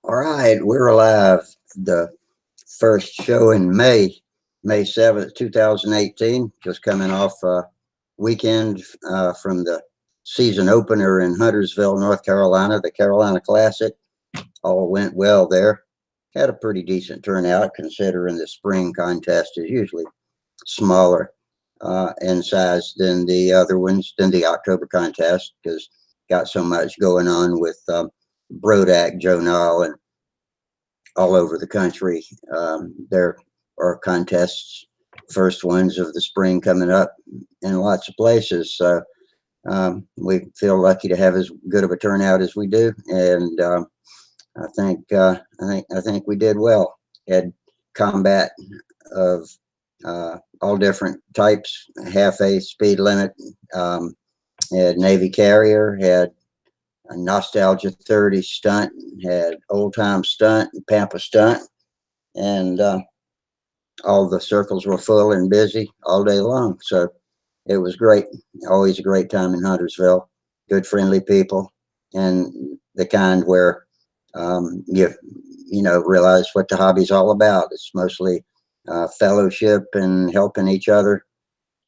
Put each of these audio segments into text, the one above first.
All right, we're alive. The first show in May 7th, 2018, just coming off a weekend from the season opener in Huntersville, North Carolina, the Carolina Classic. All went well there. Had a pretty decent turnout considering the spring contest is usually smaller in size than the other ones, than the October contest, because got so much going on with Brodak, Joe Nall, and all over the country. There are contests, first ones of the spring coming up in lots of places. So we feel lucky to have as good of a turnout as we do, and I think we did well. Had combat of all different types, half a speed limit. Had Navy carrier, had a Nostalgia 30 stunt, had old time stunt, Pampa stunt, and all the circles were full and busy all day long. So it was great. Always a great time in Huntersville. Good, friendly people, and the kind where you know realize what the hobby's all about. It's mostly fellowship and helping each other,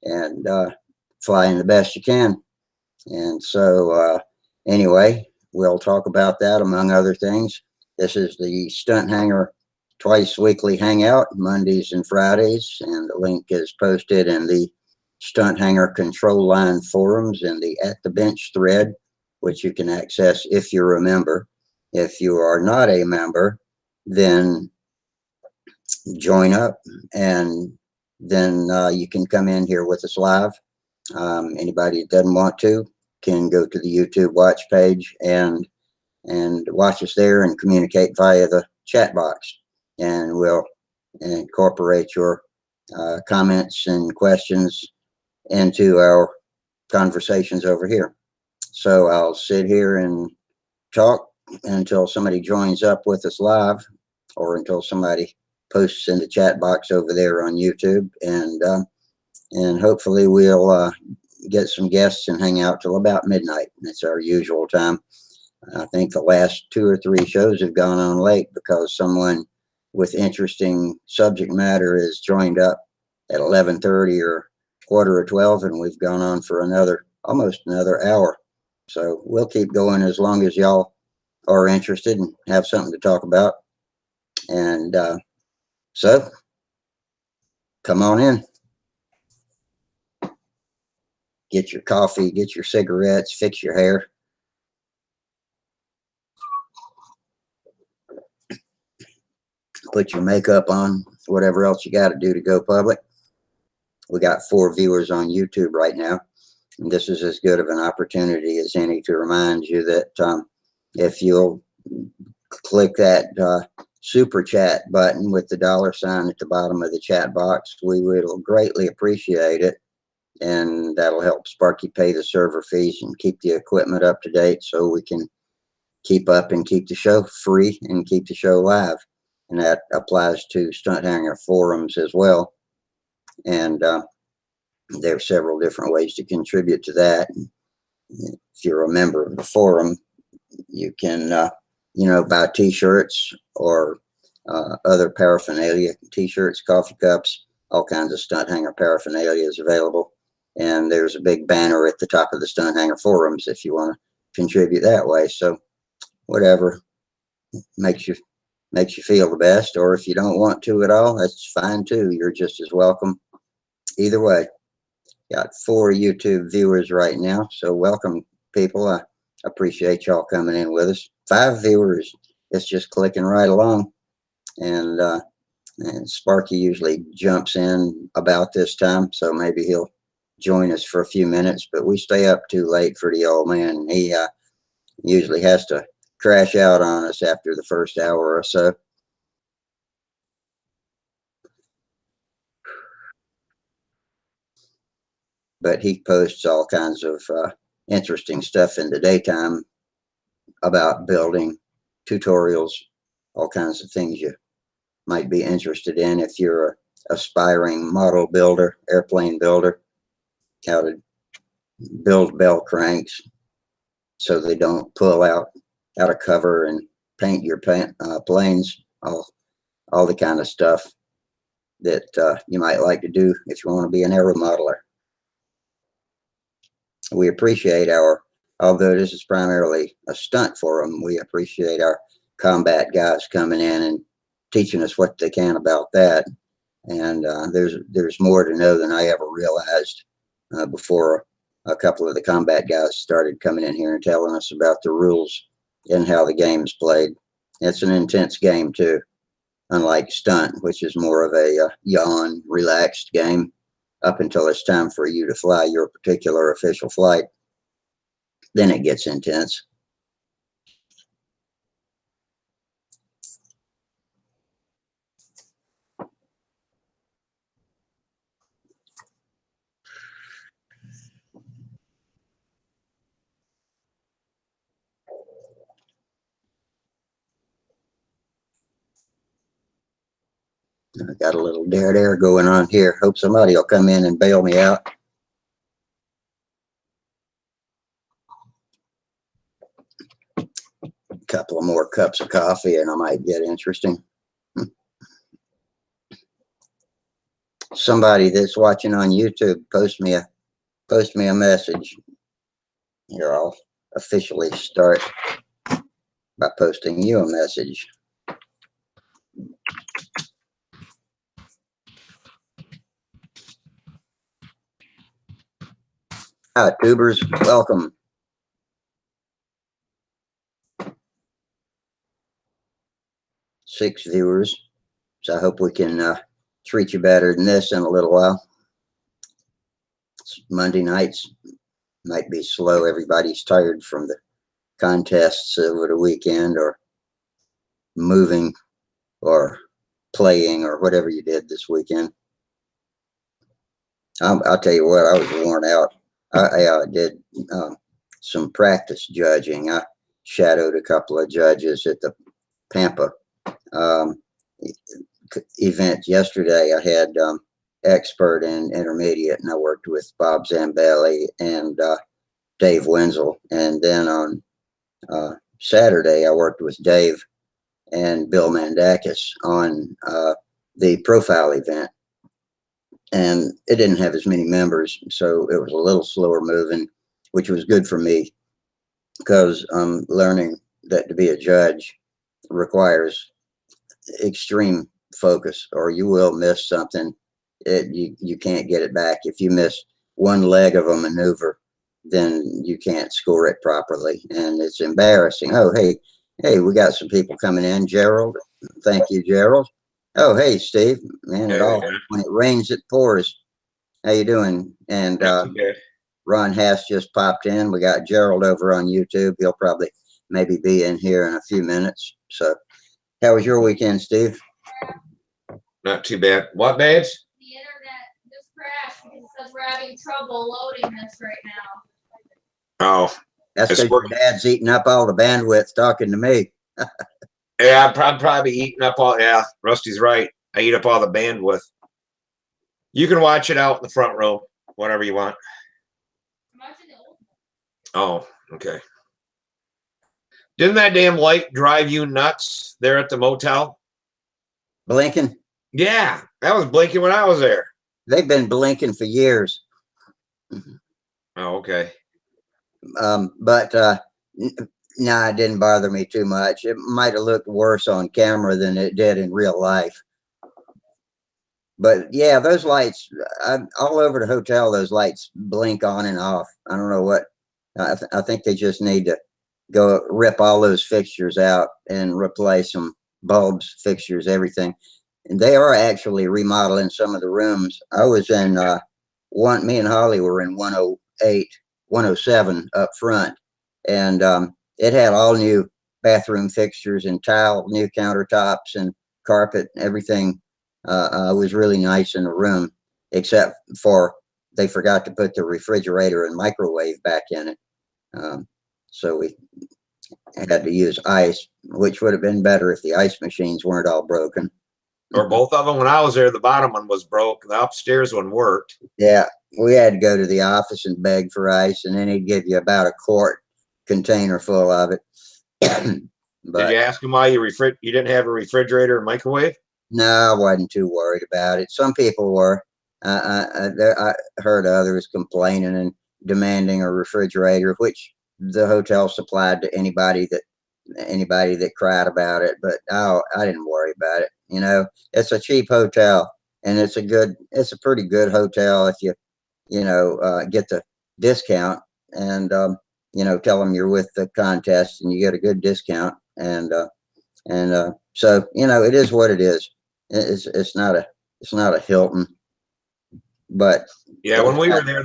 and flying the best you can. And so, anyway, we'll talk about that among other things. This is the Stunthangar twice weekly hangout, Mondays and Fridays, and the link is posted in the Stunthangar control line forums in the At the Bench thread, which you can access if you're a member. If you are not a member, then join up, and then you can come in here with us live. Anybody that doesn't want to can go to the YouTube watch page and watch us there and communicate via the chat box, and we'll incorporate your comments and questions into our conversations over here. So I'll sit here and talk until somebody joins up with us live, or until somebody posts in the chat box over there on YouTube, and hopefully we'll get some guests and hang out till about midnight. That's our usual time. I think the last 2 or 3 shows have gone on late because someone with interesting subject matter has joined up at 11:30 or quarter of 12, and we've gone on for almost another hour. So we'll keep going as long as y'all are interested and have something to talk about. And so come on in. Get your coffee, get your cigarettes, fix your hair. Put your makeup on, whatever else you got to do to go public. We got 4 viewers on YouTube right now. And this is as good of an opportunity as any to remind you that if you'll click that super chat button with the $sign at the bottom of the chat box, we will greatly appreciate it. And that'll help Sparky pay the server fees and keep the equipment up to date so we can keep up and keep the show free and keep the show live. And that applies to Stunthangar forums as well. And there are several different ways to contribute to that. If you're a member of the forum, you can, you know, buy t-shirts or other paraphernalia, t-shirts, coffee cups, all kinds of Stunthangar paraphernalia is available. And there's a big banner at the top of the Stunthangar forums if you want to contribute that way. So whatever makes you feel the best, or if you don't want to at all, that's fine too. You're just as welcome either way. Got 4 YouTube viewers right now, so welcome, people. I appreciate y'all coming in with us. 5 viewers. It's just clicking right along, and Sparky usually jumps in about this time, so maybe he'll join us for a few minutes. But we stay up too late for the old man. He usually has to crash out on us after the first hour or so. But he posts all kinds of interesting stuff in the daytime about building, tutorials, all kinds of things you might be interested in if you're a aspiring model builder, airplane builder, how to build bell cranks so they don't pull out of cover and paint your planes, all the kind of stuff that you might like to do if you want to be an aeromodeler. We appreciate although this is primarily a stunt forum, we appreciate our combat guys coming in and teaching us what they can about that. And there's more to know than I ever realized before a couple of the combat guys started coming in here and telling us about the rules and how the game's played. It's an intense game too, unlike Stunt, which is more of a yawn, relaxed game up until it's time for you to fly your particular official flight. Then it gets intense. I got a little dare going on here. Hope somebody will come in and bail me out. A couple of more cups of coffee and I might get interesting. Somebody that's watching on YouTube, post me a message. Here, I'll officially start by posting you a message. Hi, tubers, welcome. Six viewers, so I hope we can treat you better than this in a little while. Monday nights might be slow. Everybody's tired from the contests over the weekend, or moving, or playing, or whatever you did this weekend. I'll tell you what, I was worn out. I did some practice judging. I shadowed a couple of judges at the Pampa event yesterday. I had expert and intermediate, and I worked with Bob Zambelli and Dave Wenzel. And then on Saturday, I worked with Dave and Bill Mandakis on the profile event. And it didn't have as many members, so it was a little slower moving, which was good for me, because I'm learning that to be a judge requires extreme focus, or you will miss something. You can't get it back. If you miss one leg of a maneuver, then you can't score it properly, and it's embarrassing. Oh, hey, we got some people coming in. Gerald, thank you, Gerald. Oh, hey, Steve. Man, when it rains, it pours. How you doing? And Ron Hass just popped in. We got Gerald over on YouTube. He'll probably maybe be in here in a few minutes. So, how was your weekend, Steve? Not too bad. What, babes? The internet just crashed because it says we're having trouble loading this right now. Oh. That's because your dad's eating up all the bandwidth talking to me. Yeah, I'm probably eating up all. Yeah, Rusty's right. I eat up all the bandwidth. You can watch it out in the front row, whatever you want. Oh, okay. Didn't that damn light drive you nuts there at the motel? Blinking? Yeah, that was blinking when I was there. They've been blinking for years. Oh, okay. But nah, it didn't bother me too much. It might have looked worse on camera than it did in real life. But yeah, those lights, all over the hotel, those lights blink on and off. I don't know what. I think they just need to go rip all those fixtures out and replace them. Bulbs, fixtures, everything. And they are actually remodeling some of the rooms. I was in me and Holly were in 108, 107 up front, and it had all new bathroom fixtures and tile, new countertops and carpet, everything. Was really nice in the room, except for they forgot to put the refrigerator and microwave back in it. So we had to use ice, which would have been better if the ice machines weren't all broken. Or both of them. When I was there, the bottom one was broke. The upstairs one worked. Yeah, we had to go to the office and beg for ice, and then he'd give you about a quart container full of it. Did But you ask him why you didn't have a refrigerator or microwave? no, I wasn't too worried about it. Some people were. I heard others complaining and demanding a refrigerator, which the hotel supplied to anybody that cried about it. But I didn't worry about it. You know, it's a cheap hotel, and it's a pretty good hotel if you get the discount and tell them you're with the contest and you get a good discount and so it is what it is. It's not a Hilton, but Yeah, when we were there,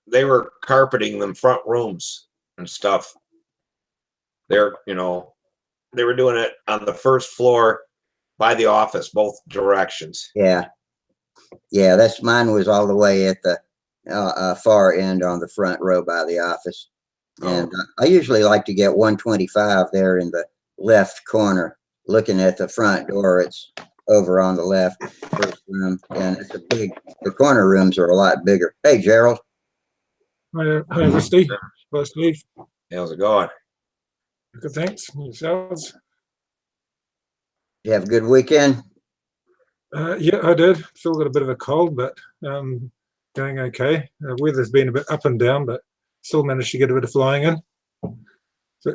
they were carpeting them front rooms and stuff. They're they were doing it on the first floor by the office, both directions. yeah, that's mine was all the way at the far end on the front row by the office, and I usually like to get 125 there in the left corner, looking at the front door. It's over on the left, first room, and the corner rooms are a lot bigger. Hey, Gerald. Hi, Rusty. Hello, Steve. How's it going? Good, thanks. Yourselves? You have a good weekend? Yeah, I did. Still got a bit of a cold, but going okay. Weather's been a bit up and down, but still managed to get a bit of flying in. So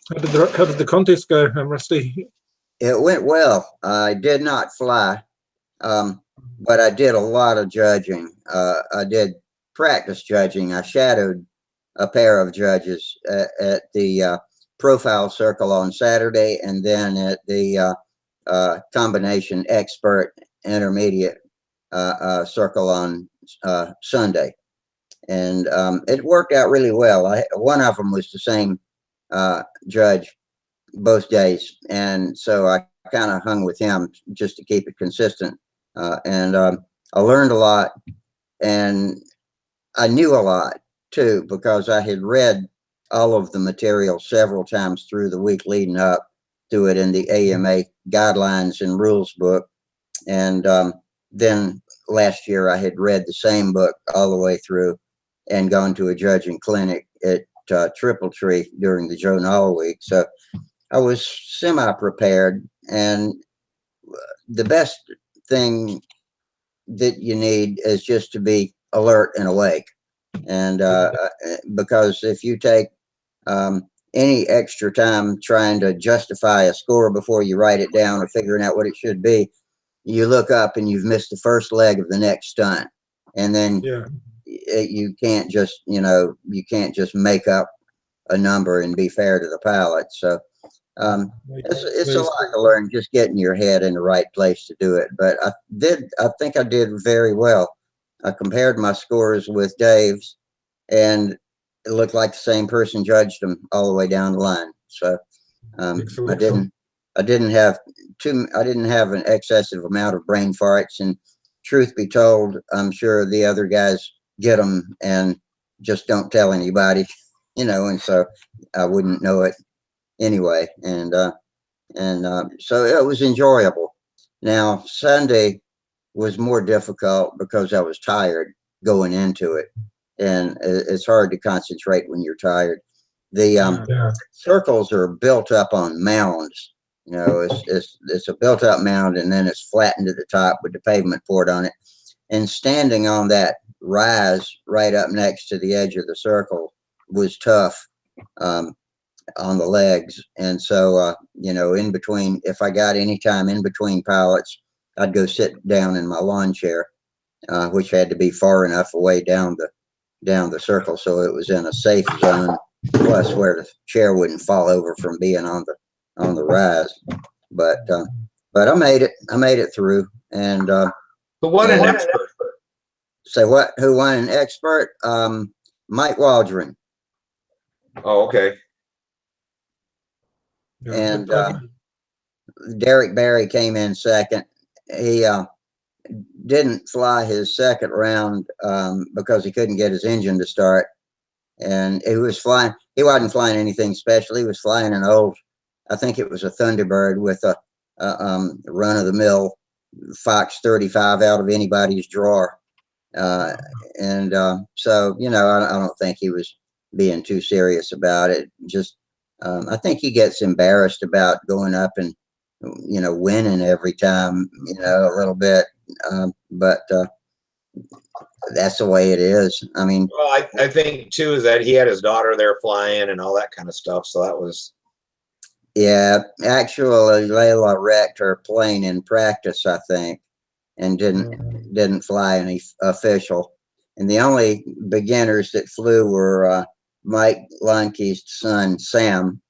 how did the contest go, Rusty? It went well. I did not fly, but I did a lot of judging. I did practice judging. I shadowed a pair of judges at the profile circle on Saturday, and then at the combination expert intermediate circle on Sunday. And it worked out really well. One of them was the same judge both days, and so I kind of hung with him just to keep it consistent. And I learned a lot, and I knew a lot too, because I had read all of the material several times through the week leading up to it in the AMA guidelines and rules book. And then last year I had read the same book all the way through and gone to a judging clinic at Triple Tree during the Joe Knoll week. So I was semi-prepared, and the best thing that you need is just to be alert and awake. And because if you take any extra time trying to justify a score before you write it down or figuring out what it should be, you look up and you've missed the first leg of the next stunt, and then you can't just make up a number and be fair to the pilot. So it's a lot to learn, just getting your head in the right place to do it. But I think I did very well. I compared my scores with Dave's, and it looked like the same person judged them all the way down the line. So I didn't have an excessive amount of brain farts, and truth be told, I'm sure the other guys get them and just don't tell anybody, and so I wouldn't know it anyway. And so it was enjoyable. Now, Sunday was more difficult because I was tired going into it, and it's hard to concentrate when you're tired. The circles are built up on mounds. It's a built up mound, and then it's flattened at the top with the pavement poured on it. And standing on that rise right up next to the edge of the circle was tough on the legs. And so, in between, if I got any time in between pilots, I'd go sit down in my lawn chair, which had to be far enough away down the circle so it was in a safe zone, plus where the chair wouldn't fall over from being on the rise. But I made it through. And Who won an expert? Say what? Who won an expert? Mike Waldron. Oh, okay. And Derek Barry came in second. He didn't fly his second round because he couldn't get his engine to start, and he wasn't flying anything special. He was flying an old, I think it was a Thunderbird with a run-of-the-mill Fox 35 out of anybody's drawer. So I don't think he was being too serious about it. Just I think he gets embarrassed about going up and, winning every time, a little bit. But that's the way it is. I mean, Well, I think too is that he had his daughter there flying and all that kind of stuff. So that was, yeah, actually, Layla wrecked her plane in practice, I think, and didn't fly any official. And the only beginners that flew were Mike Lunke's son, Sam,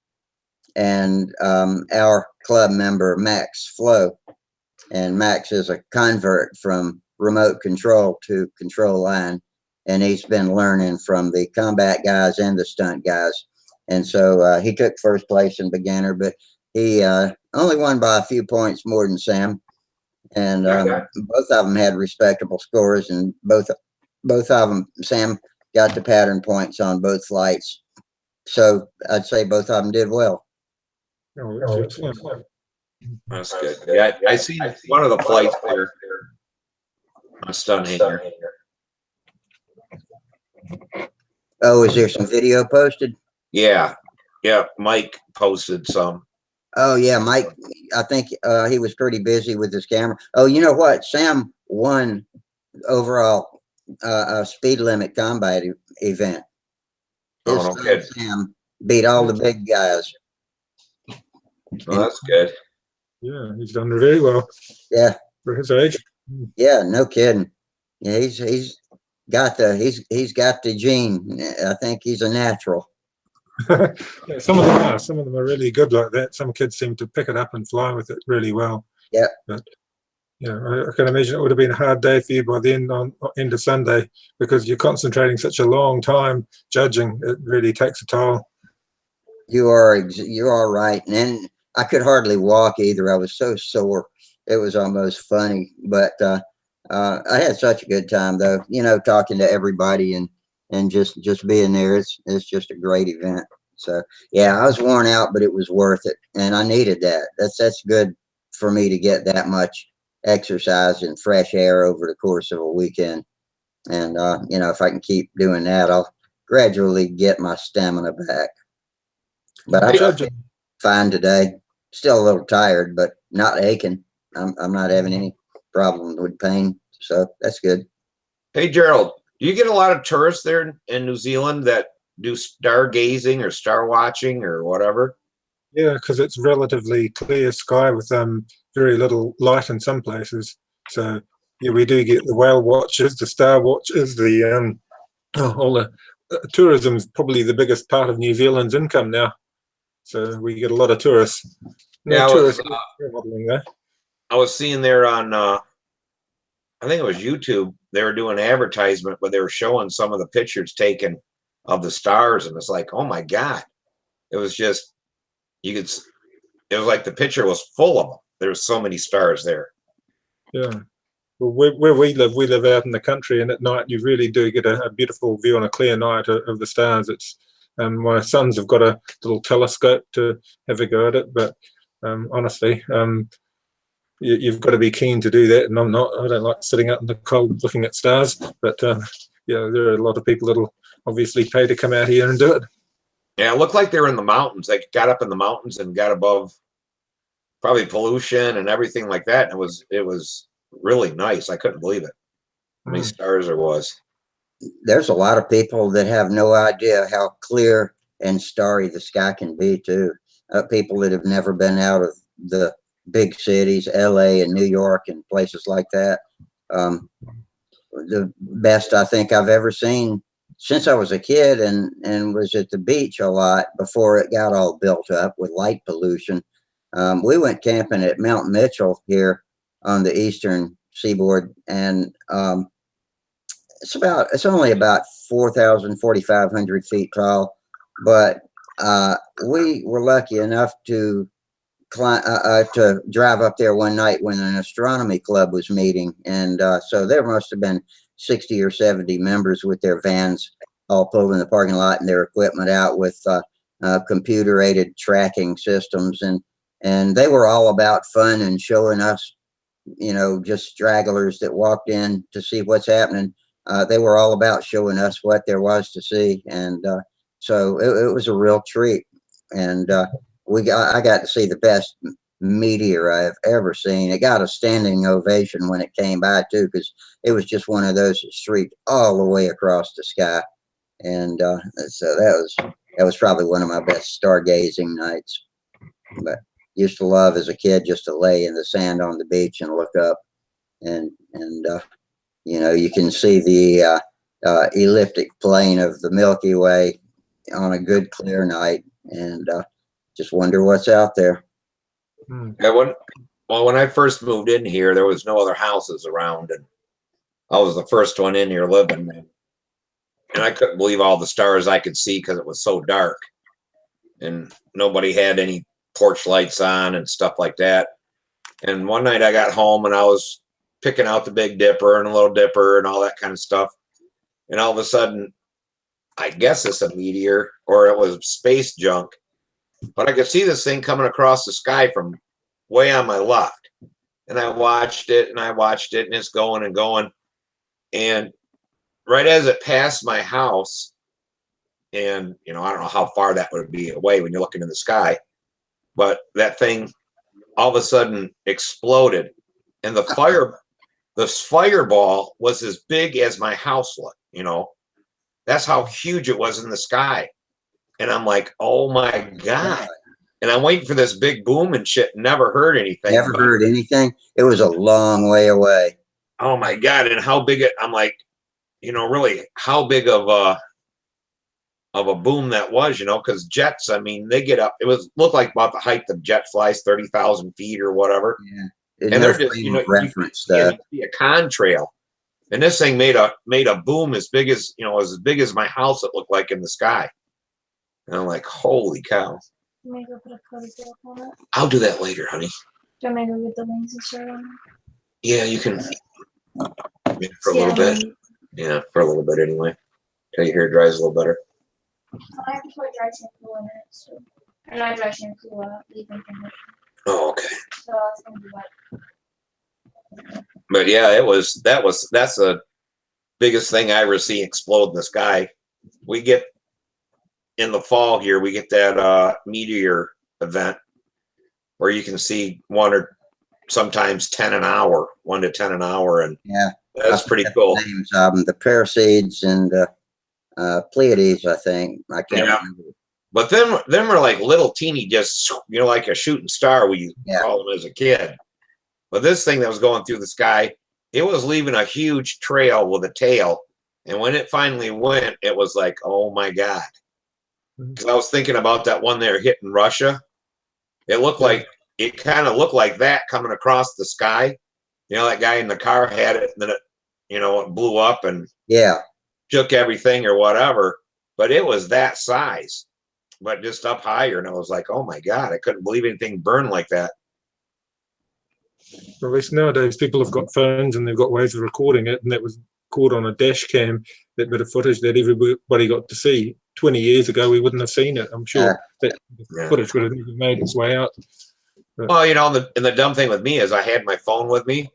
and our club member, Max Flo. And Max is a convert from remote control to control line. And he's been learning from the combat guys and the stunt guys. And so he took first place in beginner, but he only won by a few points more than Sam. And both of them had respectable scores, and both of them, Sam got the pattern points on both flights. So I'd say both of them did well. Oh, excellent. that's good. Yeah, I seen one of the flights there on Stunthangar. Oh, is there some video posted? Yeah, Mike posted some. Oh yeah, Mike. I think he was pretty busy with his camera. Oh, you know what? Sam won overall speed limit combat event. His Oh, no son, kidding. Sam beat all the big guys. Well, that's good. Yeah, he's done very well Yeah, for his age. yeah, no kidding. Yeah, he's got the gene. I think he's a natural. Yeah, some of them are. Some of them are really good like that. Some kids seem to pick it up and fly with it really well. Yeah. But yeah, I can imagine it would have been a hard day for you by the end of Sunday, because you're concentrating such a long time judging. It really takes a toll. You are right. And I could hardly walk either. I was so sore. It was almost funny. But I had such a good time though, talking to everybody and just being there. It's just a great event. So yeah, I was worn out, but it was worth it. And I needed that. That's good for me to get that much exercise and fresh air over the course of a weekend. And if I can keep doing that, I'll gradually get my stamina back. But I feel fine today. Still a little tired, but not aching. I'm not having any problem with pain, so that's good. Hey, Gerald, do you get a lot of tourists there in New Zealand that do stargazing or star watching or whatever? Yeah, because it's relatively clear sky with very little light in some places. So yeah, we do get the whale watchers, the star watchers, the all the tourism's probably the biggest part of New Zealand's income now. So we get a lot of tourists. No Yeah, tourists modeling there. I was seeing there on I think it was YouTube. They were doing advertisement, but they were showing some of the pictures taken of the stars, and it's like, oh my god, it was just you could. It was like the picture was full of them. There was so many stars there. Yeah. Well, where we live out in the country, and at night you really do get a beautiful view on a clear night of the stars. It's my sons have got a little telescope to have a go at it, but honestly, you've got to be keen to do that, and I'm not. I don't like sitting out in the cold looking at stars, but yeah, there are a lot of people that'll obviously pay to come out here and do it. Yeah, it looked like they were in the mountains. They got up in the mountains and got above probably pollution and everything like that. And it was really nice. I couldn't believe it. How many stars there was. There's a lot of people that have no idea how clear and starry the sky can be too. People that have never been out of the big cities, LA and New York and places like that. The best I think I've ever seen since I was a kid and was at the beach a lot before it got all built up with light pollution. We went camping at Mount Mitchell here on the eastern seaboard, and it's only about 4,500 feet tall, but we were lucky enough to drive up there one night when an astronomy club was meeting, and so there must have been 60 or 70 members with their vans all pulled in the parking lot and their equipment out with computer-aided tracking systems, and they were all about fun and showing us, just stragglers that walked in to see what's happening. They were all about showing us what there was to see, and so it was a real treat. and I got to see the best meteor I've ever seen. It got a standing ovation when it came by too, because it was just one of those that streaked all the way across the sky. And so that was probably one of my best stargazing nights. But used to love as a kid just to lay in the sand on the beach and look up, and you know, you can see the elliptic plane of the Milky Way on a good clear night, and just wonder what's out there. Yeah, when I first moved in here, there was no other houses around, and I was the first one in here living, and I couldn't believe all the stars I could see because it was so dark, and nobody had any porch lights on and stuff like that. And one night I got home and I was picking out the Big Dipper and a Little Dipper and all that kind of stuff, and all of a sudden, I guess it's a meteor or it was space junk, but I could see this thing coming across the sky from way on my left. And I watched it and I watched it, and it's going and going. And right as it passed my house, and you know, I don't know how far that would be away when you're looking in the sky, but that thing all of a sudden exploded, and this fireball was as big as my house looked, you know. That's how huge it was in the sky. And I'm like, oh my God. And I'm waiting for this big boom and shit. Never heard anything. Never heard anything. It was a long way away. Oh my God. And how big I'm like, you know, really how big of a boom that was, you know, because jets, I mean, they get up, looked like about the height of jet flies, 30,000 feet or whatever. Yeah. And they're just, you know, reference you see a contrail. And this thing made a boom as big as, you know, as big as my house it looked like in the sky. And I'm like, holy cow. Maybe I'll put a photograph on it. I'll do that later, honey. Do you want me to go get the links and share them? Yeah, you can. Yeah, for a little bit. Yeah, for a little bit anyway. Till your hair dries a little better. I have to put dry shampoo in it, so. Or not dry shampoo, leave-in conditioner. Oh, okay. So it's gonna be wet. But yeah, that's the biggest thing I ever see explode in the sky. We get in the fall here, we get that meteor event where you can see 1 or sometimes 10 an hour, 1 to 10 an hour, and yeah, that's pretty cool. Names of them, the Perseids and Pleiades, I think. I can't remember. But them are like little teeny, just, you know, like a shooting star we call them as a kid. But this thing that was going through the sky, it was leaving a huge trail with a tail. And when it finally went, it was like, oh my God. Because I was thinking about that one there hitting Russia. It looked like, it kind of looked like that coming across the sky. You know, that guy in the car had it, and then it, you know, it blew up and shook everything or whatever. But it was that size, but just up higher. And I was like, oh my God, I couldn't believe anything burned like that. Well, at least nowadays people have got phones and they've got ways of recording it, and that was caught on a dash cam, that bit of footage that everybody got to see. 20 years ago we wouldn't have seen it. I'm sure that footage would have never made its way out. But, well, you know, and the dumb thing with me is I had my phone with me,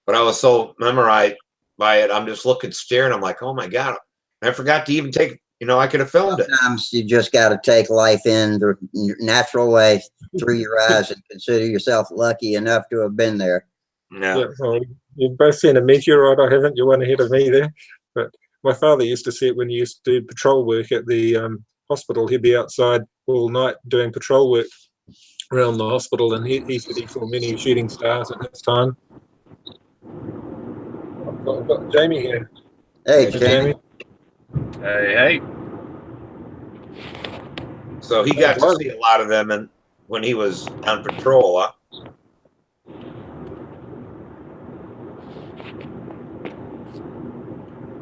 but I was so memorized by it, I'm just staring, I'm like, oh my God, I forgot to even take, you know, I could have filmed it. Sometimes you just got to take life in the natural way through your eyes and consider yourself lucky enough to have been there. Yeah. Well, you've both seen a meteorite, I haven't. You're one ahead of me there. But my father used to see it when he used to do patrol work at the hospital. He'd be outside all night doing patrol work around the hospital, and he said he saw many shooting stars at this time. I've got Jamie here. Hey, Jamie. Hey. So he got to see a lot of them when he was on patrol.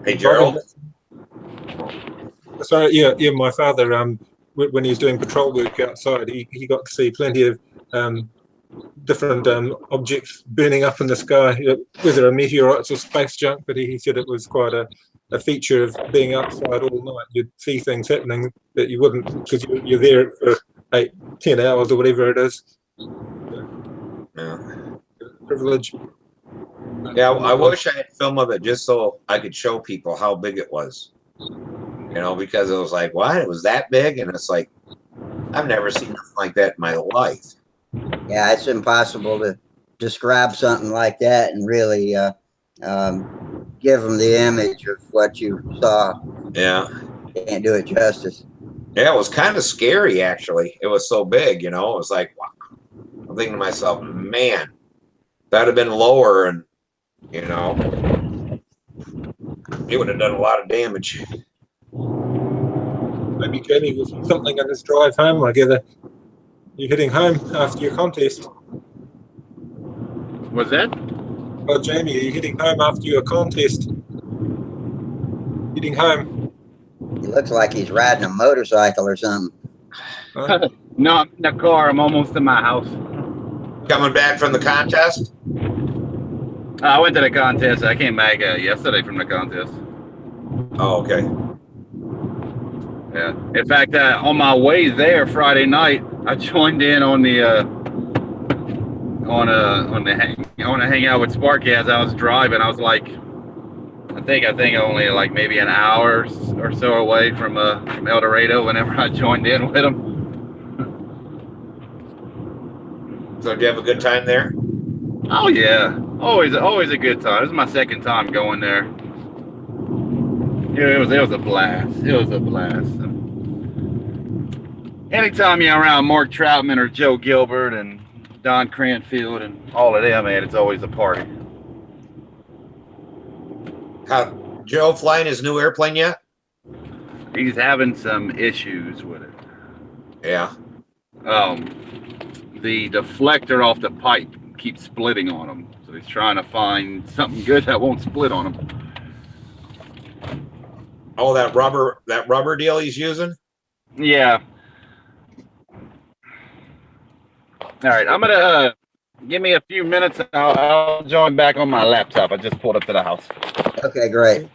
Hey, Gerald. So yeah, my father, when he was doing patrol work outside, he got to see plenty of different objects burning up in the sky, whether meteorites or space junk. But he said it was quite a feature of being outside all night. You'd see things happening that you wouldn't, because you're there for 8-10 hours or whatever it is. Yeah. Privilege. Yeah, I wish I had film of it just so I could show people how big it was. You know, because it was like, what? It was that big? And it's like, I've never seen nothing like that in my life. Yeah, it's impossible to describe something like that and really give them the image of what you saw. Yeah. Can't do it justice. Yeah, it was kind of scary, actually. It was so big, you know. It was like, wow. I'm thinking to myself, man, that'd have been lower, and you know, it would have done a lot of damage. Maybe Jamie will see something on his drive home. I gather you're heading home after your contest. What's that? Oh, Jamie, are you heading home after your contest? Heading home? He looks like he's riding a motorcycle or something. Huh? No, I'm in the car. I'm almost to my house. Coming back from the contest? I went to the contest. I came back yesterday from the contest. Oh, okay. Yeah. In fact, on my way there Friday night, I joined in on the hangout with Sparky as I was driving. I was like, I think only like maybe an hour or so away from El Dorado whenever I joined in with him. So did you have a good time there? Oh yeah, always a good time. This is my second time going there. Yeah, it was a blast. It was a blast. Anytime you're around Mark Troutman or Joe Gilbert and Don Cranfield and all of them, man, it's always a party. How Joe flying his new airplane yet? He's having some issues with it. Yeah. The deflector off the pipe keeps splitting on him, so he's trying to find something good that won't split on him. Oh, that rubber deal he's using? Yeah. All right, I'm gonna give me a few minutes. I'll join back on my laptop. I just pulled up to the house. Okay, great.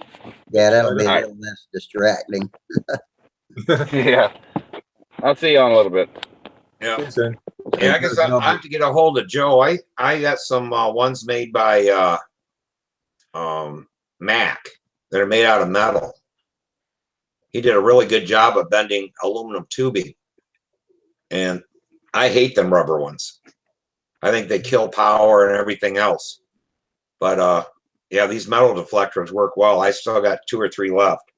Yeah, that'll be a All right. little less distracting. Yeah. I'll see you on a little bit. Yeah. See you soon. Yeah, I guess I have to get a hold of Joe. I got some ones made by Mac that are made out of metal. He did a really good job of bending aluminum tubing, and I hate them rubber ones. I think they kill power and everything else. But yeah, these metal deflectors work well. I still got 2 or 3 left.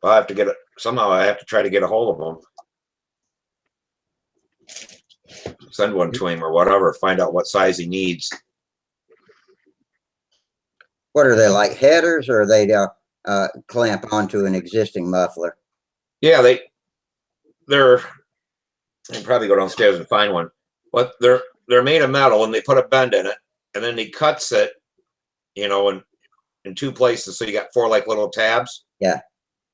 But I have to get it somehow. I have to try to get a hold of them. Send one to him or whatever. Find out what size he needs. What are they, like headers, or are they clamp onto an existing muffler? Yeah, they're. I probably go downstairs and find one. But they're made of metal, and they put a bend in it, and then he cuts it, you know, in 2 places. So you got 4 like little tabs. Yeah.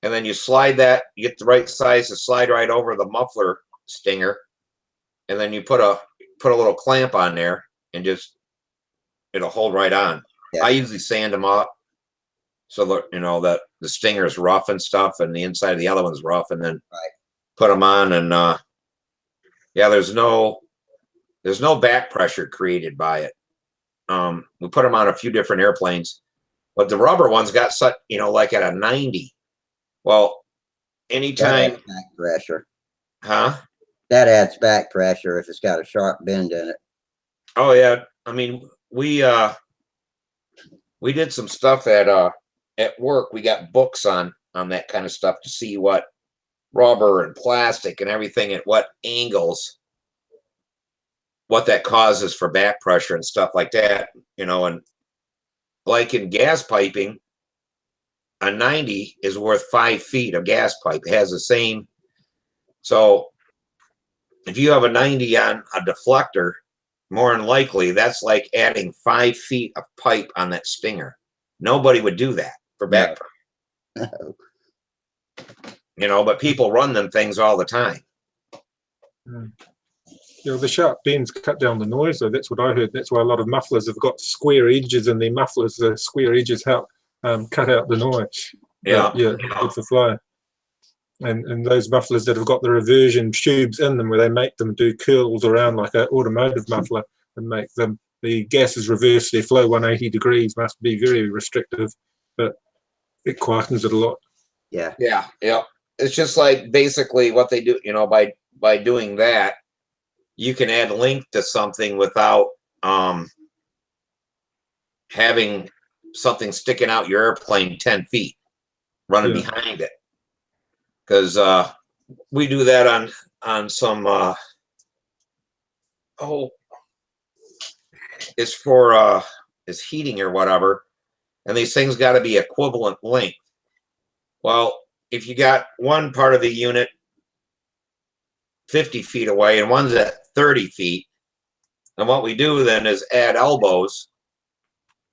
And then you slide that. You get the right size to slide right over the muffler stinger, and then you put a little clamp on there, and just it'll hold right on. Yeah. I usually sand them up so that you know that the stinger is rough and stuff, and the inside of the other one's rough, and then put them on. And yeah, there's no back pressure created by it. We put them on a few different airplanes, but the rubber ones got set, you know, like at a 90. Well, anytime Back pressure. Huh? That adds back pressure if it's got a sharp bend in it. Oh yeah. I mean, we did some stuff at work. We got books on that kind of stuff to see what rubber and plastic and everything at what angles, what that causes for back pressure and stuff like that, you know. And like in gas piping, a 90 is worth 5 feet of gas pipe. It has the same. So if you have a 90 on a deflector, more than likely that's like adding 5 feet of pipe on that stinger. Nobody would do that for back pressure. You know, but people run them things all the time. You know, the sharp bends cut down the noise, so that's what I heard. That's why a lot of mufflers have got square edges in their mufflers. The square edges help cut out the noise. Yeah. Yeah, good for fly. And those mufflers that have got the reversion tubes in them, where they make them do curls around like an automotive muffler and make them, the gases reverse their flow 180 degrees, must be very restrictive, but it quietens it a lot. Yeah. Yeah. Yeah. It's just like basically what they do, you know, by by doing that, you can add length to something without having something sticking out your airplane 10 feet running behind it. Because we do that on some it's for it's heating or whatever, and these things got to be equivalent length. Well, if you got one part of the unit 50 feet away and one's at 30 feet, and what we do then is add elbows,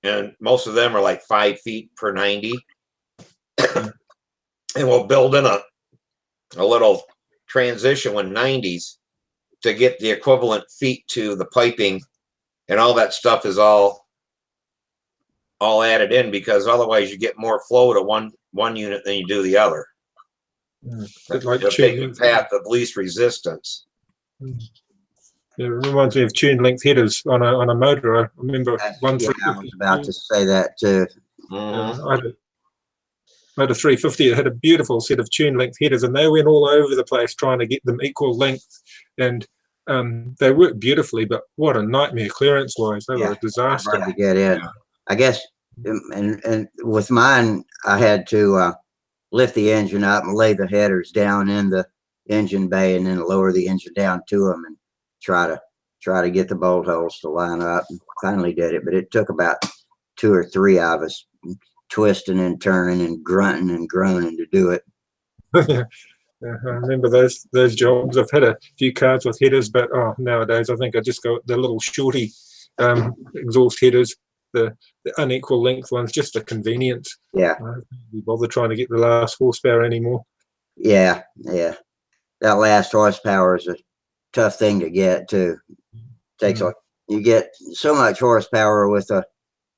and most of them are like 5 feet per 90, and we'll build in a little transition with 90s to get the equivalent feet to the piping, and all that stuff is all added in, because otherwise you get more flow to one unit than you do the other. Like You'll take the path of least resistance. Yeah, it reminds me of tuned length headers on a motor. I remember I was about to say that too. I had a 350 that had a beautiful set of tune length headers, and they went all over the place trying to get them equal length, and they worked beautifully, but what a nightmare clearance wise. They were a disaster. Hard to get in. I guess, and with mine, I had to lift the engine up and lay the headers down in the engine bay, and then lower the engine down to them and try to get the bolt holes to line up. And finally did it, but it took about 2 or 3 of us twisting and turning and grunting and groaning to do it. Yeah, I remember those jobs. I've had a few cars with headers, but nowadays I think I just go with the little shorty exhaust headers, the unequal length ones, just for convenience. Yeah. I don't really bother trying to get the last horsepower anymore. Yeah. That last horsepower is a tough thing to get too. Takes you get so much horsepower with a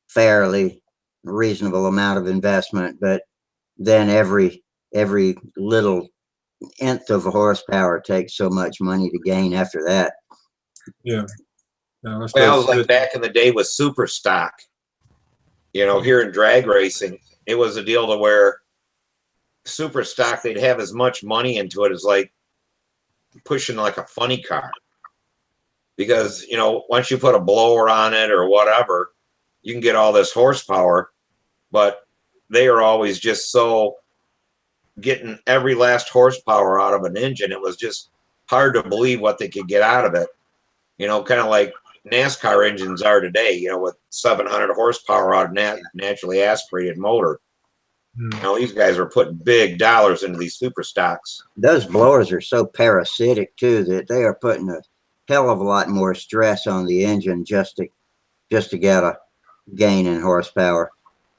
fairly reasonable amount of investment, but then every little nth of a horsepower takes so much money to gain after that. Yeah. Well, it was like back in the day with super stock. Here in drag racing, it was a deal to where super stock, they'd have as much money into it as like pushing like a funny car. Because, once you put a blower on it or whatever, you can get all this horsepower, but they are always just so getting every last horsepower out of an engine. It was just hard to believe what they could get out of it. Kind of like NASCAR engines are today, with 700 horsepower out of naturally aspirated motor. These guys are putting big dollars into these super stocks. Those blowers are so parasitic too that they are putting a hell of a lot more stress on the engine just to get a gain in horsepower.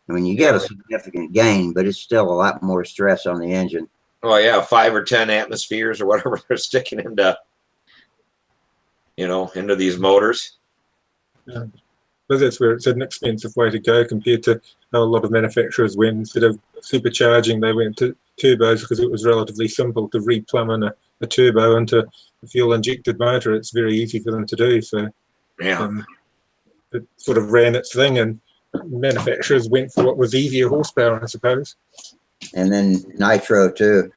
I mean, you get a significant gain, but it's still a lot more stress on the engine. Oh yeah, 5 or 10 atmospheres or whatever they're sticking into these motors. Yeah. But that's where it's an expensive way to go compared to how a lot of manufacturers went. Instead of supercharging, they went to turbos because it was relatively simple to replumb in a turbo into a fuel injected motor. It's very easy for them to do. So it sort of ran its thing, and manufacturers went for what was easier horsepower, I suppose. And then nitro too.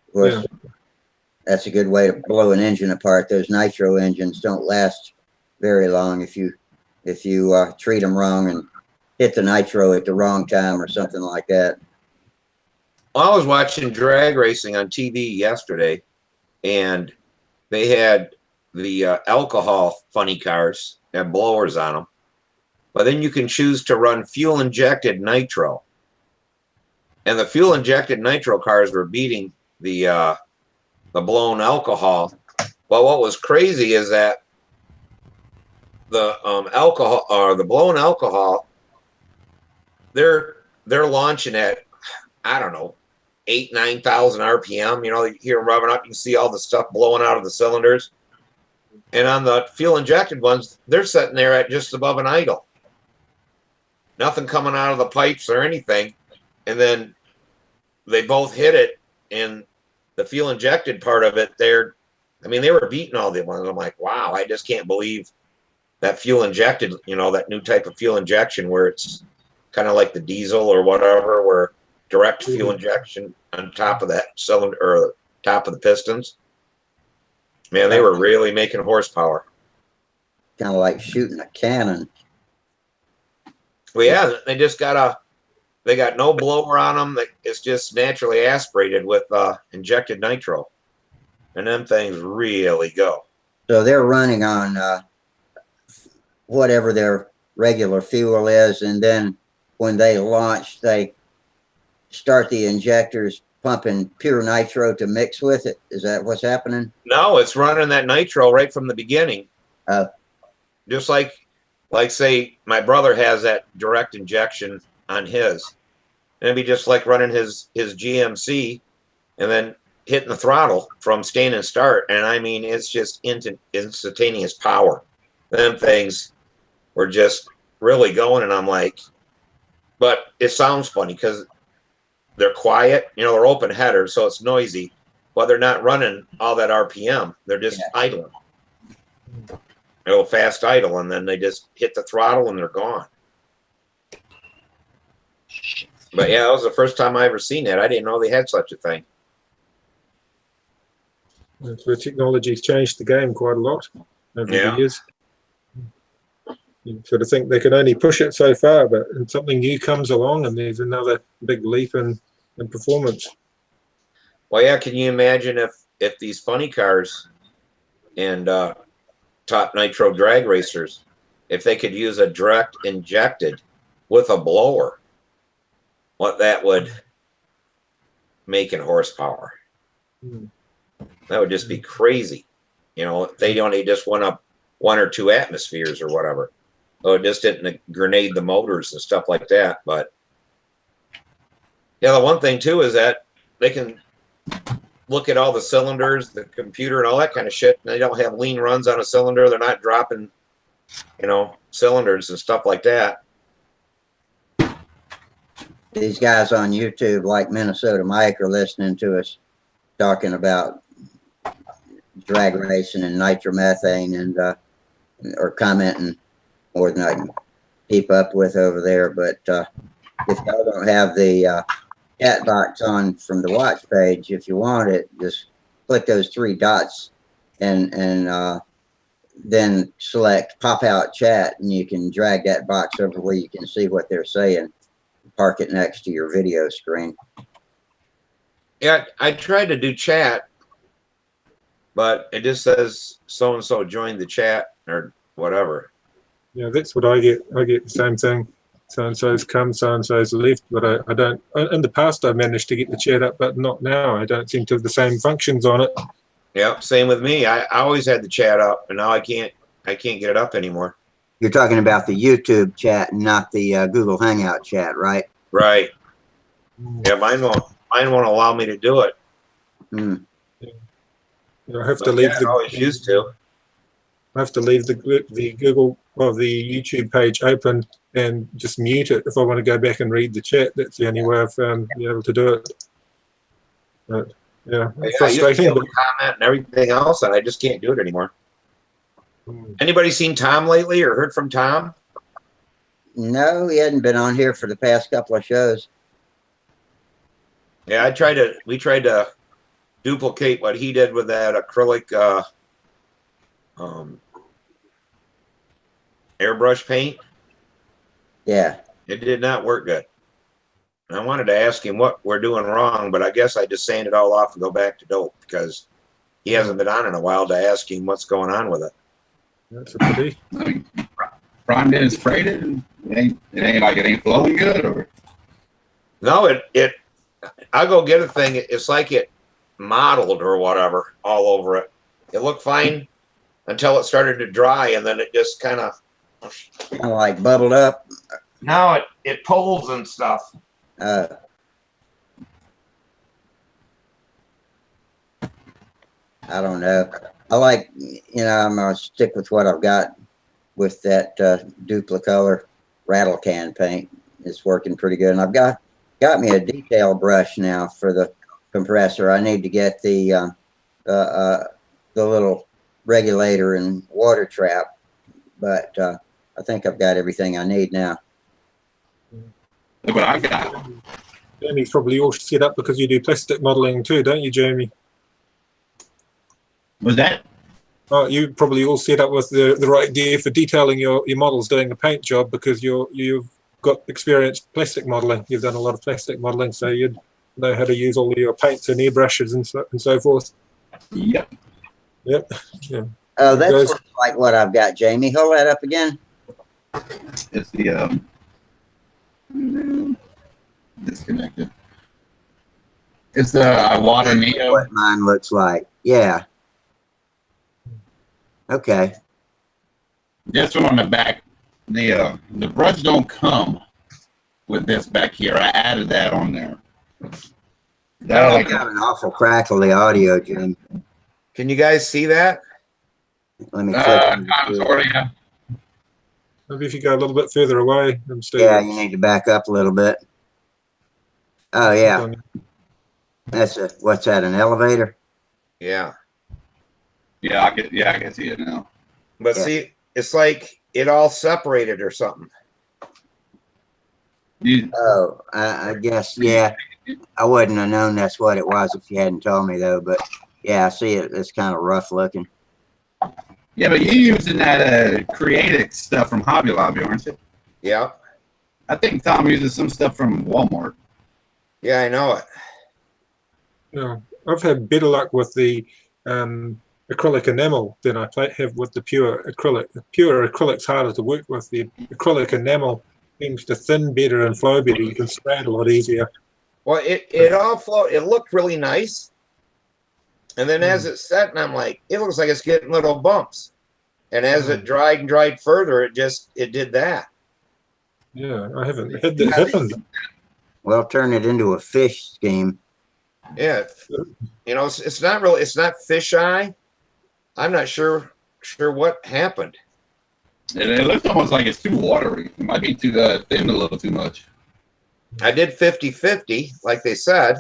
Of course, that's a good way to blow an engine apart. Those nitro engines don't last very long if you treat them wrong and hit the nitro at the wrong time or something like that. I was watching drag racing on TV yesterday, and they had the alcohol funny cars have blowers on them, but then you can choose to run fuel injected nitro, and the fuel injected nitro cars were beating the blown alcohol. Well, what was crazy is that the alcohol or the blown alcohol, they're launching at, I don't know, 8,000-9,000 RPM. You hear them revving up, you can see all the stuff blowing out of the cylinders. And on the fuel injected ones, they're sitting there at just above an idle. Nothing coming out of the pipes or anything. And then they both hit it, and the fuel injected part of it, they were beating all the ones. I'm like, wow, I just can't believe that fuel injected, that new type of fuel injection where it's kind of like the diesel or whatever, where direct fuel injection on top of that cylinder or top of the pistons. Man, they were really making horsepower. Kind of like shooting a cannon. Well, yeah, they got no blower on them. It's just naturally aspirated with injected nitro. And them things really go. So they're running on whatever their regular fuel is, and then when they launch, they start the injectors pumping pure nitro to mix with it. Is that what's happening? No, it's running that nitro right from the beginning. Oh. Just like say my brother has that direct injection on his. And it'd be just like running his GMC and then hitting the throttle from stand and start. And I mean, it's just instantaneous power. Them things were just really going. And I'm like, but it sounds funny because they're quiet, you know, they're open headers, so it's noisy, but they're not running all that RPM. They're just idling. They'll fast idle, and then they just hit the throttle and they're gone. But yeah, that was the first time I ever seen that. I didn't know they had such a thing. That's where technology's changed the game quite a lot over the years. You sort of think they can only push it so far, but something new comes along and there's another big leap in performance. Well, yeah, can you imagine if these funny cars and top nitro drag racers, if they could use a direct injected with a blower, what that would make in horsepower. That would just be crazy. You know, if they only just went up 1 or 2 atmospheres or whatever. So it just didn't grenade the motors and stuff like that. But yeah, the one thing too is that they can look at all the cylinders, the computer and all that kind of shit. And they don't have lean runs on a cylinder. They're not dropping, you know, cylinders and stuff like that. These guys on YouTube, like Minnesota Mike, are listening to us talking about drag racing and nitromethane, and or commenting more than I can keep up with over there. But if y'all don't have the chat box on from the watch page, if you want it, just click those 3 dots and then select pop out chat, and you can drag that box over where you can see what they're saying. Park it next to your video screen. Yeah, I tried to do chat, but it just says so and so joined the chat or whatever. Yeah, that's what I get. I get the same thing. So and so's come, so and so's left, but I don't. In the past, I managed to get the chat up, but not now. I don't seem to have the same functions on it. Yeah, same with me. I always had the chat up, and now I can't get it up anymore. You're talking about the YouTube chat, not the Google Hangout chat, right? Right. Yeah, mine won't allow me to do it. I have to leave I always used to. I have to leave the Google or the YouTube page open and just mute it if I want to go back and read the chat. That's the only way I've found to be able to do it. But yeah, I used to be frustrating. able to comment and everything else, and I just can't do it anymore. Anybody seen Tom lately or heard from Tom? No, he hadn't been on here for the past couple of shows. Yeah, we tried to duplicate what he did with that acrylic airbrush paint. Yeah. It did not work good. And I wanted to ask him what we're doing wrong, but I guess I just sand it all off and go back to dope because he hasn't been on in a while to ask him what's going on with it. That's a pity. I mean, Brian didn't spray it. It ain't flowing good, or No, I'll go get a thing. It's like it modeled or whatever all over it. It looked fine until it started to dry, and then it just kind of like bubbled up. Now it pulls and stuff. I don't know. I like, I'm gonna stick with what I've got with that Duplicolor rattle can paint. It's working pretty good, and I've got me a detail brush now for the compressor. I need to get the little regulator and water trap, but I think I've got everything I need now. look what I got. Jamie's probably all set up because you do plastic modeling too, don't you, Jamie? Was that? Oh, you probably all set up with the right gear for detailing your models doing a paint job because you've got experience plastic modeling. You've done a lot of plastic modeling, so you'd know how to use all your paints and airbrushes and so forth. Yep. Yep. Yeah. Oh, that Guys- looks like what I've got, Jamie. Hold that up again. It's the disconnected. It's the Iwata Neo. What mine looks like. Yeah. Okay. This one on the back, the brush don't come with this back here. I added that on there. That I like got an awful crackly audio, Jim. Can you guys see that? Let me click. kind of sort of, yeah. Maybe if you go a little bit further away and stay. Yeah, you need to back up a little bit. Oh yeah, that's a, what's that? An elevator? Yeah. Yeah, I can see it now. But Yeah. see, it's like it all separated or something. Oh, I guess, yeah. I wouldn't have known that's what it was if you hadn't told me though, but yeah, I see it. It's kind of rough looking. Yeah, but you're using that creative stuff from Hobby Lobby, aren't you? Yeah. I think Tom uses some stuff from Walmart. Yeah, I know it. Yeah, I've had better luck with the acrylic enamel than I have with the pure acrylic. The pure acrylic's harder to work with. The acrylic enamel seems to thin better and flow better. You can spray it a lot easier. Well, it all flowed. It looked really nice. And then as it set, and I'm like, it looks like it's getting little bumps. And as it dried and dried further, it did that. Yeah, I haven't had that happen. Well, turn it into a fish scheme. Yeah. You know, it's not fisheye. I'm not sure what happened. It looks almost like it's too watery. It might be too thin a little too much. I did 50-50, like they said.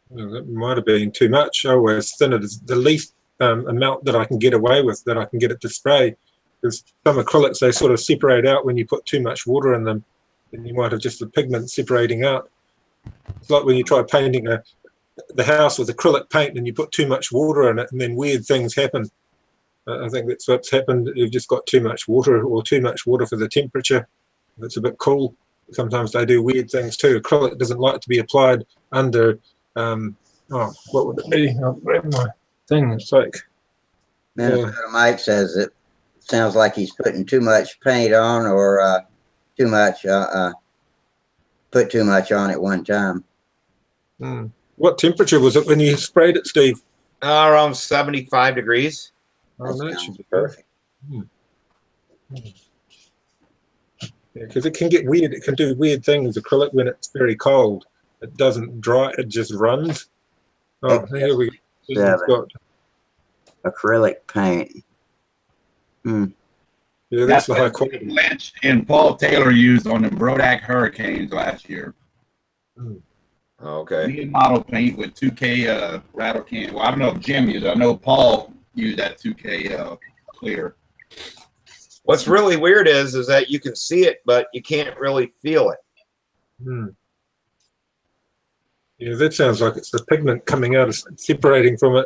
Well, that might have been too much. I always thin it as the least amount that I can get away with, that I can get it to spray. Because some acrylics, they sort of separate out when you put too much water in them. And you might have just the pigment separating out. It's like when you try painting the house with acrylic paint and you put too much water in it and then weird things happen. I think that's what's happened. You've just got too much water or too much water for the temperature. If it's a bit cool, sometimes they do weird things too. Acrylic doesn't like to be applied under, what would it be? I'll grab my thing. It's like, Minnesota Mike says it sounds like he's putting too much paint on or too much, put too much on at one time. What temperature was it when you sprayed it, Steve? Around 75 degrees. Oh, that Sounds should be perfect. Because it can get weird. It can do weird things. Acrylic, when it's very cold, it doesn't dry. It just runs. Oh, here we go. We've got, Acrylic paint. yeah, that's the high quality. Lynch and Paul Taylor used on the Brodak Hurricanes last year. Okay. He model paint with 2K rattle can. Well, I don't know if Jim used it. I know Paul used that 2K clear. What's really weird is that you can see it, but you can't really feel it. Yeah, that sounds like it's the pigment coming out, separating from it.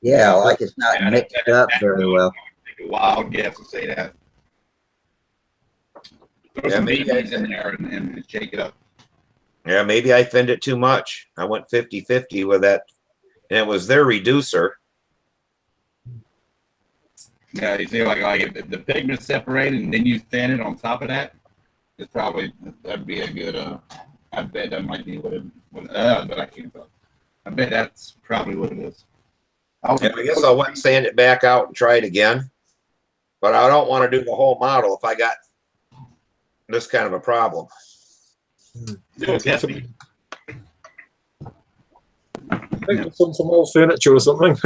Yeah, like it's not Yeah, mixed up very well. Take a wild guess to say that. Throw some maybe BBs in there and shake it up. Yeah, maybe I thinned it too much. I went 50-50 with that, and it was their reducer. Yeah, you see, like if the pigment separated and then you thin it on top of that, it's probably, that'd be a good, I bet that might be what it, but I can't tell. I bet that's probably what it is. I guess I'll went and sand it back out and try it again. But I don't want to do the whole model if I got this kind of a problem. Some old furniture or something.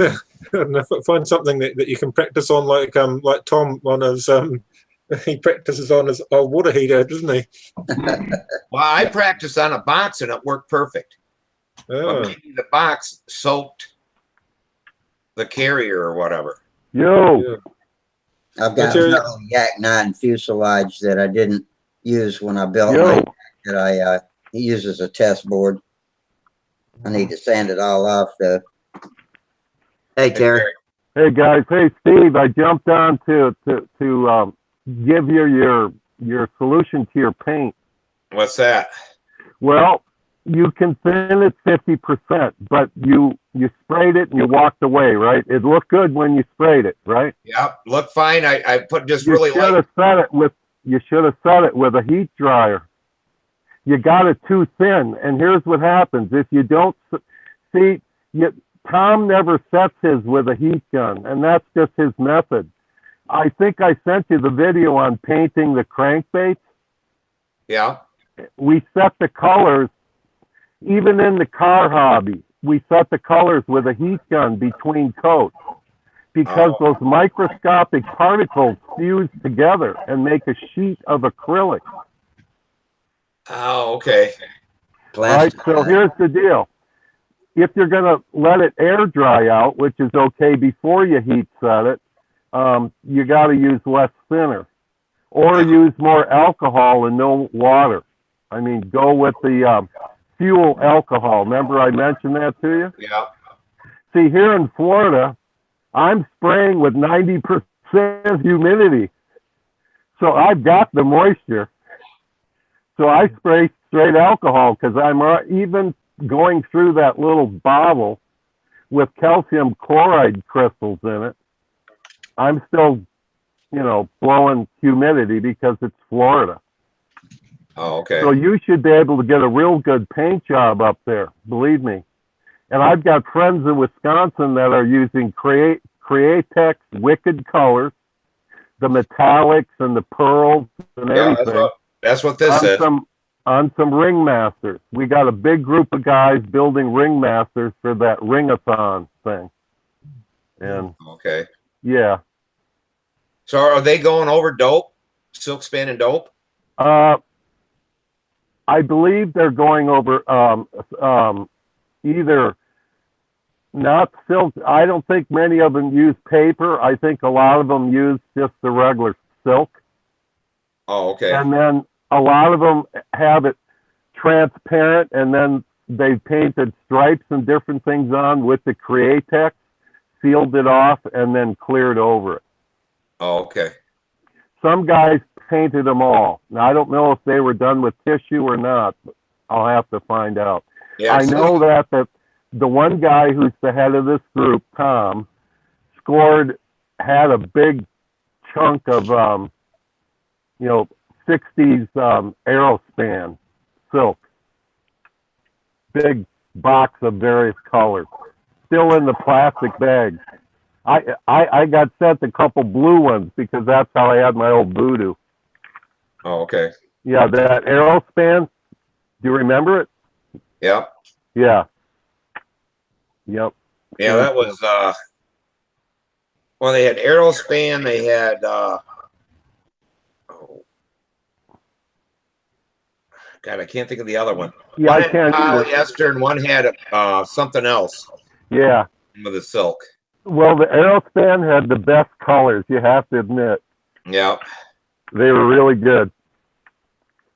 And find something that you can practice on, like Tom on his he practices on his old water heater, doesn't he? Well, I practiced on a box and it worked perfect. But maybe the box soaked the carrier or whatever. Yeah. I've got another Yak 9 fuselage that I didn't use when I built my that I use as a test board. I need to sand it all off though. Hey, Terry. Hey guys, hey Steve, I jumped on to give you your solution to your paint. What's that? Well, you can thin it 50%, but you sprayed it and you walked away, right? It looked good when you sprayed it, right? Yep, look fine. I put just You really should light. have set it with a heat dryer. You got it too thin, and here's what happens if you don't see. Tom never sets his with a heat gun, and that's just his method. I think I sent you the video on painting the crankbaits. Yeah. We set the colors, even in the car hobby, we set the colors with a heat gun between coats because those microscopic particles fuse together and make a sheet of acrylic. Oh, okay. All right, so here's the deal. If you're going to let it air dry out, which is okay before you heat set it, you got to use less thinner or use more alcohol and no water. I mean, go with the fuel alcohol. Remember I mentioned that to you? Yeah. See, here in Florida, I'm spraying with 90% humidity. So I've got the moisture. So I spray straight alcohol because I'm even going through that little bottle with calcium chloride crystals in it. I'm still, blowing humidity because it's Florida. Oh, okay. So you should be able to get a real good paint job up there, believe me. And I've got friends in Wisconsin that are using Createx Wicked colors, the metallics and the pearls and everything. That's what this is. On some ringmasters. We got a big group of guys building ringmasters for that ringathon thing. And okay. Yeah. So are they going over dope? Silk span and dope? I believe they're going over either not silk. I don't think many of them use paper. I think a lot of them use just the regular silk. Oh, okay. And then a lot of them have it transparent, and then they painted stripes and different things on with the Createx, sealed it off, and then cleared over it. Oh, okay. Some guys painted them all. Now, I don't know if they were done with tissue or not, but I'll have to find out. Yeah, I know that the one guy who's the head of this group, Tom, had a big chunk of, 60s aerospan silk. Big box of various colors. Still in the plastic bags. I got sent a couple blue ones because that's how I had my old voodoo. Oh, okay. Yeah, that aerospan. Do you remember it? Yeah. Yeah. Yep. Yeah, that was well, they had aerospan, they had God, I can't think of the other one. Yeah, one I can't either. polyester and one had something else. Yeah. With the silk. Well, the aerospan had the best colors, you have to admit. Yeah. They were really good.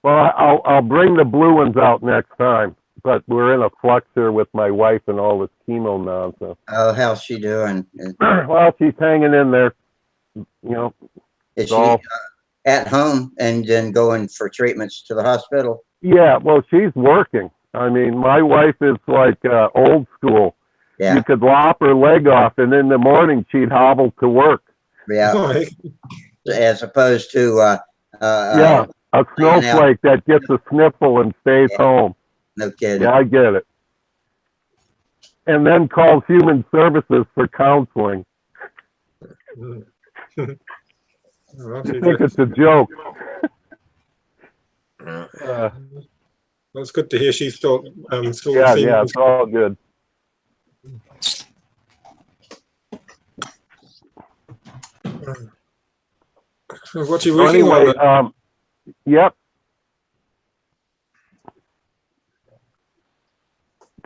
Well, I'll bring the blue ones out next time, but we're in a flux here with my wife and all this chemo nonsense. Oh, how's she doing? Well, she's hanging in there. Is she at home and then going for treatments to the hospital? Yeah, well, she's working. I mean, my wife is like old school. Yeah. You could lop her leg off, and in the morning she'd hobble to work. Yeah. As opposed to yeah, a snowflake that gets a sniffle and stays home. No kidding. Yeah, I get it. And then calls human services for counseling. Well, I think it's a joke. That's good to hear. She's still yeah, it's all good. What are you working on? Yep.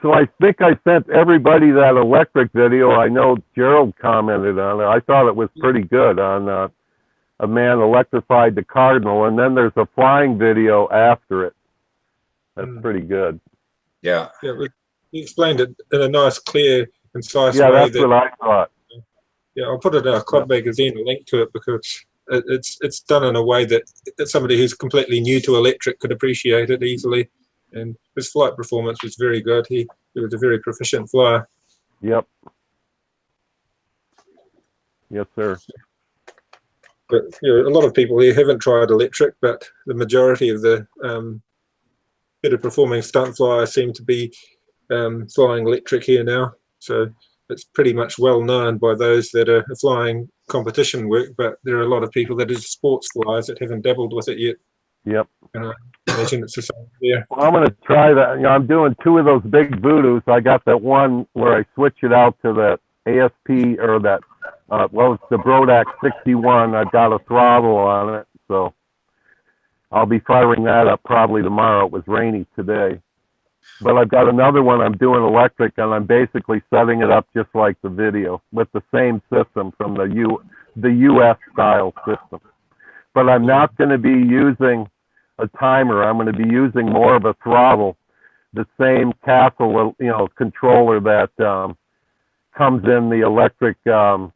So I think I sent everybody that electric video. I know Gerald commented on it. I thought it was pretty good on a man electrified the Cardinal, and then there's a flying video after it. That's pretty good. Yeah. Yeah, you explained it in a nice, clear, concise way. Yeah, that's what I thought. Yeah, I'll put it in our club magazine, a link to it, because it's done in a way that somebody who's completely new to electric could appreciate it easily. And his flight performance was very good. He was a very proficient flyer. Yep. Yes, sir. But a lot of people here haven't tried electric, but the majority of the better performing stunt flyers seem to be flying electric here now. So it's pretty much well known by those that are flying competition work, but there are a lot of people that are sports flyers that haven't dabbled with it yet. Yep. And I imagine it's the same there. Well, I'm going to try that. I'm doing 2 of those big voodoos. I got that one where I switch it out to that ASP or that, it's the Brodax 61. I've got a throttle on it, so I'll be firing that up probably tomorrow. It was rainy today. But I've got another one I'm doing electric, and I'm basically setting it up just like the video with the same system from the US style system. But I'm not going to be using a timer. I'm going to be using more of a throttle, the same Castle, controller that comes in the electric, tsunamis,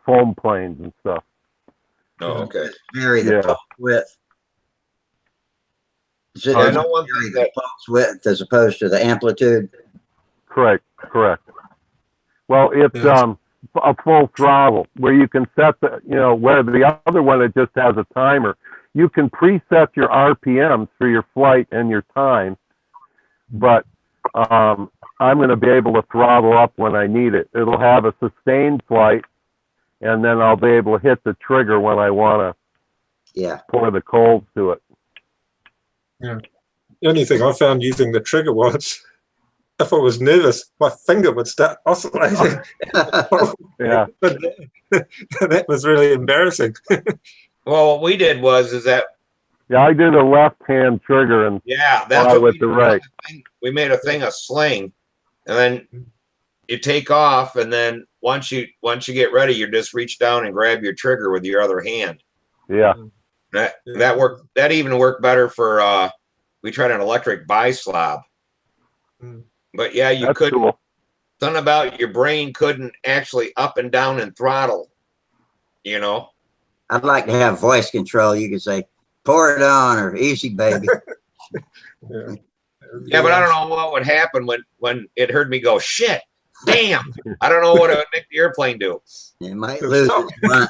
foam planes and stuff. Oh, okay. Vary the pulse width. Yeah, I know one Vary thing the that pulse width as opposed to the amplitude. Correct. Well, it's a full throttle where you can set the, where the other one, it just has a timer. You can preset your RPMs for your flight and your time, but I'm going to be able to throttle up when I need it. It'll have a sustained flight, and then I'll be able to hit the trigger when I want to pour the coals to it. Yeah. The only thing I found using the trigger was if I was nervous, my finger would start oscillating. Yeah. That was really embarrassing. well, what we did is that I did a left-hand trigger and that's what with the right. We made a thing, a sling, and then you take off, and then once you get ready, you just reach down and grab your trigger with your other hand. Yeah. That worked. That even worked better for we tried an electric bi-slob. But yeah, you couldn't. Cool. Something about your brain couldn't actually up and down and throttle. I'd like to have voice control. You could say, "Pour it on" or "Easy, baby." Yeah, but I don't know what would happen when it heard me go, shit, damn. I don't know what it would make the airplane do. It might lose its grunt.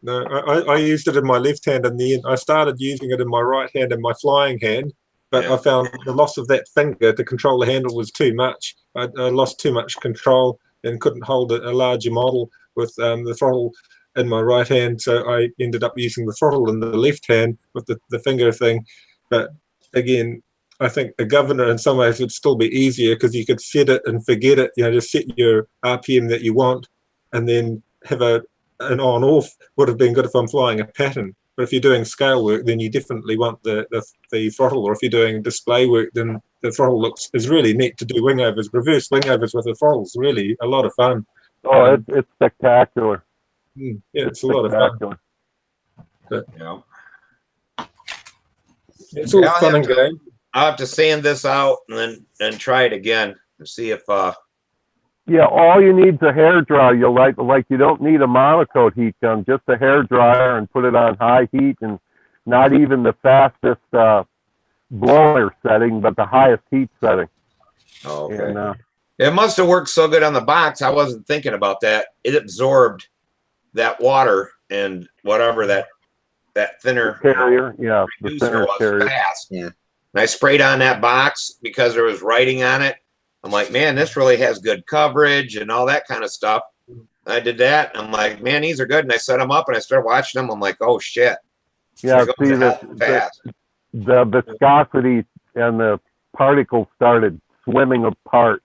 No, I used it in my left hand, and then I started using it in my right hand and my flying hand. But I found the loss of that finger to control the handle was too much. I lost too much control and couldn't hold a larger model with the throttle in my right hand. So I ended up using the throttle in the left hand with the finger thing. But again, I think the governor in some ways would still be easier because you could set it and forget it. Just set your RPM that you want, and then have an on-off. Would have been good if I'm flying a pattern. But if you're doing scale work, then you definitely want the throttle. Or if you're doing display work, then the throttle is really neat to do wingovers. Reverse wingovers with the throttle is really a lot of fun. Oh, it's spectacular. Yeah, it's a lot of fun. But, it's all fun and game. I'll have to sand this out and then try it again and see if all you need is a hair dryer. You'll like you don't need a monocoat heat gun, just a hair dryer, and put it on high heat, and not even the fastest blower setting, but the highest heat setting. Oh, okay. And, it must have worked so good on the box. I wasn't thinking about that. It absorbed that water and whatever that thinner carrier, the thinner was carrier. Fast. Yeah. And I sprayed on that box because there was writing on it. I'm like, man, this really has good coverage and all that kind of stuff. I did that. I'm like, man, these are good. And I set them up and I started watching them. I'm like, oh shit. Yeah, see the viscosity and the particles started swimming apart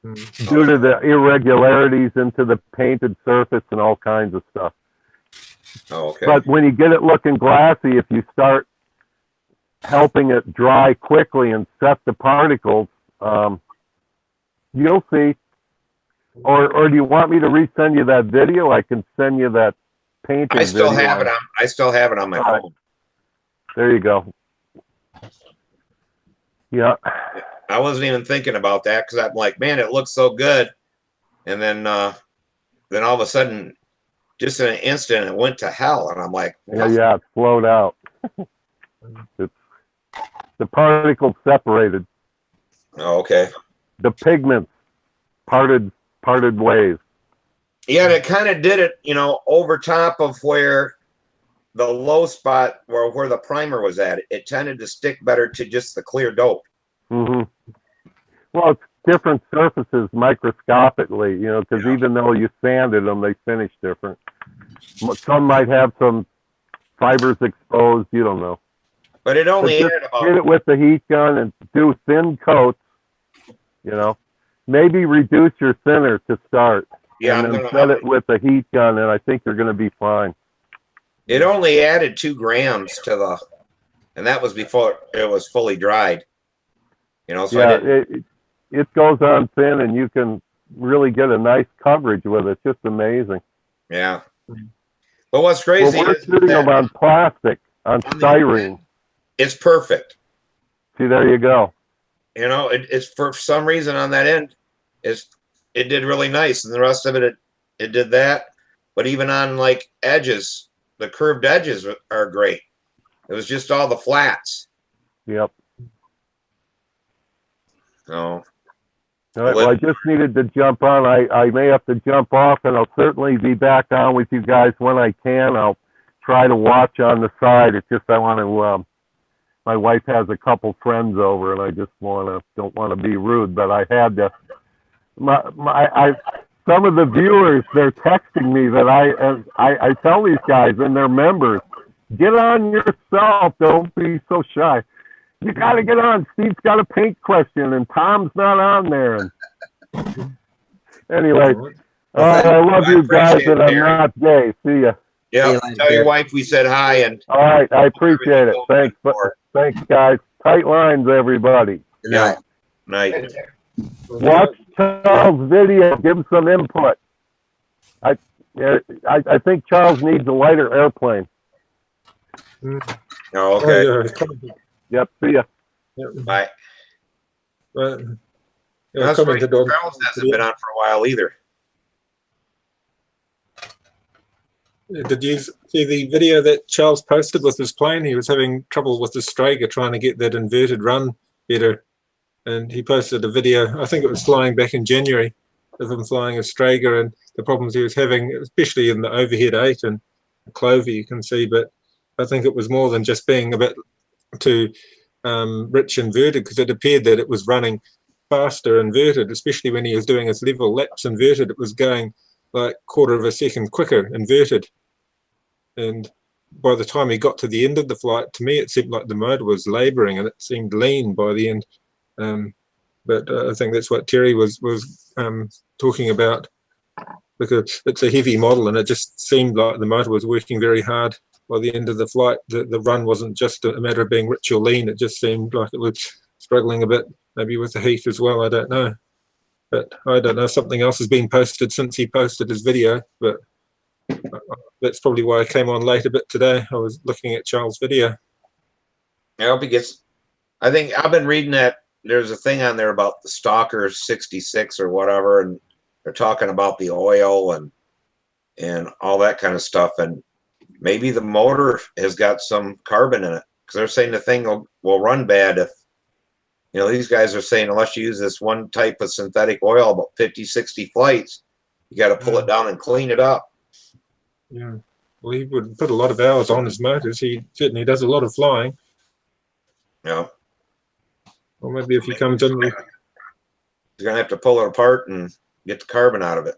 due to the irregularities into the painted surface and all kinds of stuff. Oh, okay. But when you get it looking glassy, if you start helping it dry quickly and set the particles, you'll see. Or do you want me to resend you that video? I can send you that painted video. I still have it on my phone. There you go. Yeah. I wasn't even thinking about that because I'm like, man, it looks so good. And then all of a sudden, just in an instant, it went to hell. And I'm like, Yeah, it flowed out. It's, the particles separated. oh, okay. The pigments parted ways. Yeah, and it kind of did it, over top of where the low spot where the primer was at. It tended to stick better to just the clear dope. Mm-hmm. Well, it's different surfaces microscopically, because even though you sanded them, they finish different. Some might have some fibers exposed, you don't know. But it only But added about. hit it with the heat gun and do thin coats, Maybe reduce your thinner to start. Yeah, and then set it with the heat gun, and I think you're going to be fine. It only added 2 grams to and that was before it was fully dried. So yeah, it goes on thin, and you can really get a nice coverage with it. It's just amazing. Yeah. But what's crazy we're shooting them on plastic, on styrene. It's perfect. See, there you go. It's for some reason on that end, it did really nice, and the rest of it did that. But even on like edges, the curved edges are great. It was just all the flats. Yep. So. All right, well, I just needed to jump on. I may have to jump off, and I'll certainly be back on with you guys when I can. I'll try to watch on the side. It's just I want to. My wife has a couple friends over, and I just don't want to be rude, but I had to. Some of the viewers, they're texting me that I tell these guys and their members, get on yourself. Don't be so shy. You got to get on. Steve's got a paint question, and Tom's not on there. Anyway, I love you guys, and I'm not gay. See ya. Yeah, tell your wife we said hi. And all right, I appreciate it. Thanks, guys. Tight lines, everybody. Good night. Night. Watch Charles' video. Give him some input. I think Charles needs a lighter airplane. Oh, okay. Yep. See ya. Bye. Well, That's right. Charles hasn't been on for a while either. Did you see the video that Charles posted with his plane? He was having trouble with the Strager trying to get that inverted run better. And he posted a video, I think it was flying back in January, of him flying a Strager and the problems he was having, especially in the overhead 8 and Clover, you can see. But I think it was more than just being a bit too rich inverted, because it appeared that it was running faster inverted, especially when he was doing his level laps inverted. It was going like 1/4 of a second quicker inverted. And by the time he got to the end of the flight, to me it seemed like the motor was laboring and it seemed lean by the end. But I think that's what Terry was talking about, because it's a heavy model and it just seemed like the motor was working very hard by the end of the flight. The run wasn't just a matter of being rich or lean. It just seemed like it was struggling a bit, maybe with the heat as well. I don't know. But I don't know, something else has been posted since he posted his video, but that's probably why I came on late a bit today. I was looking at Charles' video. I hope he gets. I think I've been reading that there's a thing on there about the Stalker 66 or whatever, and they're talking about the oil and all that kind of stuff, and maybe the motor has got some carbon in it, because they're saying the thing will run bad if, these guys are saying unless you use this one type of synthetic oil about 50-60 flights, you got to pull it down and clean it up. Yeah, well, he would put a lot of hours on his motors. He certainly does a lot of flying. Yeah. Or maybe if he comes in, he's gonna have to pull it apart and get the carbon out of it.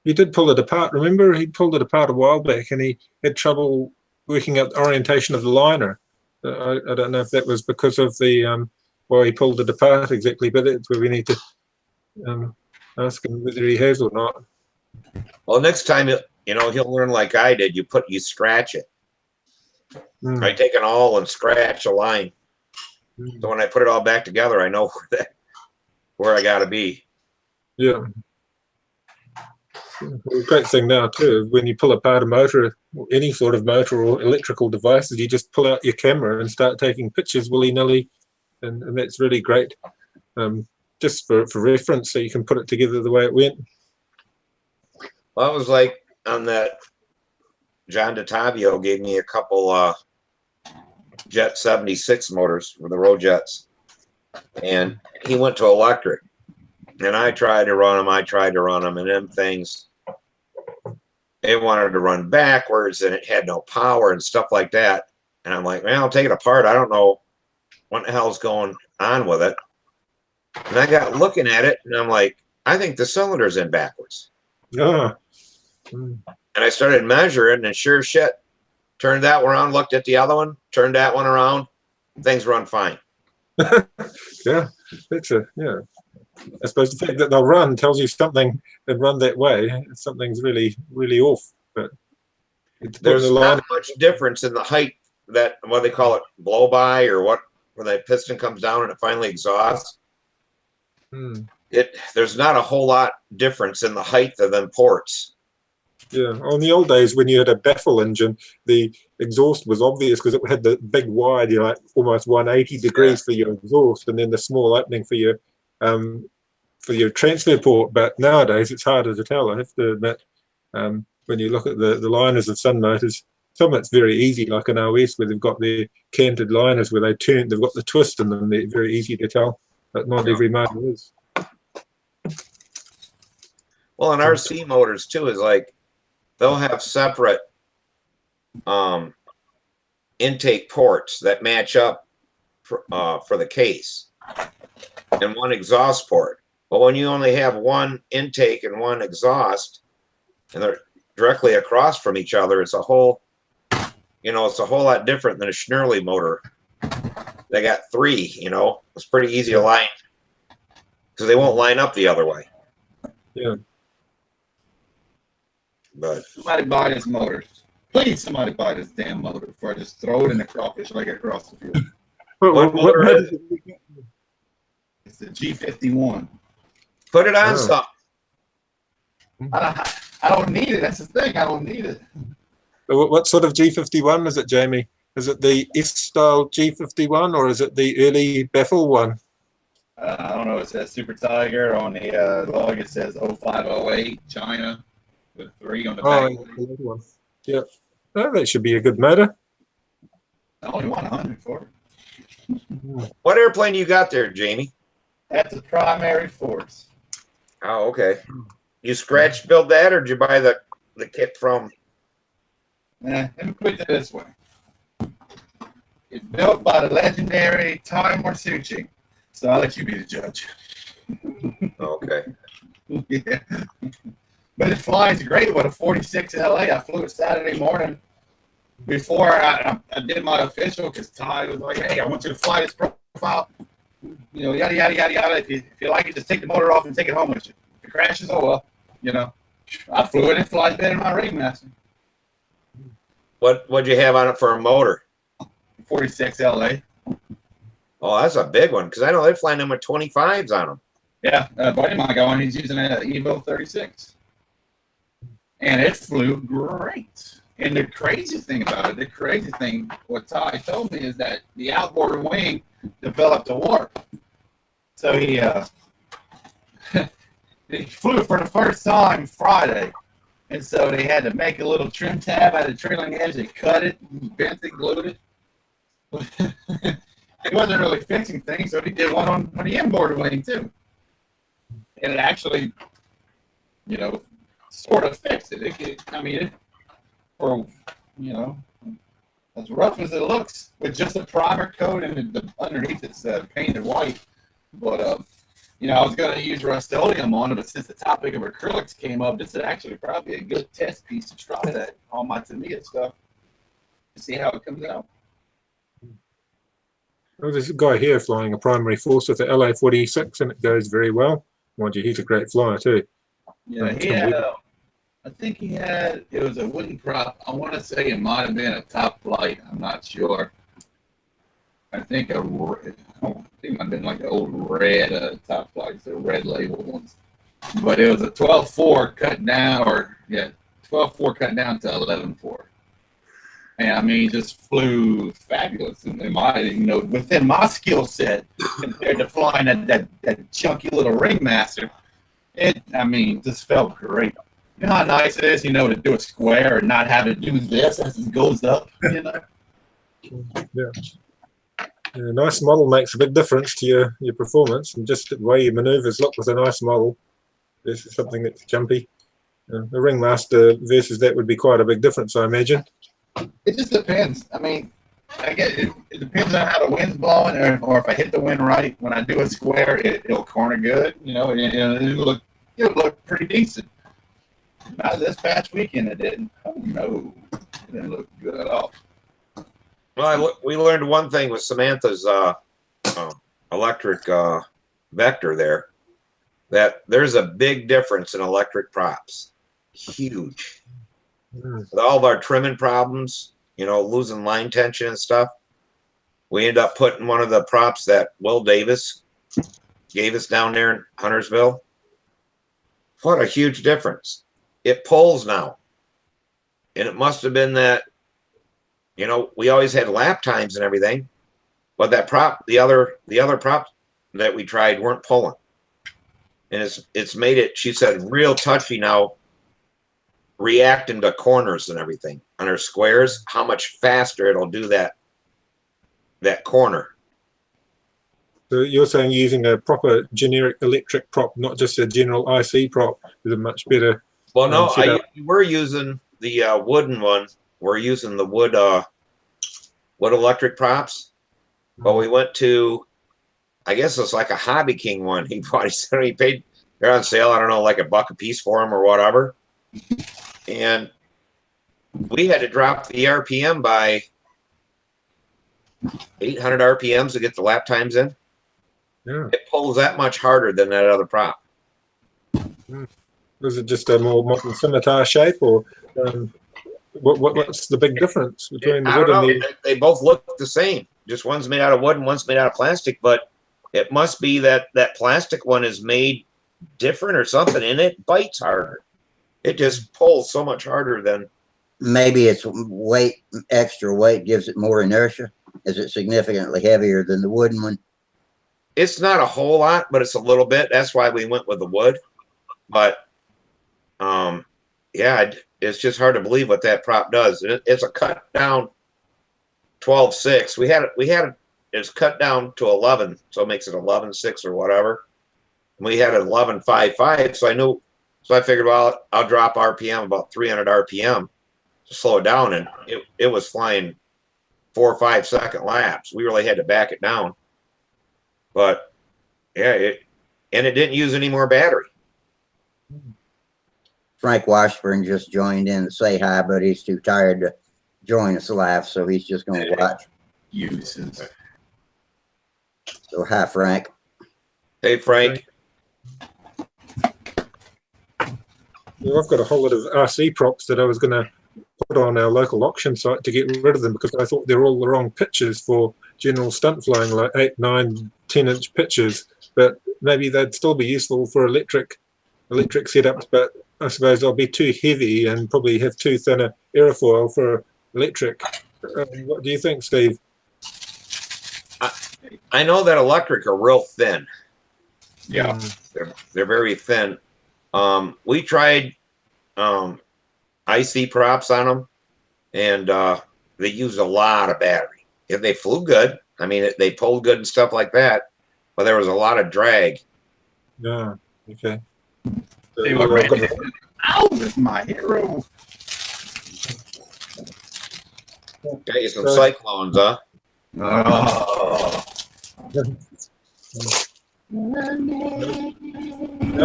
He did pull it apart. Remember, he pulled it apart a while back, and he had trouble working out the orientation of the liner. I don't know if that was because of the why he pulled it apart exactly, but that's where we need to ask him whether he has or not. Well, next time he'll learn like I did. You scratch it. I take an awl and scratch a line. So when I put it all back together, I know where I got to be. Yeah. The great thing now too, when you pull apart a motor, any sort of motor or electrical devices, you just pull out your camera and start taking pictures willy-nilly, and that's really great. just for reference, so you can put it together the way it went. Well, it was like on that, John DeTavio gave me a couple Jet 76 motors for the road jets, and he went to electric, and I tried to run them, and them things, it wanted to run backwards, and it had no power and stuff like that. And I'm like, man, I'll take it apart. I don't know what the hell's going on with it. And I got looking at it, and I'm like, I think the cylinder's in backwards. Ah. And I started measuring, and sure as shit, turned that one around, looked at the other one, turned that one around, things run fine. Yeah, that's yeah. I suppose the fact that they'll run tells you something and run that way. Something's really, really off. But there's not much difference in the height, that what they call it, blow by, or what, when that piston comes down and it finally exhausts. There's not a whole lot difference in the height of them ports. Yeah, on the old days when you had a baffle engine, the exhaust was obvious because it had the big wide, like almost 180 degrees for your exhaust, and then the small opening for your transfer port. But nowadays it's harder to tell, I have to admit. When you look at the liners of some motors, some of it's very easy, like an OS where they've got their canted liners where they've got the twist in them. They're very easy to tell, but not every motor is. Well, and RC motors too is like, they'll have separate intake ports that match up for the case, and one exhaust port. But when you only have one intake and one exhaust, and they're directly across from each other, it's a whole, it's a whole lot different than a Schnurley motor. They got three, it's pretty easy to line, because they won't line up the other way. Yeah. But somebody buy this motor. Please, somebody buy this damn motor before I just throw it in the crawfish like across the field. What motor is it? It's the G51. Put it on something. I don't need it. That's the thing. I don't need it. What sort of G51 is it, Jamie? Is it the S-style G51 or is it the early baffle one? I don't know. It says Super Tiger on the log. It says 0508 China with 3 on the back. One. Yeah. Oh, that should be a good motor. I only want 100 for it. What airplane you got there, Jamie? That's a primary force. Oh, okay. You scratch build that, or did you buy the kit from? Let me put it this way. It's built by the legendary Tony Morsucci. So I'll let you be the judge. Okay. Yeah. But it flies great with a 46 LA. I flew it Saturday morning before I did my official, because Ty was like, hey, I want you to fly this profile. Yada, yada, yada, yada. If you like it, just take the motor off and take it home with you. If it crashes, oh well. I flew it and it flies better than my Ringmaster. What'd you have on it for a motor? 46 LA. Oh, that's a big one, because I know they're flying them with 25s on them. Yeah, a buddy of mine going, he's using an Evo 36. And it flew great. And the crazy thing about it, what Ty told me, is that the outboard wing developed a warp. So he flew for the first time Friday. And so they had to make a little trim tab at the trailing edge. They cut it, bent it, glued it. He wasn't really fixing things, so he did one on the inboard wing too. And it actually, sort of fixed it. As rough as it looks, with just a primer coat and underneath it's painted white. But I was going to use Rust-Oleum on it, but since the topic of acrylics came up, this is actually probably a good test piece to try that on my Tamiya stuff to see how it comes out. Oh, there's a guy here flying a primary force with the LA-46, and it goes very well. Mind you, he's a great flyer too. Yeah, I think he had, it was a wooden prop. I want to say it might have been a Top Flight. I'm not sure. I think it might have been like the old red Top Flights, the red label ones. But it was a 12.4 cut down, 12.4 cut down to 11.4. And I mean, just flew fabulous. And my, within my skill set compared to flying that chunky little ringmaster, I mean, just felt great. You know how nice it is, to do a square and not have to do this as it goes up, Yeah. A nice model makes a big difference to your performance, and just the way your maneuvers look with a nice model. This is something that's jumpy. The ringmaster versus that would be quite a big difference, I imagine. It just depends. I mean, I guess it depends on how the wind's blowing, or if I hit the wind right when I do a square, it'll corner good. It'll look pretty decent. Not this past weekend, it didn't. Oh no, it didn't look good at all. Well, we learned one thing with Samantha's electric vector there, that there's a big difference in electric props. Huge. With all of our trimming problems, losing line tension and stuff, we ended up putting one of the props that Will Davis gave us down there in Huntersville. What a huge difference. It pulls now. And it must have been that, we always had lap times and everything, but that prop, the other props that we tried weren't pulling. And it's made it, she said, real touchy now, reacting to corners and everything on her squares, how much faster it'll do that corner. So you're saying using a proper generic electric prop, not just a general IC prop, is a much better. Well, no, we're using the wooden one. We're using the wood electric props. But we went to, I guess it's like a Hobby King one. He said he paid, they're on sale, I don't know, like $1 a piece for them or whatever. And we had to drop the RPM by 800 RPMs to get the lap times in. Yeah. It pulls that much harder than that other prop. Was it just a more modern scimitar shape, or what's the big difference between the wood and the? They both look the same. Just one's made out of wood and one's made out of plastic, but it must be that plastic one is made different or something, and it bites harder. It just pulls so much harder than. Maybe it's weight, extra weight gives it more inertia. Is it significantly heavier than the wooden one? It's not a whole lot, but it's a little bit. That's why we went with the wood. But yeah, it's just hard to believe what that prop does. It's a cut down 12.6. We had it's cut down to 11, so it makes it 11.6 or whatever. We had an 11.55, so I figured, well, I'll drop RPM about 300 RPM to slow it down, and it was flying 4 or 5 second laps. We really had to back it down. But yeah, it didn't use any more battery. Frank Washburn just joined in to say hi, but he's too tired to join us live, so he's just going to watch. Uses. So hi, Frank. Hey, Frank. Well, I've got a whole lot of RC props that I was going to put on our local auction site to get rid of them, because I thought they're all the wrong pitches for general stunt flying, like 8, 9, 10-inch pitches. But maybe they'd still be useful for electric setups, but I suppose they'll be too heavy and probably have too thin a aerofoil for electric. What do you think, Steve? I know that electric are real thin. Yeah, they're very thin. We tried IC props on them, and they used a lot of battery. If they flew good, I mean, they pulled good and stuff like that, but there was a lot of drag. Yeah. Okay. Hey, look, Randy. Ow, that's my hero. Got you some cyclones, huh? Oh. I've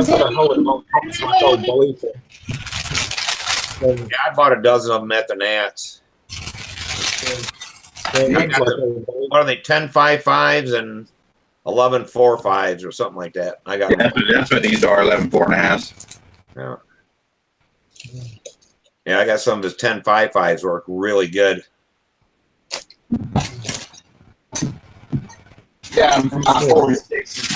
got a whole lot of props like old Bolly thing. Yeah, I bought a dozen of them at the Nats. What are they, 10.55s and 11.45s or something like that? I got them. That's what these are, 11.4.5s. Yeah. Yeah, I got some of his 10.55s work really good. Yeah, I'm from my 46.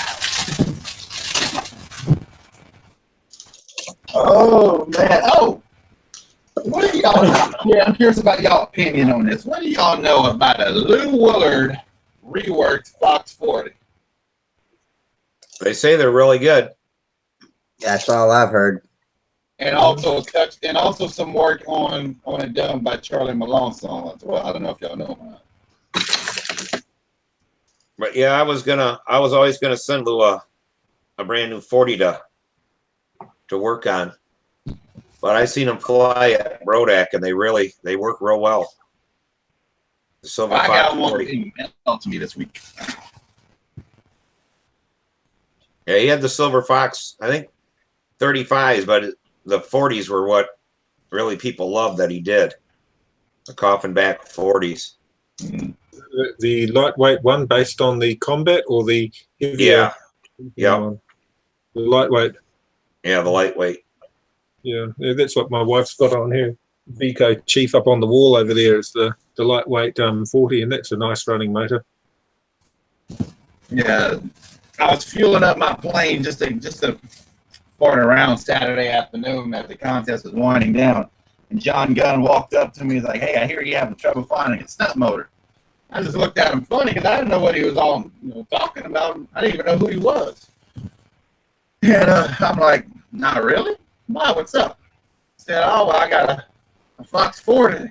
Oh, man. Oh! What do y'all know? Yeah, I'm curious about y'all opinion on this. What do y'all know about a Lou Willard reworked Fox 40? They say they're really good. That's all I've heard. And also some work on it done by Charlie Malone song as well. I don't know if y'all know that. But yeah, I was always gonna send Lou a brand new 40 to work on. But I seen them fly at Brodak, and they work real well. The Silver I Fox got one 40. emailed to me this week. Yeah, he had the Silver Fox, I think 35s, but the 40s were what really people loved that he did. The coffin back 40s. The lightweight one based on the combat or the heavier? Yeah. The lightweight. Yeah, the lightweight. Yeah, that's what my wife's got on here. VK Chief up on the wall over there is the lightweight 40, and that's a nice running motor. Yeah, I was fueling up my plane just to fart around Saturday afternoon as the contest was winding down. And John Gunn walked up to me and was like, "Hey, I hear you having trouble finding a stunt motor." I just looked at him funny because I didn't know what he was all talking about. I didn't even know who he was. And I'm like, "Not really? Why? What's up?" He said, "Oh, well, I got a Fox 40,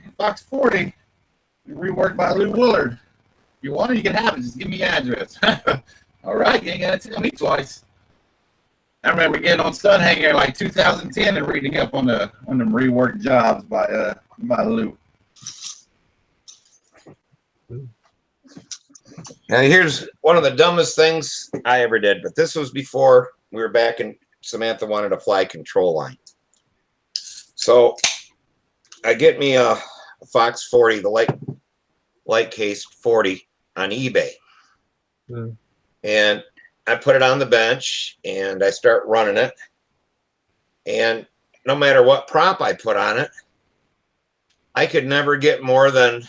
reworked by Lou Willard. If you want it, you can have it. Just give me your address." All right, you ain't got to tell me twice. I remember getting on Stunthangar like 2010 and reading up on them reworked jobs by Lou. Now here's one of the dumbest things I ever did, but this was before we were back and Samantha wanted to fly control line. So I get me a Fox 40, the light case 40 on eBay. And I put it on the bench and I start running it. And no matter what prop I put on it, I could never get more than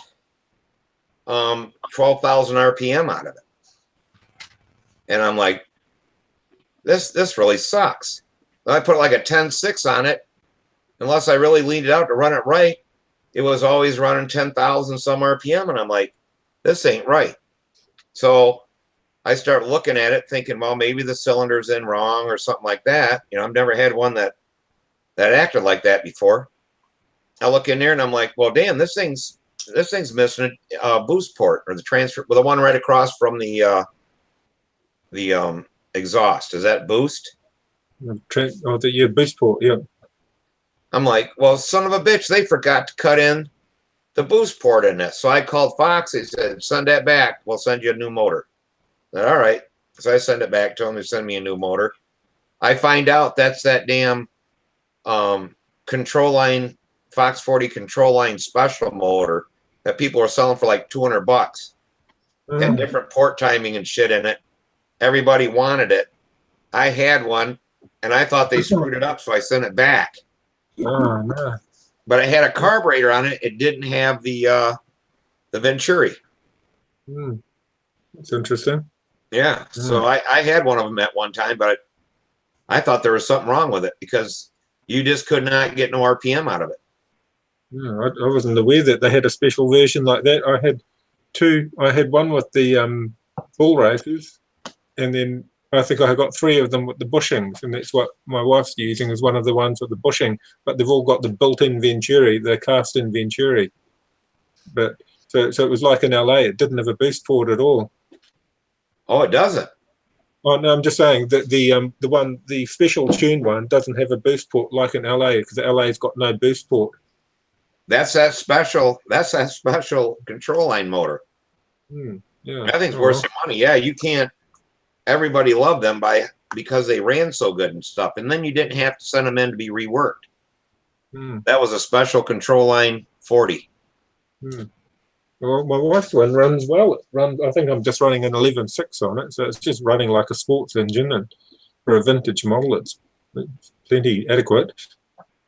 12,000 RPM out of it. And I'm like, this really sucks. When I put like a 10.6 on it, unless I really leaned it out to run it right, it was always running 10,000 some RPM. And I'm like, this ain't right. So I start looking at it thinking, well, maybe the cylinder's in wrong or something like that. I've never had one that acted like that before. I look in there and I'm like, well, damn, this thing's missing a boost port or the transfer, well, the one right across from the exhaust. Is that boost? The boost port, yeah. I'm like, well, son of a bitch, they forgot to cut in the boost port in this. So I called Fox. They said, send that back. We'll send you a new motor. I said, all right. So I send it back to them. They send me a new motor. I find out that's that damn control line, Fox 40 control line special motor that people are selling for like $200 and different port timing and shit in it. Everybody wanted it. I had one and I thought they screwed it up. So I sent it back. Oh, no. But it had a carburetor on it. It didn't have the Venturi. That's interesting. Yeah. So I had one of them at one time, but I thought there was something wrong with it because you just could not get no RPM out of it. Yeah, I wasn't aware that they had a special version like that. I had two. I had one with the bull races, and then I think I got three of them with the bushings, and that's what my wife's using is one of the ones with the bushing. But they've all got the built-in Venturi, the cast-in Venturi. But so it was like in LA. It didn't have a boost port at all. Oh, it doesn't. Oh no, I'm just saying that the special tune one doesn't have a boost port like in LA because LA's got no boost port. That's that special control line motor. Yeah, That thing's worth some money. Yeah, you can't. Everybody loved them because they ran so good and stuff, and then you didn't have to send them in to be reworked. That was a special control line 40. Well, my wife's one runs well. It runs. I think I'm just running an 11.6 on it, so it's just running like a sports engine, and for a vintage model, it's plenty adequate.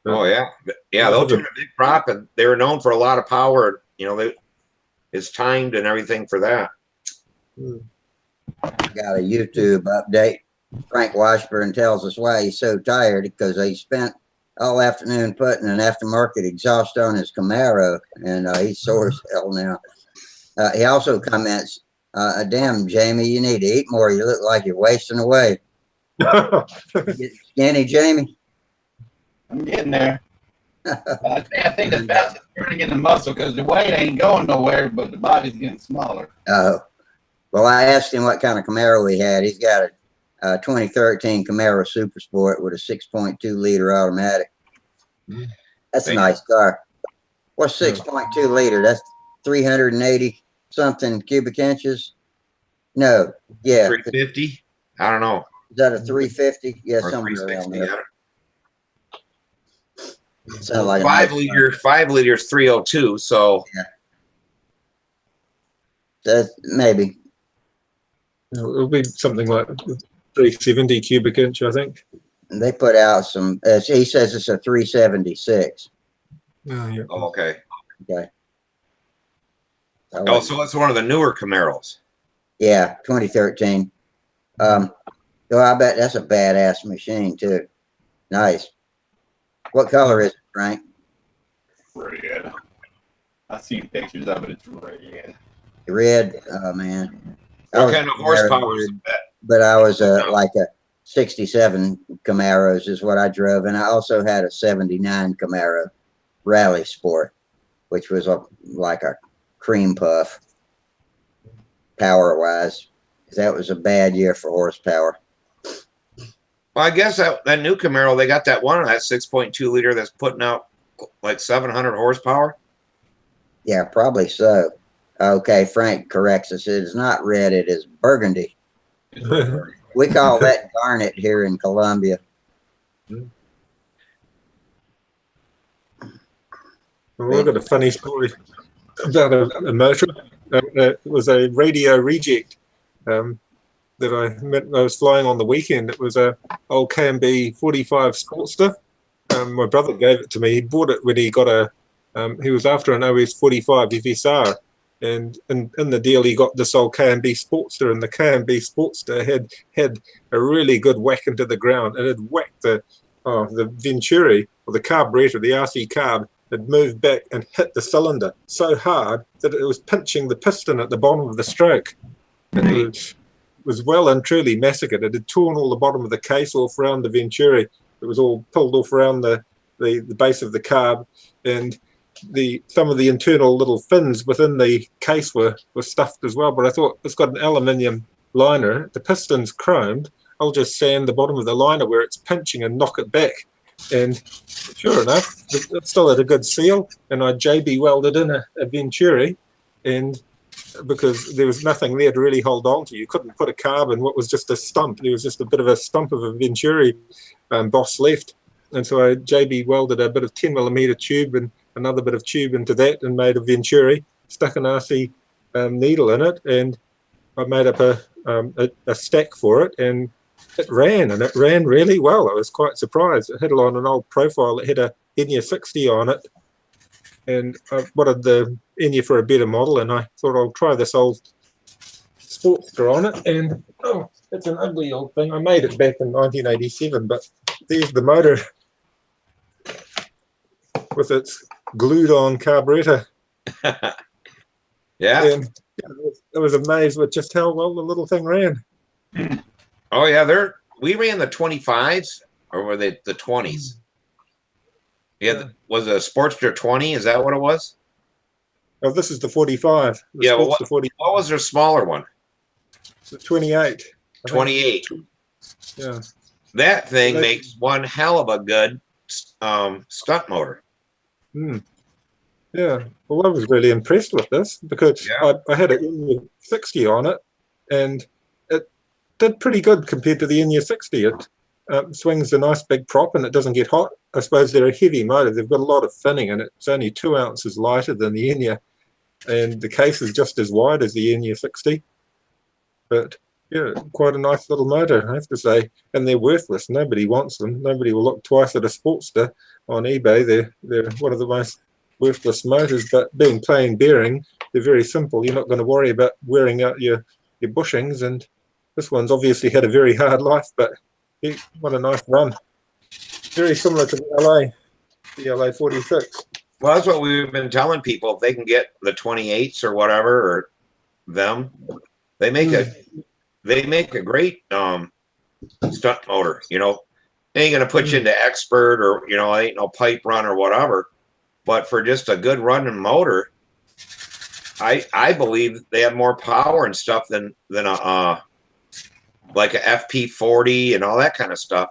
Oh yeah, they'll turn a big prop, and they were known for a lot of power. It's timed and everything for that. Got a YouTube update. Frank Washburn tells us why he's so tired because they spent all afternoon putting an aftermarket exhaust on his Camaro, and he's sore as hell now. He also comments, damn, Jamie, you need to eat more. You look like you're wasting away. Get skinny, Jamie? I'm getting there. I think the fat is turning into muscle because the weight ain't going nowhere, but the body's getting smaller. Oh, well, I asked him what kind of Camaro he had. He's got a 2013 Camaro Super Sport with a 6.2 liter automatic. That's a nice car. What's 6.2 liter? That's 380 something cubic inches. No, yeah, 350. I don't know. is that a 350? Yeah, Or somewhere around 360. there. I don't- Sound like a 5 liters 302. So that's maybe. It'll be something like 370 cubic inch, I think. They put out some. He says it's a 376. Yeah. oh, okay. Okay. Oh, so it's one of the newer Camaros. Yeah, 2013. Oh, I bet that's a badass machine too. Nice. What color is it, Frank? Red. I've seen pictures of it. It's red. Red. Oh man. What kind of horsepower is that? But I was like a 67 Camaros is what I drove, and I also had a 79 Camaro Rally Sport, which was like a cream puff power wise. That was a bad year for horsepower. Well, I guess that new Camaro, they got that one, that 6.2 liter that's putting out like 700 horsepower. Yeah, probably so. Okay, Frank corrects us. It is not red, it is burgundy. We call that garnet here in Columbia. Well, I've got a funny story about a motor. It was a radio reject that I met. I was flying on the weekend. It was a old KMB 45 Sportster. My brother gave it to me. He bought it when he got a. He was after an OS 45 FSR, and in the deal he got this old KMB Sportster, and the KMB Sportster had a really good whack into the ground. It had whacked the Venturi, or the carburetor, the RC carb, had moved back and hit the cylinder so hard that it was pinching the piston at the bottom of the stroke. And it was well and truly massacred. It had torn all the bottom of the case off around the Venturi. It was all pulled off around the base of the carb, and some of the internal little fins within the case were stuffed as well. But I thought, it's got an aluminium liner, the piston's chromed, I'll just sand the bottom of the liner where it's pinching and knock it back. And sure enough, it still had a good seal, and I JB welded in a Venturi, and because there was nothing there to really hold on to. You couldn't put a carb in what was just a stump. There was just a bit of a stump of a Venturi boss left. And so I JB welded a bit of 10mm tube and another bit of tube into that and made a Venturi, stuck an RC needle in it, and I made up a stack for it, and it ran really well. I was quite surprised. It had on an old profile. It had a Enya 60 on it, and I wanted the Enya for a better model, and I thought I'll try this old Sportster on it, and it's an ugly old thing. I made it back in 1987, but there's the motor with its glued-on carburetor. Yeah. And I was amazed with just how well the little thing ran. Oh yeah, we ran the 25s, or were they the 20s? Yeah, was it a Sportster 20? Is that what it was? Oh, this is the 45. Yeah, well, the 40. What was their smaller one? The 28. 28. Yeah. That thing makes one hell of a good stunt motor. Yeah. Well, I was really impressed with this because I had an Enya 60 on it, and it did pretty good compared to the Enya 60. It swings a nice big prop, and it doesn't get hot. I suppose they're a heavy motor. They've got a lot of thinning, and it's only 2 ounces lighter than the Enya, and the case is just as wide as the Enya 60. But yeah, quite a nice little motor, I have to say. And they're worthless. Nobody wants them. Nobody will look twice at a Sportster on eBay. They're one of the most worthless motors, but being plain bearing, they're very simple. You're not going to worry about wearing out your bushings, and this one's obviously had a very hard life, but what a nice run. very similar to the LA 46. Well, that's what we've been telling people. If they can get the 28s or whatever, or them, they make a great stunt motor. You know, they ain't gonna put you into expert, or ain't no pipe run or whatever. But for just a good running motor, I believe they have more power and stuff than a like a FP40 and all that kind of stuff.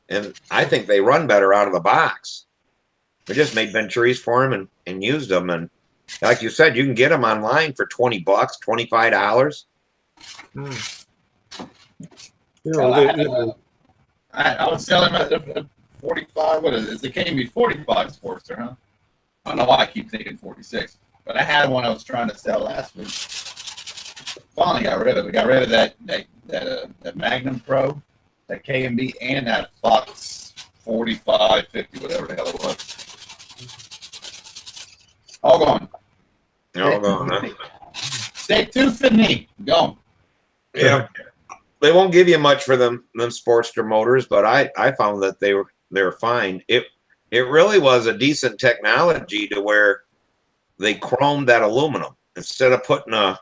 And I think they run better out of the box. We just made Venturis for them and used them. And like you said, you can get them online for $20, $25. I was selling at 45. What is it? It came to be 45 Sportster, huh? I don't know why I keep thinking 46, but I had one I was trying to sell last week. Finally got rid of it. Got rid of that Magnum Pro, that KMB, and that Fox 45, 50, whatever the hell it was. All gone. All gone, huh? Stay too fini. Gone. Yeah. They won't give you much for them Sportster motors, but I found that they were fine. It really was a decent technology to where they chromed that aluminum instead of putting a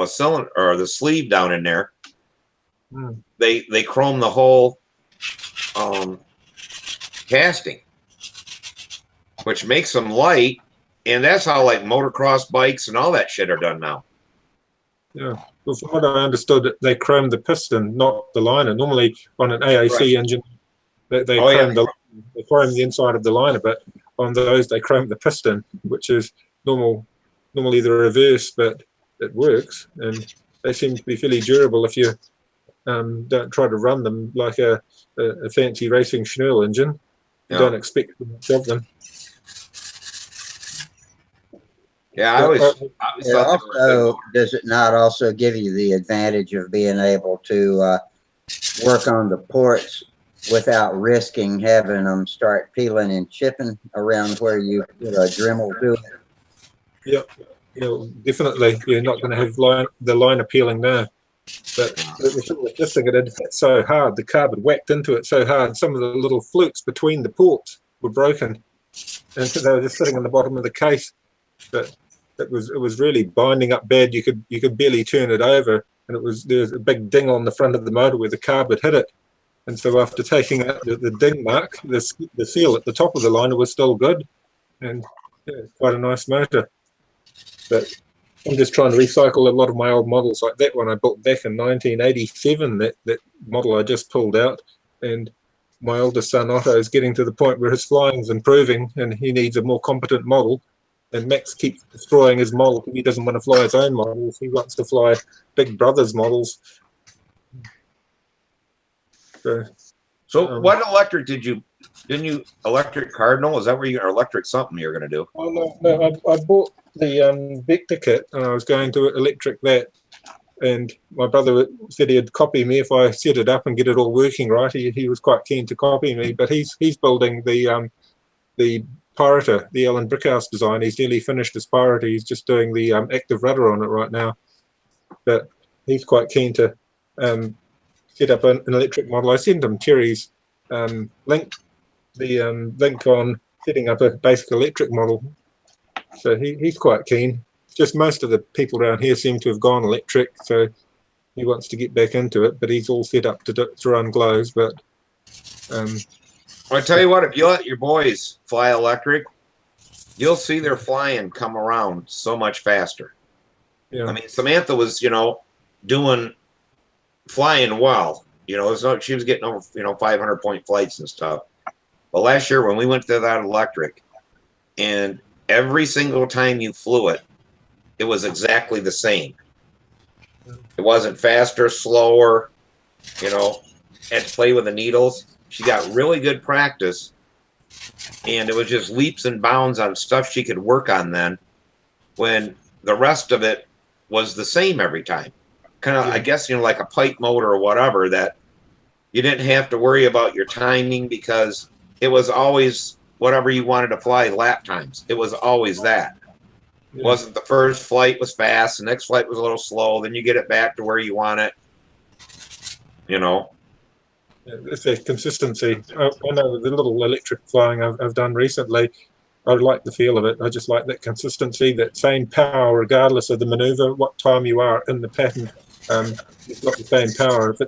cylinder or the sleeve down in there. They chrome the whole casting, which makes them light, and that's how like motocross bikes and all that shit are done now. Yeah. Well, from what I understood, they chrome the piston, not the liner. Normally, on an AAC engine, they chrome the inside of the liner, but on those they chrome the piston, which is normally the reverse, but it works, and they seem to be fairly durable if you don't try to run them like a fancy racing Schnurl engine. You don't expect much of them. Yeah, I always also, does it not also give you the advantage of being able to work on the ports without risking having them start peeling and chipping around where you put a Dremel to it? Yeah, definitely. You're not going to have the liner peeling there. But the thing with this thing, it had hit so hard, the carbon whacked into it so hard, some of the little flukes between the ports were broken, and so they were just sitting on the bottom of the case. But it was really binding up bad. You could barely turn it over, and there was a big ding on the front of the motor where the carb had hit it. And so after taking out the ding mark, the seal at the top of the liner was still good, and quite a nice motor. But I'm just trying to recycle a lot of my old models, like that one I built back in 1987. That model I just pulled out, and my oldest son Otto is getting to the point where his flying's improving, and he needs a more competent model. And Max keeps destroying his model because he doesn't want to fly his own models. He wants to fly Big Brother's models. So what electric didn't you electric Cardinal? Is that where or electric something you're going to do? Oh, no, I bought the Vector kit, and I was going to electric that. And my brother said he'd copy me if I set it up and get it all working right. He was quite keen to copy me, but he's building the Pirator, the Alan Brickhouse design. He's nearly finished his Pirator. He's just doing the active rudder on it right now. But he's quite keen to set up an electric model. I sent him Terry's link on setting up a basic electric model. So he's quite keen. Just most of the people around here seem to have gone electric, so he wants to get back into it, but he's all set up to run glows. But I tell you what, if you let your boys fly electric, you'll see their flying come around so much faster. Yeah. I mean, Samantha was, flying well. She was getting over, 500-point flights and stuff. But last year when we went to that electric, and every single time you flew it, it was exactly the same. It wasn't faster, slower, had to play with the needles. She got really good practice, and it was just leaps and bounds on stuff she could work on then, when the rest of it was the same every time. Kind of, I guess, like a pipe motor or whatever, that you didn't have to worry about your timing because it was always whatever you wanted to fly lap times. It was always that. It wasn't the first flight was fast, the next flight was a little slow, then you get it back to where you want it, It's a consistency. I know with the little electric flying I've done recently, I like the feel of it. I just like that consistency, that same power, regardless of the maneuver, what time you are in the pattern. It's got the same power. If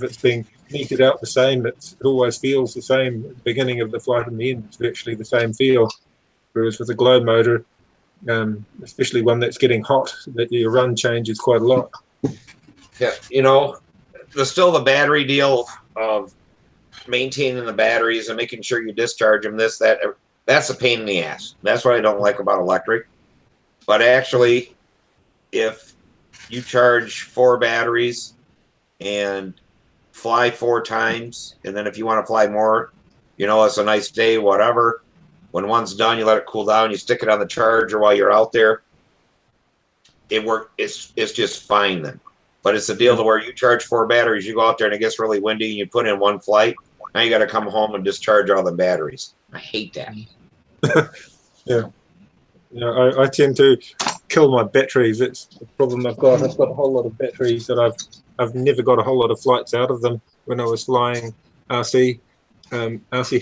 it's being meted out the same, it always feels the same at the beginning of the flight and the end. It's virtually the same feel. Whereas with a glow motor, especially one that's getting hot, that your run changes quite a lot. Yeah, you know, there's still the battery deal of maintaining the batteries and making sure you discharge them. That's a pain in the ass. That's what I don't like about electric. But actually, if you charge 4 batteries and fly 4 times, and then if you want to fly more, you know, it's a nice day, whatever. When one's done, you let it cool down. You stick it on the charger while you're out there. It's just fine then. But it's the deal to where you charge 4 batteries, you go out there and it gets really windy, and you put in 1 flight. Now you got to come home and discharge all the batteries. I hate that. Yeah, I tend to kill my batteries. It's the problem I've got. I've got a whole lot of batteries that I've never got a whole lot of flights out of them. When I was flying RC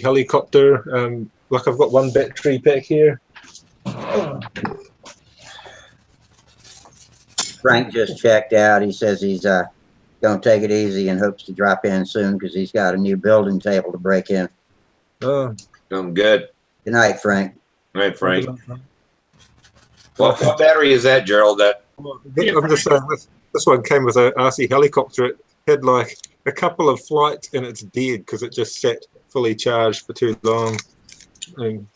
helicopter, like I've got 1 battery pack here. Frank just checked out. He says he's going to take it easy and hopes to drop in soon because he's got a new building table to break in. Oh, I'm good. Good night, Frank. All right, Frank. What battery is that, Gerald? I'm just saying this one came with a RC helicopter. It had like a couple of flights and it's dead because it just sat fully charged for too long. And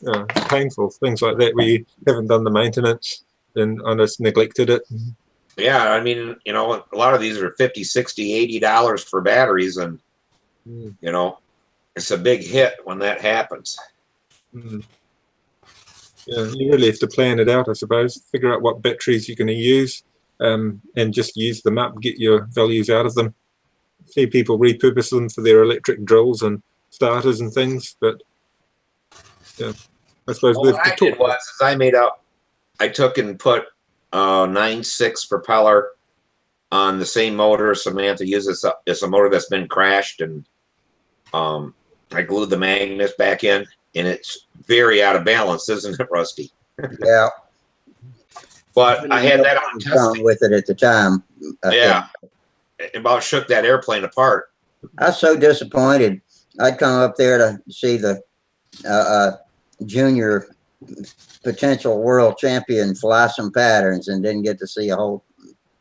painful things like that where you haven't done the maintenance and I just neglected it. Yeah, I mean, you know, a lot of these are $50, $60, $80 for batteries, and you know, it's a big hit when that happens. Yeah, you really have to plan it out, I suppose. Figure out what batteries you're going to use, and just use them up, get your values out of them. See people repurpose them for their electric drills and starters and things, but yeah, I suppose What I did was I took and put 9.6 propeller on the same motor Samantha uses. It's a motor that's been crashed, and I glued the magnets back in, and it's very out of balance, isn't it, Rusty? Yeah. But I had that on testing with it at the time. Yeah, it about shook that airplane apart. I was so disappointed. I'd come up there to see the junior potential world champion fly some patterns and didn't get to see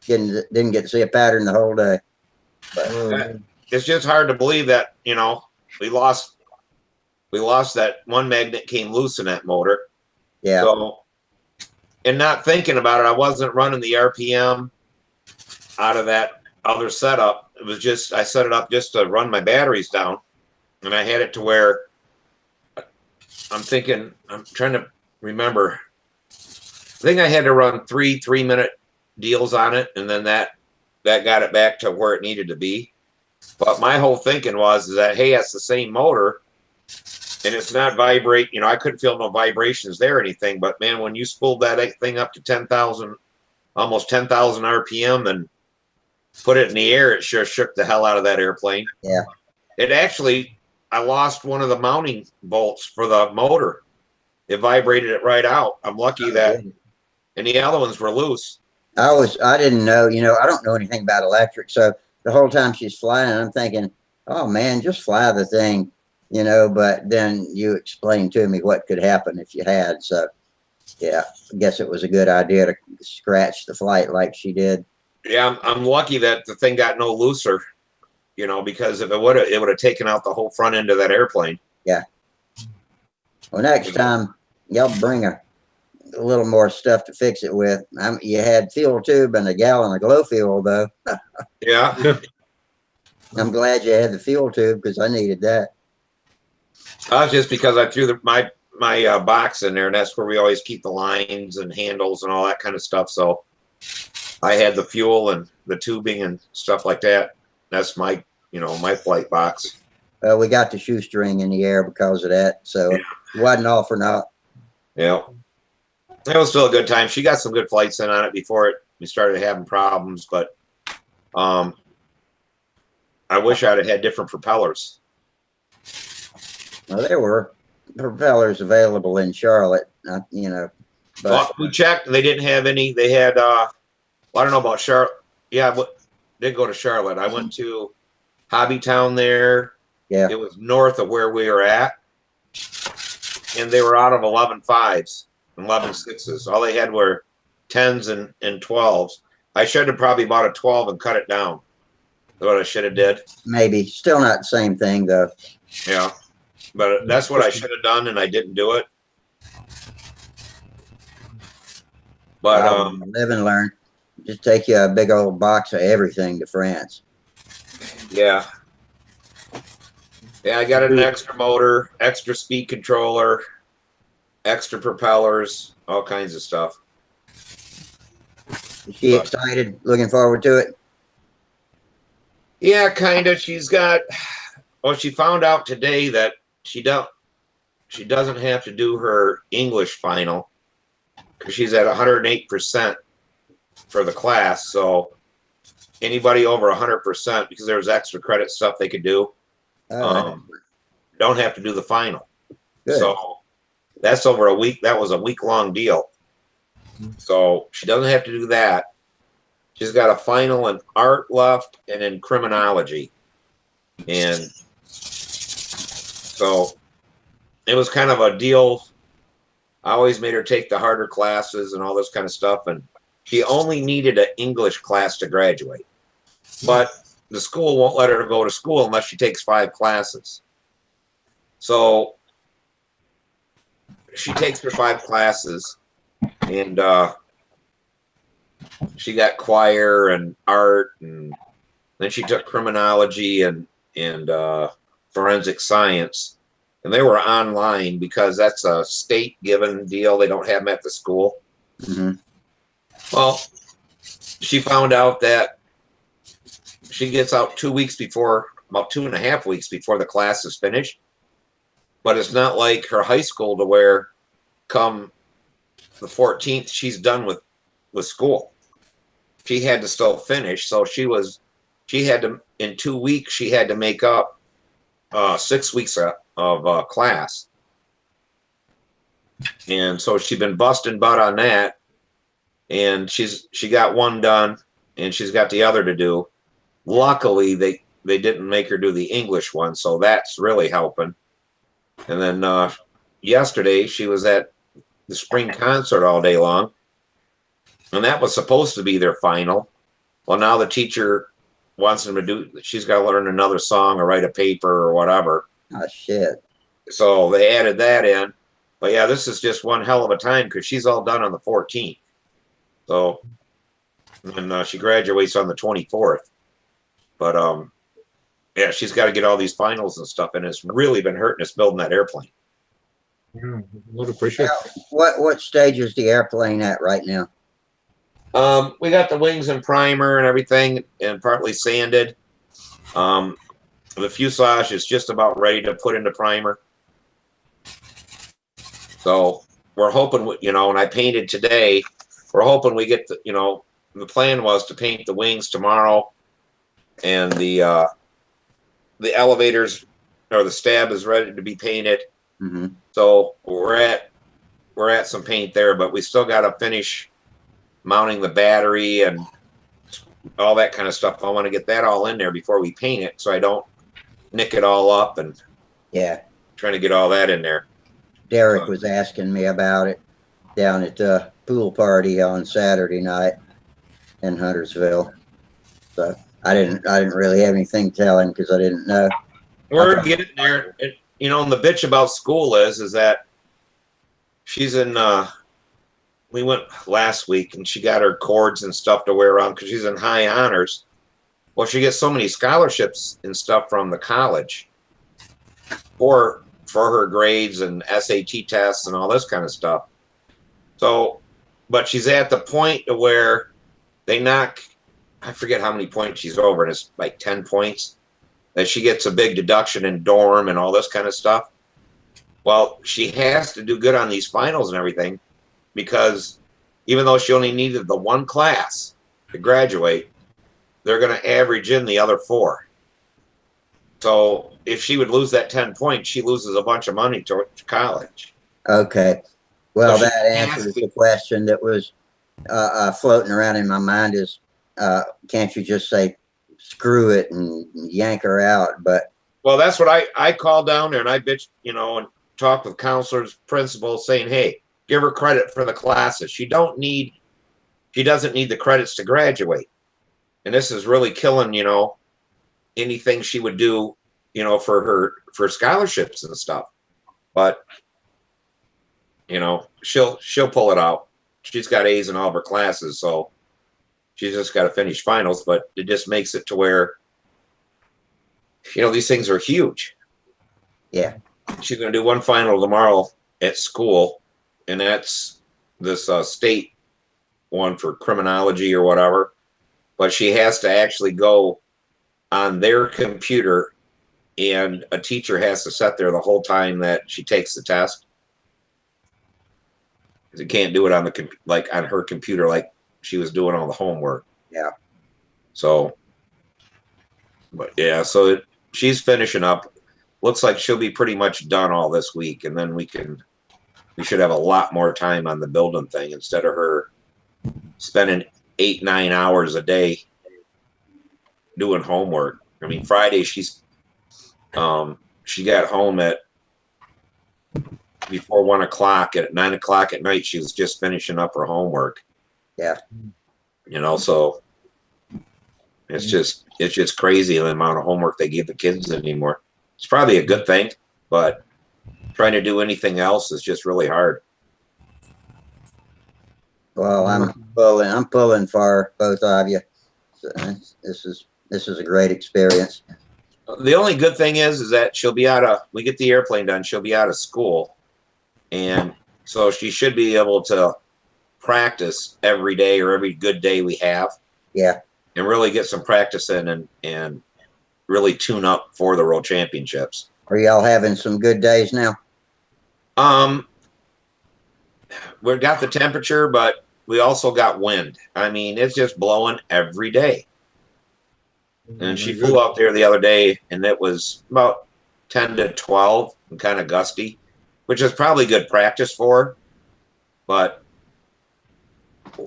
didn't get to see a pattern the whole day. But, it's just hard to believe that, you know, we lost that one magnet came loose in that motor. Yeah. So, and not thinking about it, I wasn't running the RPM out of that other setup. It was just, I set it up just to run my batteries down, and I had it to where I'm trying to remember. I think I had to run 3 3-minute deals on it, and then that got it back to where it needed to be. But my whole thinking was that, hey, it's the same motor, and it's not vibrate. You know, I couldn't feel no vibrations there or anything. But man, when you spooled that thing up to 10,000, almost 10,000 RPM, and put it in the air, it sure shook the hell out of that airplane. Yeah. It actually, I lost one of the mounting bolts for the motor. It vibrated it right out. I'm lucky that, and the other ones were loose. I didn't know, you know, I don't know anything about electric. So the whole time she's flying, I'm thinking, oh man, just fly the thing, you know, but then you explained to me what could happen if you had. So yeah, I guess it was a good idea to scratch the flight like she did. Yeah, I'm lucky that the thing got no looser, you know, because if it would have taken out the whole front end of that airplane. Yeah. Well, next time y'all bring a little more stuff to fix it with. You had fuel tube and a gallon of glow fuel, though. Yeah. I'm glad you had the fuel tube because I needed that. Just because I threw my box in there, and that's where we always keep the lines and handles and all that kind of stuff. So I had the fuel and the tubing and stuff like that. That's my, you know, my flight box. We got the shoestring in the air because of that, so it wasn't all for naught. Yeah. It was still a good time. She got some good flights in on it before we started having problems, but I wish I'd have had different propellers. Well, there were propellers available in Charlotte, you know, but Well, we checked. They didn't have any. They had. Well, I don't know about Charlotte. Yeah, but did go to Charlotte. I went to Hobby Town there. yeah, It was north of where we were at, and they were out of 11.5s and 11.6s. All they had were 10s and 12s. I should have probably bought a 12 and cut it down. That's what I should have did. maybe still not the same thing though. Yeah, but that's what I should have done, and I didn't do it. But Live and learn. Just take you a big old box of everything to France. yeah. Yeah, I got an extra motor, extra speed controller, extra propellers, all kinds of stuff. Is she excited? Looking forward to it? Yeah, kind of. She's got. Well, she found out today that she doesn't have to do her English final because she's at 108% for the class. So anybody over 100%, because there's extra credit stuff they could do, don't have to do the final. Good. So that's over a week. That was a week-long deal. So she doesn't have to do that. She's got a final in art left and in criminology. And so it was kind of a deal. I always made her take the harder classes and all this kind of stuff. And she only needed an English class to graduate. But the school won't let her go to school unless she takes 5 classes. So she takes her 5 classes, and she got choir and art, and then she took criminology and forensic science, and they were online because that's a state given deal. They don't have them at the school. Mm-hmm. Well, she found out that she gets out 2 weeks before, about 2.5 weeks before the class is finished. But it's not like her high school to where come the 14th, she's done with school. She had to still finish. So she had to, in 2 weeks, she had to make up 6 weeks of class. And so she's been busting butt on that. And she got one done, and she's got the other to do. Luckily, they didn't make her do the English one, so that's really helping. And then yesterday, she was at the spring concert all day long, and that was supposed to be their final. Well, now the teacher wants them to do, she's got to learn another song or write a paper or whatever. Oh, shit. So they added that in. But yeah, this is just one hell of a time because she's all done on the 14th. So, and she graduates on the 24th. But yeah, she's got to get all these finals and stuff, and it's really been hurting us building that airplane. Yeah, would appreciate it. What stage is the airplane at right now? We got the wings and primer and everything, and partly sanded. The fuselage is just about ready to put into primer. So we're hoping, and I painted today. We're hoping we get the plan was to paint the wings tomorrow, and the elevators or the stab is ready to be painted. Mm-hmm. So we're at some paint there, but we still got to finish mounting the battery and all that kind of stuff. I want to get that all in there before we paint it, so I don't nick it all up, and Yeah. trying to get all that in there. Derek was asking me about it down at the pool party on Saturday night in Huntersville. So I didn't really have anything to tell him because I didn't know. We're getting there. And the bitch about school is that she's in, we went last week and she got her cords and stuff to wear around because she's in high honors. Well, she gets so many scholarships and stuff from the college for her grades and SAT tests and all this kind of stuff. So, but she's at the point to where they knock, I forget how many points she's over, and it's like 10 points, that she gets a big deduction in dorm and all this kind of stuff. Well, she has to do good on these finals and everything, because even though she only needed the one class to graduate, they're going to average in the other 4. So if she would lose that 10 points, she loses a bunch of money to college. Okay. Well, So she that has answers to- the question that was floating around in my mind is, can't you just say, screw it and yank her out? But Well, that's what I called down there and I bitched, you know, and talked with counselors, principals, saying, hey, give her credit for the classes. She doesn't need the credits to graduate. And this is really killing, you know, anything she would do, you know, for scholarships and stuff. But you know, she'll pull it out. She's got A's in all of her classes, so she's just got to finish finals. But it just makes it to where, you know, these things are huge. yeah, She's going to do one final tomorrow at school, and that's this state one for criminology or whatever. But she has to actually go on their computer, and a teacher has to sit there the whole time that she takes the test. Because you can't do it on the like on her computer, like she was doing all the homework. yeah. So, but yeah, so she's finishing up. Looks like she'll be pretty much done all this week, and then we should have a lot more time on the building thing instead of her spending 8-9 hours a day doing homework. I mean, Friday she got home at before 1 o'clock. At 9 o'clock at night, she was just finishing up her homework. Yeah. You know, so it's just crazy the amount of homework they give the kids anymore. It's probably a good thing, but trying to do anything else is just really hard. Well, I'm pulling for both of you. So this is a great experience. The only good thing is that she'll be we get the airplane done, she'll be out of school. And so she should be able to practice every day or every good day we have. Yeah. And really get some practice in and really tune up for the World Championships. Are y'all having some good days now? We've got the temperature, but we also got wind. I mean, it's just blowing every day. And she flew out there the other day, and it was about 10 to 12 and kind of gusty, which is probably good practice for her. But,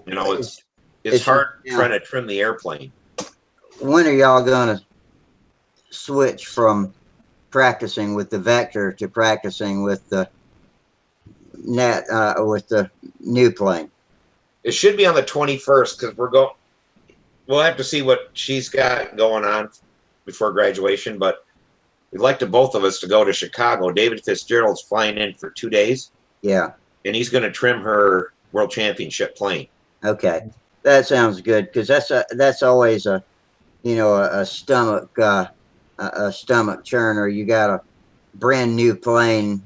you know, it's hard trying to trim the airplane. When are y'all going to switch from practicing with the Vector to practicing with the net with the new plane? It should be on the 21st because we'll have to see what she's got going on before graduation, but we'd like both of us to go to Chicago. David Fitzgerald's flying in for 2 days. Yeah. And he's going to trim her World Championship plane. Okay. That sounds good, because that's always a stomach churner. You got a brand new plane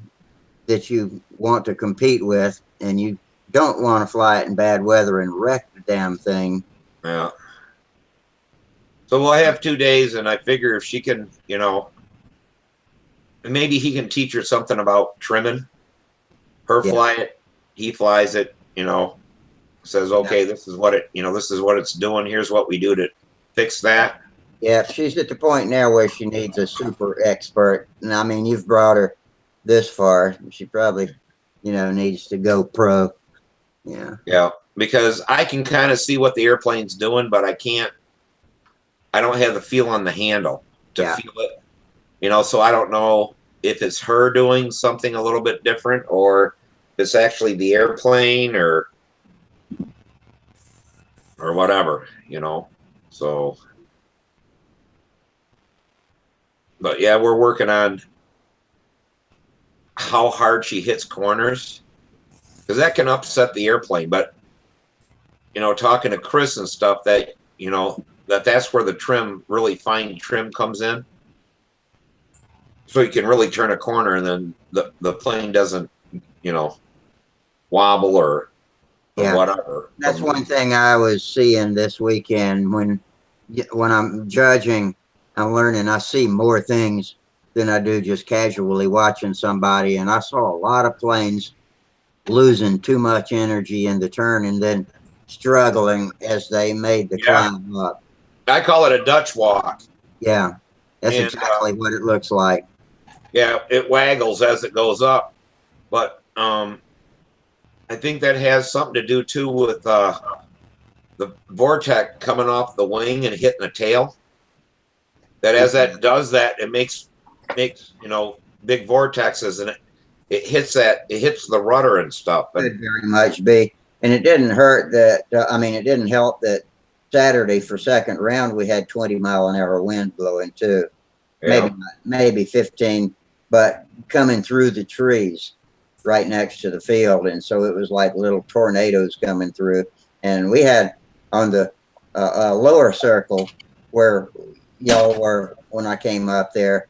that you want to compete with, and you don't want to fly it in bad weather and wreck the damn thing. Yeah. So we'll have 2 days, and I figure if she can, you know, maybe he can teach her something about trimming. Her fly it, he flies it, you know, says, okay, this is what it's doing. Here's what we do to fix that. Yeah, she's at the point now where she needs a super expert. And I mean, you've brought her this far. She probably, needs to go pro. Yeah. Yeah, because I can kind of see what the airplane's doing, but I don't have the feel on the handle to feel it. You know, so I don't know if it's her doing something a little bit different or if it's actually the airplane or whatever, you know. So, but yeah, we're working on how hard she hits corners because that can upset the airplane. But, you know, talking to Chris and stuff that, you know, that's where the trim, really fine trim comes in. So you can really turn a corner and then the plane doesn't, you know, wobble or whatever. That's one thing I was seeing this weekend when I'm judging, I'm learning, I see more things than I do just casually watching somebody. And I saw a lot of planes losing too much energy in the turn and then struggling as they made the climb up. I call it a Dutch walk. Yeah. That's And, exactly what it looks like. Yeah, it waggles as it goes up. But I think that has something to do too with the vortex coming off the wing and hitting the tail. That as that does that, it makes big vortexes, and it hits the rudder and stuff. And Could very much be. And it didn't hurt that, it didn't help that Saturday for second round, we had 20-mile-an-hour wind blowing too. yeah, Maybe 15, but coming through the trees right next to the field. And so it was like little tornadoes coming through. And we had on the lower circle where y'all were when I came up there,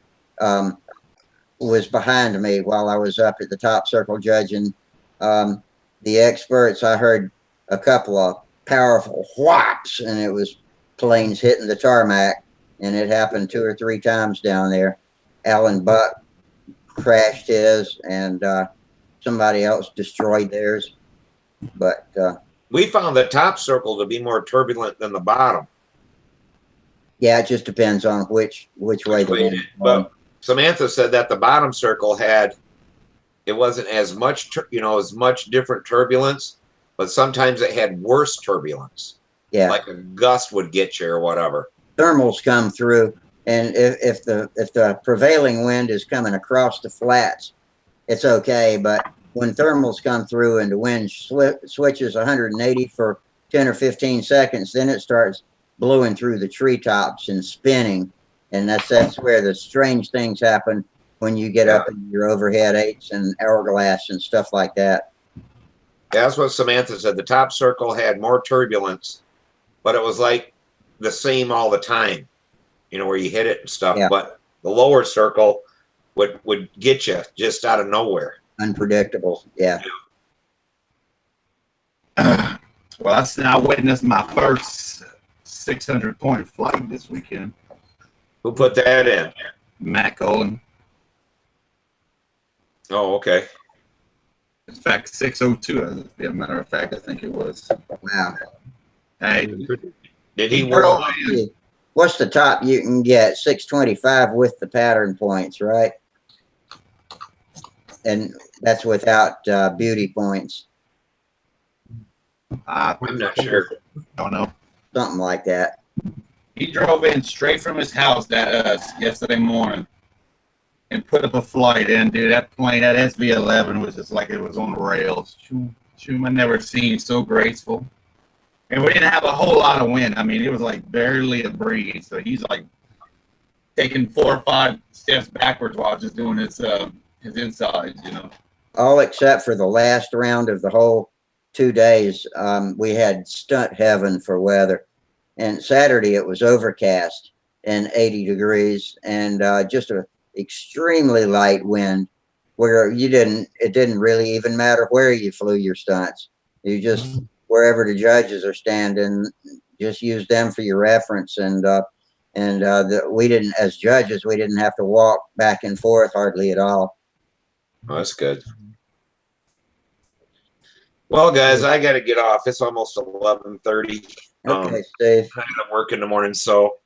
was behind me while I was up at the top circle judging the experts. I heard a couple of powerful whops, and it was planes hitting the tarmac, and it happened 2 or 3 times down there. Alan Buck crashed his, and somebody else destroyed theirs. But we found the top circle to be more turbulent than the bottom. yeah, it just depends on which way the wind is blowing. But Samantha said that the bottom circle it wasn't as much different turbulence, but sometimes it had worse turbulence. Yeah, Like a gust would get you or whatever. thermals come through, and if the prevailing wind is coming across the flats, it's okay. But when thermals come through and the wind switches 180 for 10 or 15 seconds, then it starts blowing through the treetops and spinning, and that's where the strange things happen when you get up in your overhead 8s and hourglass and stuff like that. That's what Samantha said. The top circle had more turbulence, but it was like the same all the time, where you hit it and stuff. Yeah. But the lower circle would get you just out of nowhere. Unpredictable. Yeah. Well, I witnessed my first 600-point flight this weekend. Who put that in? Matt Olin. Oh, okay. In fact, 602, as a matter of fact, I think it was. Wow. Hey, Did he work? What's the top you can get? 625 with the pattern points, right? And that's without beauty points. I'm I'm not sure. don't know. Something like that. He drove in straight from his house yesterday morning and put up a flight in, dude. That plane, that SV-11 was just like it was on rails. I never seen so graceful. And we didn't have a whole lot of wind. I mean, it was like barely a breeze. So he's like taking 4 or 5 steps backwards while just doing his insides, All except for the last round of the whole 2 days, we had stunt heaven for weather. And Saturday it was overcast and 80 degrees and just a extremely light wind where it didn't really even matter where you flew your stunts. You just, wherever the judges are standing, just use them for your reference. We didn't, as judges, we didn't have to walk back and forth hardly at all. Oh, that's good. Well, guys, I got to get off. It's almost 11:30. Okay, Steve. I got to work in the morning, so.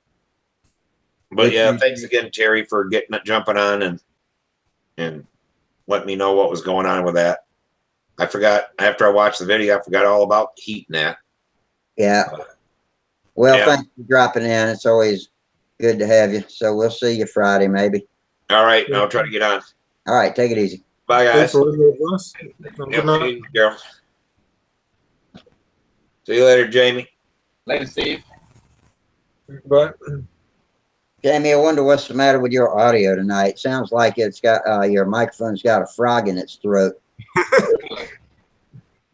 But yeah, thanks again, Terry, for jumping on and letting me know what was going on with that. I forgot after I watched the video. I forgot all about heat and that. Yeah. Well, Yeah. thanks for dropping in. It's always good to have you. So we'll see you Friday, maybe. All right, I'll try to get on. All right, take it easy. Bye, guys. Good Yep, night. see you, Carol. See you later, Jamie. Later, Steve. Bye. Jamie, I wonder what's the matter with your audio tonight. Sounds like it's got your microphone's got a frog in its throat.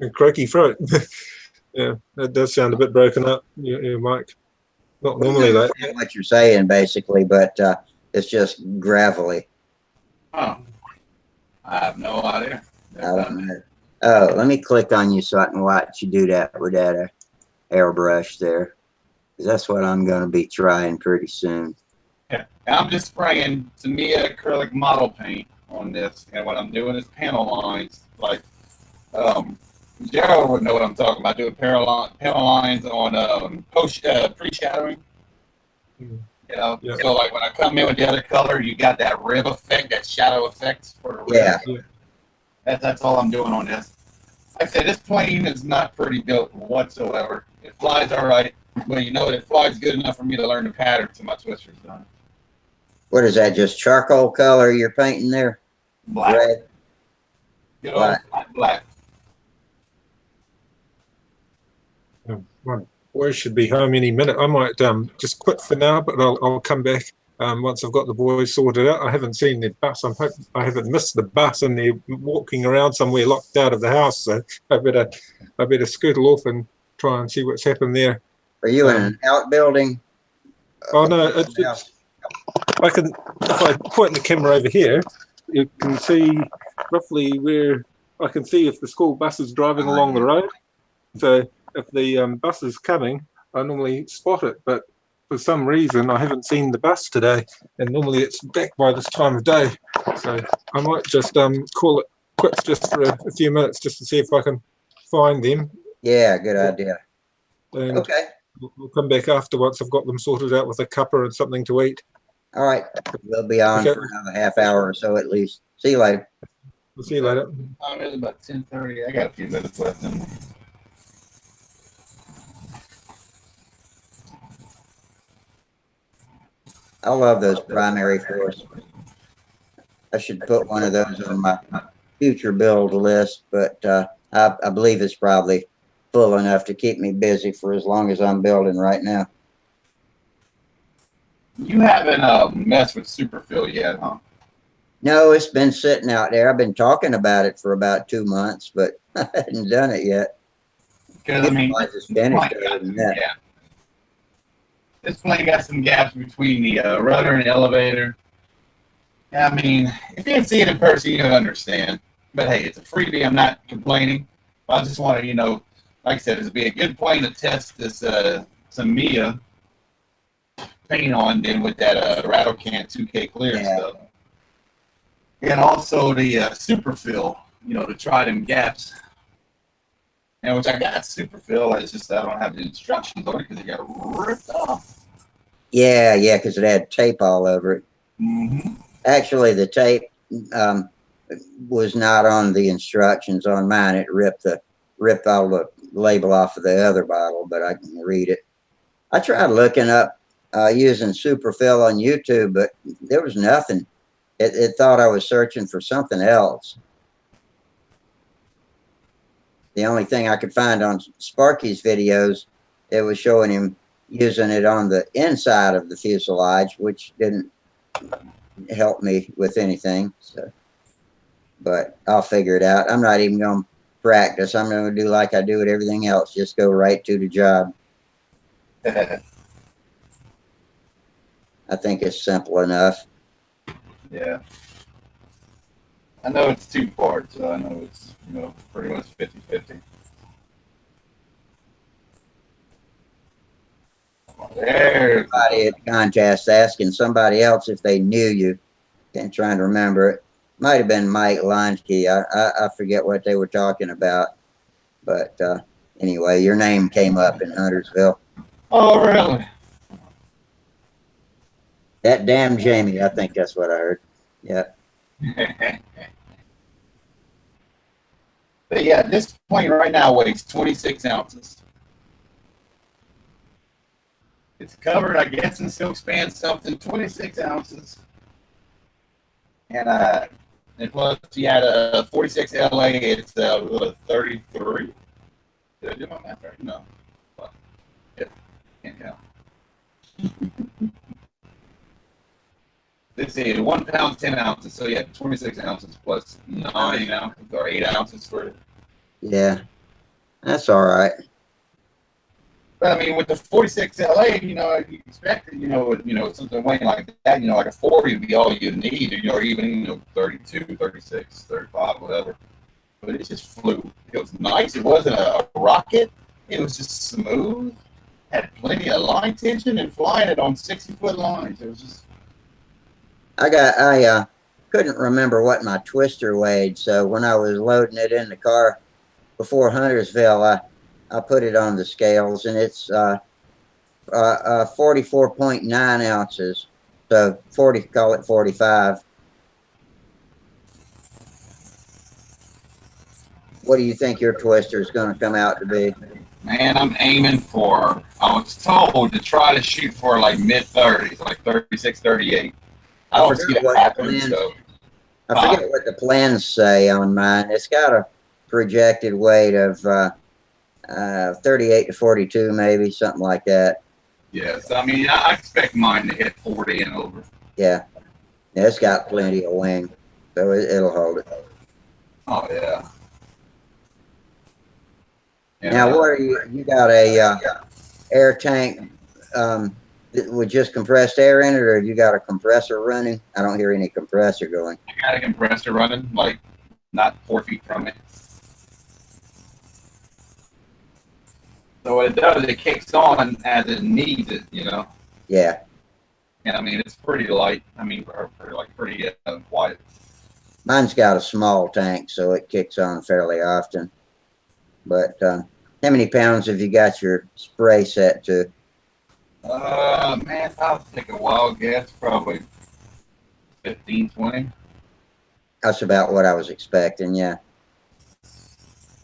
A croaky throat. Yeah, that does sound a bit broken up, your mic. Not normally I that. understand what you're saying, basically, but it's just gravelly. Oh, I have no idea. I don't know. Oh, let me click on you so I can watch you do that with that airbrush there. 'Cause that's what I'm going to be trying pretty soon. Yeah, I'm just spraying Tamiya acrylic model paint on this, and what I'm doing is panel lines. Like, Gerald would know what I'm talking about. Doing panel lines on pre-shadowing. You know, Yeah. so like when I come in with the other color, you got that rib effect, that shadow effect for the rib. Yeah. That's all I'm doing on this. Like I said, this plane is not pretty built whatsoever. It flies all right, but you know, it flies good enough for me to learn the pattern to my twisters on. What is that? Just charcoal color you're painting there? Black. Red? Good old black. My boys should be home any minute. I might just quit for now, but I'll come back once I've got the boys sorted out. I haven't seen the bus. I'm hoping I haven't missed the bus, and they're walking around somewhere locked out of the house. So I better scootle off and try and see what's happened there. Are you in an outbuilding? Oh no, it's I can, if I point the camera over here, you can see roughly where I can see if the school bus is driving along the road. So if the bus is coming, I normally spot it, but for some reason I haven't seen the bus today, and normally it's back by this time of day. So I might just call it quits just for a few minutes just to see if I can find them. Yeah, good idea. And Okay. we'll come back after once I've got them sorted out with a cuppa and something to eat. All right. We'll be on Okay. for another half hour or so at least. See you later. We'll see you later. It's about 10:30. I got a few minutes left in me. I love those primary floors. I should put one of those on my future build list, but I believe it's probably full enough to keep me busy for as long as I'm building right now. You haven't messed with Superfill yet, huh? No, it's been sitting out there. I've been talking about it for about 2 months, but I hadn't done it yet. Because I mean, It's finished other than that. yeah. This plane got some gaps between the rudder and the elevator. I mean, if you can see it in person, you don't understand. But hey, it's a freebie. I'm not complaining. I just want to, like I said, it'd be a good plane to test this some Mia paint on, then with that rattle can 2K clear stuff, and also the Superfill, to try them gaps. And which I got Superfill, it's just I don't have the instructions on it because it got ripped off. Yeah, because it had tape all over it. Mm-hmm. Actually, the tape was not on the instructions on mine. It ripped all the label off of the other bottle, but I can read it. I tried looking up using Superfill on YouTube, but there was nothing. It thought I was searching for something else. The only thing I could find on Sparky's videos, it was showing him using it on the inside of the fuselage, which didn't help me with anything. So, but I'll figure it out. I'm not even going to practice. I'm going to do like I do with everything else. Just go right to the job. I think it's simple enough. Yeah. I know it's 2 parts, so I know it's, pretty much 50-50. There. Somebody at contest asking somebody else if they knew you. And trying to remember it. Might have been Mike Lonchke. I forget what they were talking about. But anyway, your name came up in Huntersville. Oh, really? That damn Jamie, I think that's what I heard. Yeah. But yeah, this plane right now weighs 26 ounces. It's covered, I guess, in silk span something, 26 ounces. And plus you had a 46 LA, it's 33. Did I do my math right? No. Well, yeah, can't count. This is 1 pound, 10 ounces. So yeah, 26 ounces plus 9 ounces or 8 ounces for it. Yeah. That's all right. But I mean, with the 46 LA, you expect, something weighing like that, like a 40 would be all you need, or even, 32, 36, 35, whatever. But it just flew. It was nice. It wasn't a rocket. It was just smooth. Had plenty of line tension and flying it on 60-foot lines. It was just. I couldn't remember what my twister weighed, so when I was loading it in the car before Huntersville, I put it on the scales, and it's 44.9 ounces. So 40, call it 45. What do you think your twister is going to come out to be? Man, I'm aiming for, I was told to try to shoot for like mid-30s, like 36, 38. I don't see it happening, so. I forget what the plans say on mine. It's got a projected weight of 38 to 42, maybe, something like that. Yes, I mean, I expect mine to hit 40 and over. Yeah. Yeah, it's got plenty of wing, so it'll hold it. Oh, yeah. Now, what are you got a air tank with just compressed air in it, or have you got a compressor running? I don't hear any compressor going. I got a compressor running, like not 4 feet from it. So what it does, it kicks on as it needs it, you know. Yeah. And I mean, it's pretty light. I mean, pretty quiet. Mine's got a small tank, so it kicks on fairly often. But how many pounds have you got your spray set to? Man, I'll take a wild guess, probably 15, 20. That's about what I was expecting, yeah.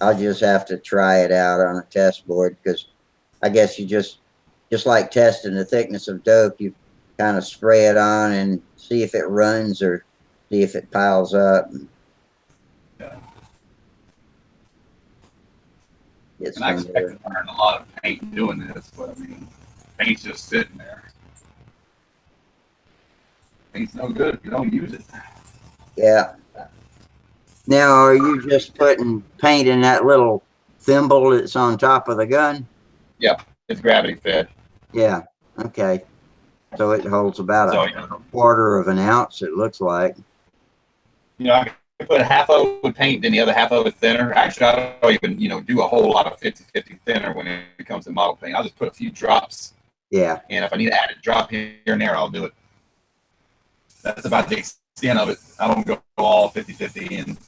I'll just have to try it out on a test board, because I guess you just like testing the thickness of dope, you kind of spray it on and see if it runs or see if it piles up. Yeah. It's And I expect to burn a lot of paint doing this, but I mean, paint's just sitting there. Paint's no good if you don't use it. Yeah. Now, are you just putting paint in that little thimble that's on top of the gun? Yep, it's gravity fed. Yeah. Okay. So it holds about So, a quarter of an ounce, it looks like. You know, I can put half of it with paint, then the other half of it thinner. Actually, I don't even, do a whole lot of 50-50 thinner when it comes to model paint. I'll just put a few drops. Yeah. And if I need to add a drop here and there, I'll do it. That's about the extent of it. I don't go all 50-50 and,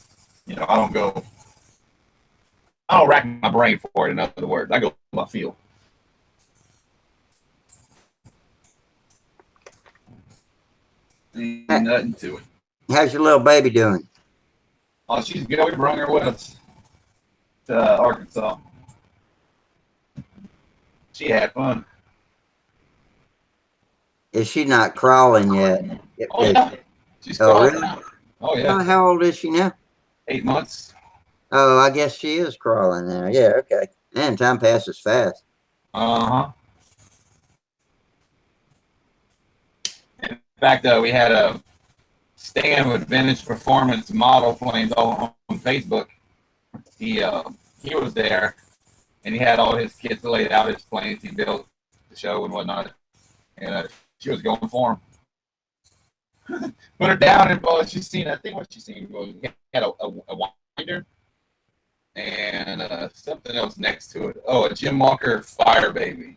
I don't rack my brain for it, in other words. I go with my feel. Ain't nothing to it. How's your little baby doing? Oh, she's good. We brought her with us to Arkansas. She had fun. Is she not crawling yet? Oh, yeah. She's crawling. Really? Oh, yeah. How old is she now? 8 months. Oh, I guess she is crawling now. Yeah, okay. Man, time passes fast. Uh-huh. In fact, we had a stand with vintage performance model planes all on Facebook. He was there, and he had all his kids laid out his planes he built the show and whatnot, and she was going for him. Put her down, and she's seen. I think what she's seen was he had a winder and something else next to it. Oh, a Jim Walker Fire Baby,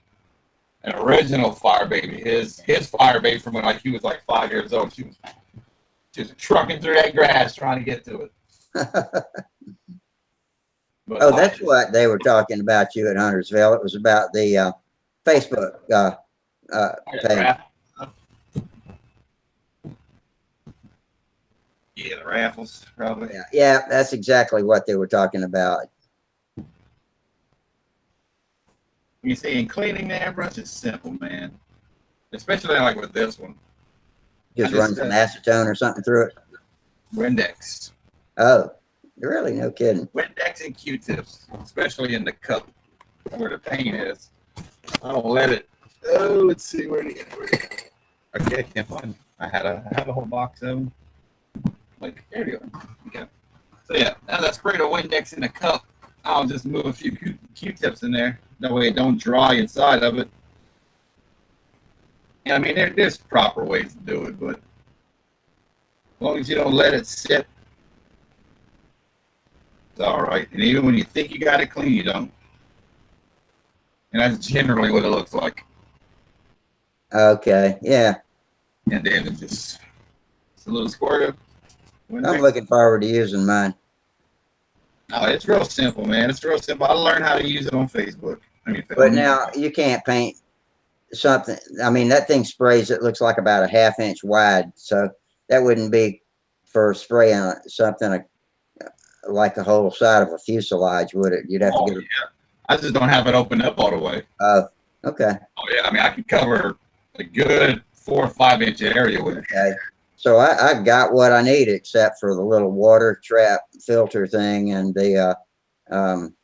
an original Fire Baby. His Fire Baby from when he was 5 years old. She was just trucking through that grass trying to get to it. But, oh, that's what they were talking about you at Huntersville. It was about the Facebook page. Yeah, the raffles, probably. Yeah, that's exactly what they were talking about. You see, in cleaning the airbrush is simple, man. Especially with this one. Just run some acetone or something through it. Windex. Oh, really? No kidding. Windex and Q-tips, especially in the cup where the paint is. I don't let it. Oh, let's see where it is. Okay, I can't find it. I had a whole box of them. There you go. Okay. So yeah, now that I sprayed a Windex in the cup, I'll just move a few Q-tips in there. That way it don't dry inside of it. I mean, there's proper ways to do it, but as long as you don't let it sit, it's all right. And even when you think you got it clean, you don't. And that's generally what it looks like. Okay, yeah. And then it's a little squirt of Windex. I'm looking forward to using mine. Oh, it's real simple, man. It's real simple. I learned how to use it on Facebook. But now you can't paint something. I mean, that thing sprays. It looks like about a ½ inch wide. So that wouldn't be for spraying something like the whole side of a fuselage, would it? You'd have to get. Yeah. I just don't have it open up all the way. Okay. Oh yeah, I mean I can cover a good 4 or 5 inch area with it. Okay. So I got what I need except for the little water trap filter thing and the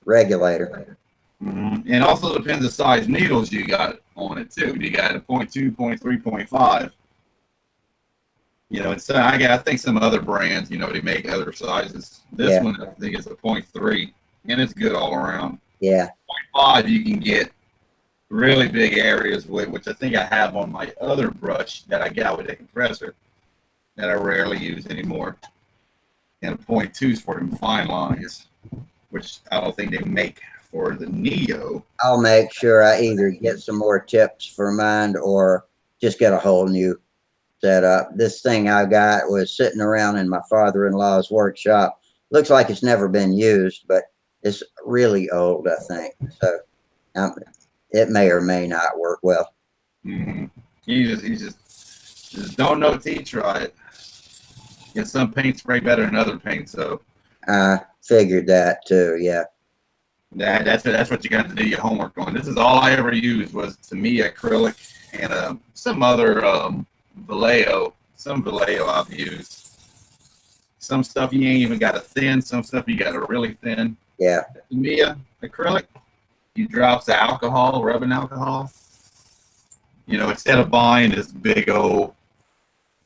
regulator. And also depends the size needles you got on it too. You got a 0.2, 0.3, 0.5. You know, so I think some other brands, you know, they make other sizes. This one I think is a 0.3, and it's good all around. Yeah. 0.5 you can get really big areas with, which I think I have on my other brush that I got with a compressor that I rarely use anymore. And a 0.2 is for them fine lines, which I don't think they make for the Neo. I'll make sure I either get some more tips for mine or just get a whole new setup. This thing I got was sitting around in my father-in-law's workshop. Looks like it's never been used, but it's really old, I think. So it may or may not work well. You just don't know till you try it. Get some paint spray better than other paint, so I figured that too. Yeah. That's what you got to do your homework on. This is all I ever used was, to me, acrylic and some other Vallejo. Some Vallejo I've used. Some stuff you ain't even got to thin. Some stuff you got to really thin. Yeah. To me, acrylic, you drop the alcohol, rubbing alcohol. You know, instead of buying this big old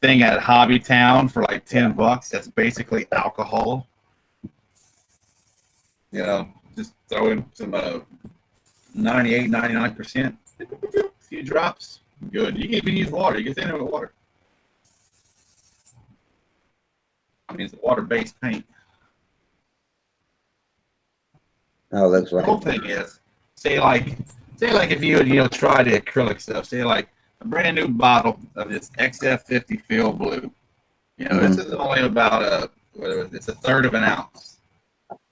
thing at Hobby Town for like $10, that's basically alcohol. You know, just throw in some 98, 99%. A few drops. Good. You can even use water. You can thin it with water. I mean, it's a water-based paint. Oh, looks The like whole thing is, say like if you would, try the acrylic stuff. Say like a brand new bottle of this XF50 Fill Blue. You know, this is only about it's a third of an ounce,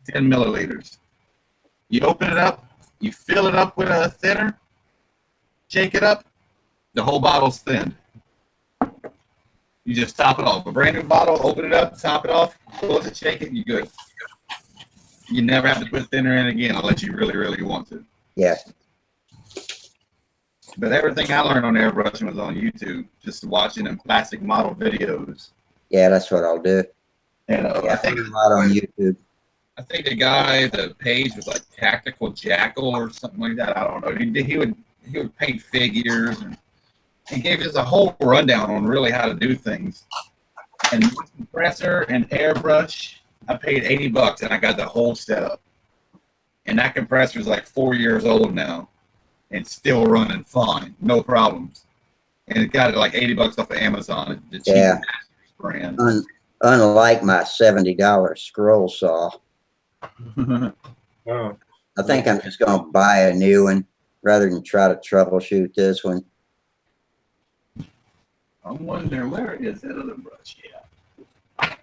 10 milliliters. You open it up, you fill it up with a thinner, shake it up, the whole bottle's thinned. You just top it off. A brand new bottle, open it up, top it off, close it, shake it, you're good. You never have to put thinner in again unless you really, really want to. Yeah. But everything I learned on airbrushing was on YouTube, just watching them plastic model videos. Yeah, that's what I'll do. And I think a lot on YouTube. I think the page was like Tactical Jackal or something like that. I don't know. He would paint figures and he gave us a whole rundown on really how to do things. And compressor and airbrush, I paid $80 and I got the whole setup. And that compressor is like 4 years old now and still running fine, no problems. And it got it like $80 off of Amazon. The cheap brand. Unlike my $70 scroll saw. Oh, I think I'm just going to buy a new one rather than try to troubleshoot this one. I'm wondering, where is that other brush? Yeah.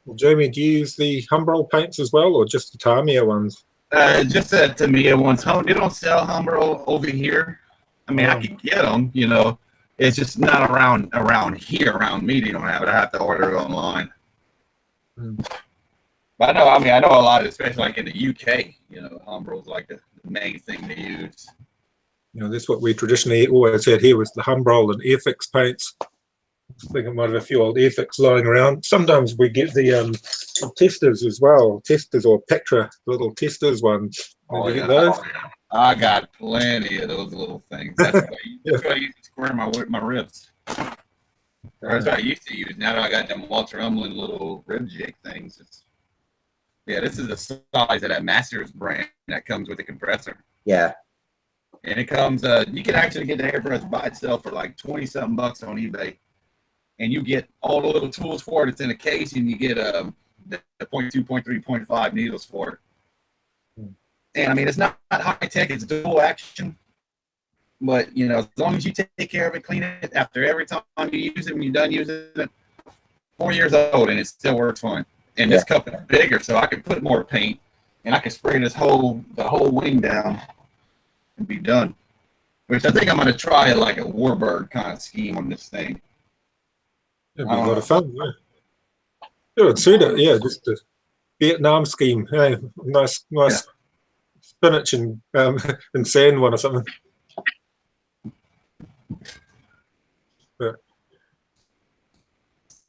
well, Jamie, do you use the Humbrol paints as well, or just the Tamiya ones? Just the Tamiya ones. They don't sell Humbrol over here. I mean, I could get them, It's just not around here, around me. They don't have it. I have to order it online. But I know a lot, especially like in the UK, Humbrol's like the main thing they use. That's what we traditionally always had here was the Humbrol and Airfix paints. I think I might have a few old Airfix lying around. Sometimes we get the testers as well, testers or Petra, little testers ones. Oh, you get those? I got plenty of those little things. That's what I used to square my ribs. That's what I used to use. Now that I got them Walter Umlin little rib jig things. This is the size of that Masters brand that comes with the compressor. Yeah. And it comes, you can actually get the airbrush by itself for like 20-something bucks on eBay. And you get all the little tools for it. It's in a case, and you get the 0.2, 0.3, 0.5 needles for it. And I mean, it's not high tech, it's dual action. But, as long as you take care of it, clean it after every time you use it, when you're done using it, 4 years old, and it still works fine. And this cup is bigger, so I can put more paint, and I can spray the whole wing down and be done. Which I think I'm going to try like a Warbird kind of scheme on this thing. It'd be a lot of fun. Yeah, it would suit it. Yeah, just a Vietnam scheme. Hey, nice spinach and and sand one or something. But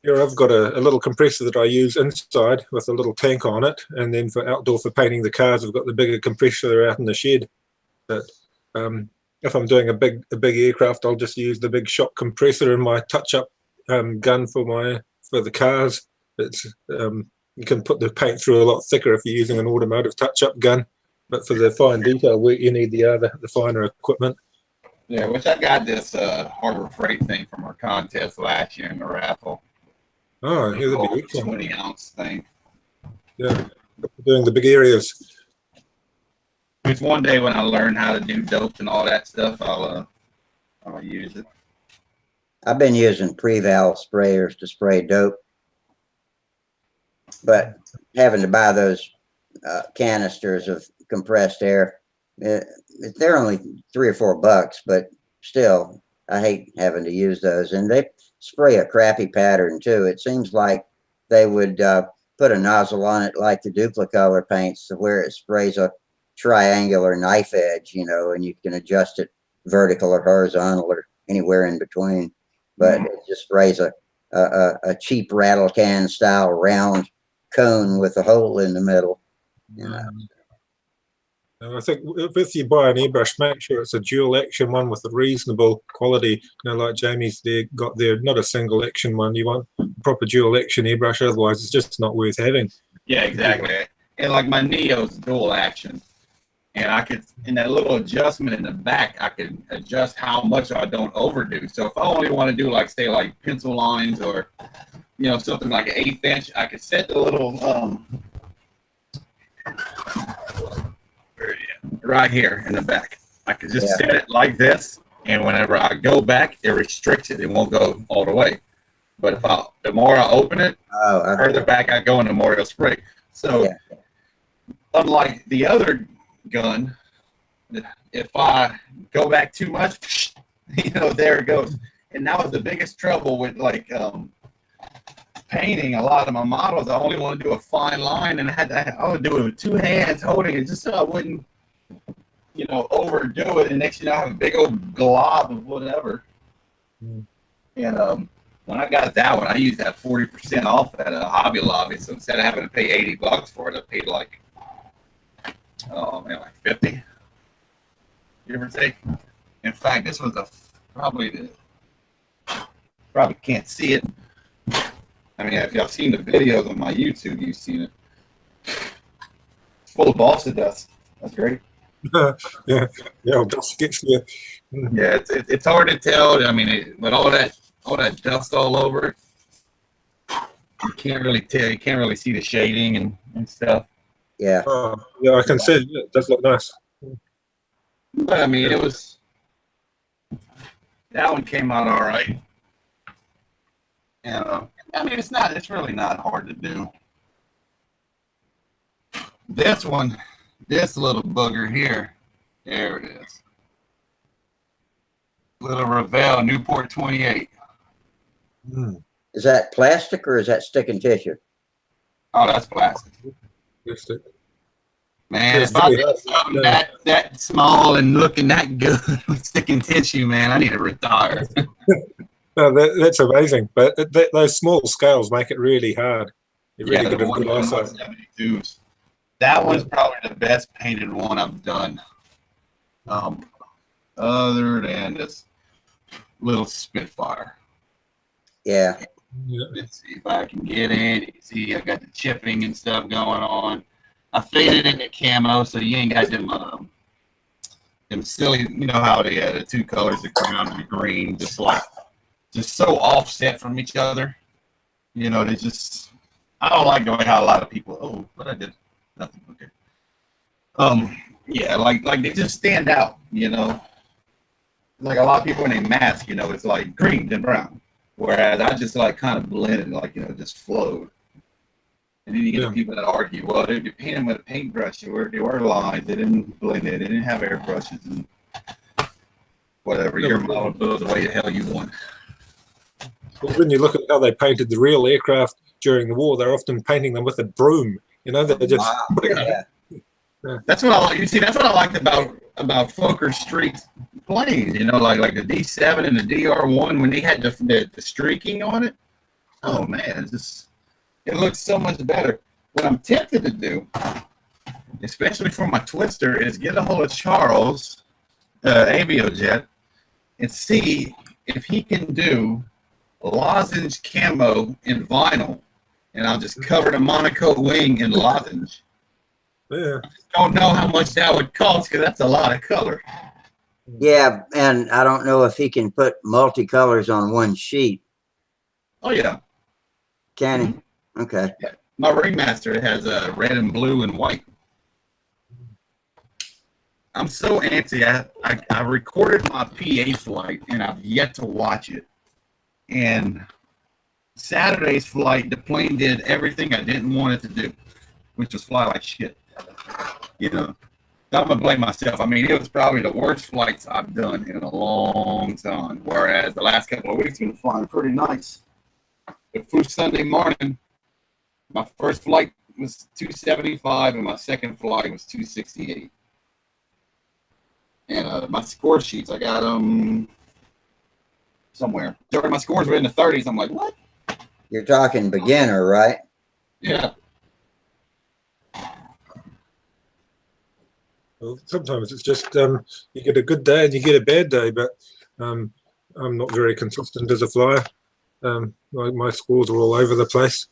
here I've got a little compressor that I use inside with a little tank on it, and then for outdoor for painting the cars, I've got the bigger compressor out in the shed. But if I'm doing a big aircraft, I'll just use the big shock compressor in my touch-up gun for the cars. It's you can put the paint through a lot thicker if you're using an automotive touch-up gun, but for the fine detail work, you need the finer equipment. Yeah, which I got this Harbor Freight thing from our contest last year in the raffle. Oh, yeah, that'd be excellent. 20-ounce thing. Yeah, doing the big areas. Which one day when I learn how to do dopes and all that stuff, I'll use it. I've been using pre-val sprayers to spray dope, but having to buy those canisters of compressed air, they're only $3 or $4, but still, I hate having to use those. And they spray a crappy pattern too. It seems like they would put a nozzle on it like the Duplicolor paints, to where it sprays a triangular knife edge, you know, and you can adjust it vertical or horizontal or anywhere in between. But it just sprays a cheap rattle can style round cone with a hole in the middle. You know. I think if you buy an airbrush, make sure it's a dual action one with a reasonable quality. You know, like Jamie's got there, not a single action one. You want a proper dual action airbrush, otherwise it's just not worth having. Yeah, exactly. And like my Neo's dual action, and I could, in that little adjustment in the back, I could adjust how much I don't overdo. So if I only want to do like, say, like pencil lines or, you know, something like an 1/8 inch, I could set the little right here in the back. I could just set it like this, and whenever I go back, it restricts it. It won't go all the way. But if the more I open it, the further back I go, and the more it'll spray. So unlike the other gun, if I go back too much, you know, there it goes. And that was the biggest trouble with like painting a lot of my models. I only want to do a fine line, and I would do it with 2 hands holding it, just so I wouldn't, you know, overdo it. And next thing you know, I have a big old glob of whatever. And when I got that one, I used that 40% off at Hobby Lobby. So instead of having to pay $80 for it, I paid like, oh man, like 50, give or take. In fact, this was probably can't see it. I mean, if y'all seen the videos on my YouTube, you've seen it. It's full of balsa dust. That's great. Yeah, dust gets you. Yeah, it's hard to tell. I mean, but all that dust all over it, you can't really tell. You can't really see the shading and stuff. Yeah. Yeah, I can see it. It does look nice. But I mean, that one came out all right. And I mean, it's really not hard to do. This one, this little booger here, there it is. Little Revell Newport 28. Is that plastic or is that stick and tissue? Oh, that's plastic. Plastic. Man, if I did something that small and looking that good with stick and tissue, man, I need to retire. No, that's amazing. But those small scales make it really hard. You really get a good eyesight. That one's probably the best painted one I've done. Other than this little Spitfire. Yeah. Let's see if I can get in. You can see I got the chipping and stuff going on. I faded in the camo, so you ain't got them silly, you know how they had the 2 colors, the brown and the green, just so offset from each other. You know, they just, I don't like the way how a lot of people, what I did, nothing, okay. Yeah, like they just stand out, you know. Like a lot of people when they mask, you know, it's like green then brown. Whereas I just like kind of blended, like, you know, just flowed. And then you get people that argue, well, they paint them with a paintbrush. They were lines. They didn't blend it. They didn't have airbrushes. And whatever No, your but- model builds the way the hell you want. Well, when you look at how they painted the real aircraft during the war, they're often painting them with a broom. You know, they're just Wow, yeah. That's what I like. You see, that's what I liked about Fokker Street planes. You know, like the D7 and the DR1 when they had the streaking on it. Oh man, it looks so much better. What I'm tempted to do, especially for my Twister, is get a hold of Charles Aviojet and see if he can do lozenge camo in vinyl, and I'll just cover the Monaco wing in lozenge. yeah. Don't know how much that would cost because that's a lot of color. Yeah, and I don't know if he can put multicolors on one sheet. Oh yeah, Can he? Okay. my Ringmaster has red and blue and white. I'm so antsy. I recorded my PA flight and I've yet to watch it. And Saturday's flight, the plane did everything I didn't want it to do, which was fly like shit. You know, I'm gonna blame myself. I mean, it was probably the worst flights I've done in a long time. Whereas the last couple of weeks been flying pretty nice. But through Sunday morning, my first flight was 275 and my second flight was 268. And my score sheets, I got them somewhere. My scores were in the 30s. I'm like, what? You're talking beginner, right? Yeah. Well, sometimes it's just you get a good day and you get a bad day, but I'm not very consistent as a flyer. My scores are all over the place.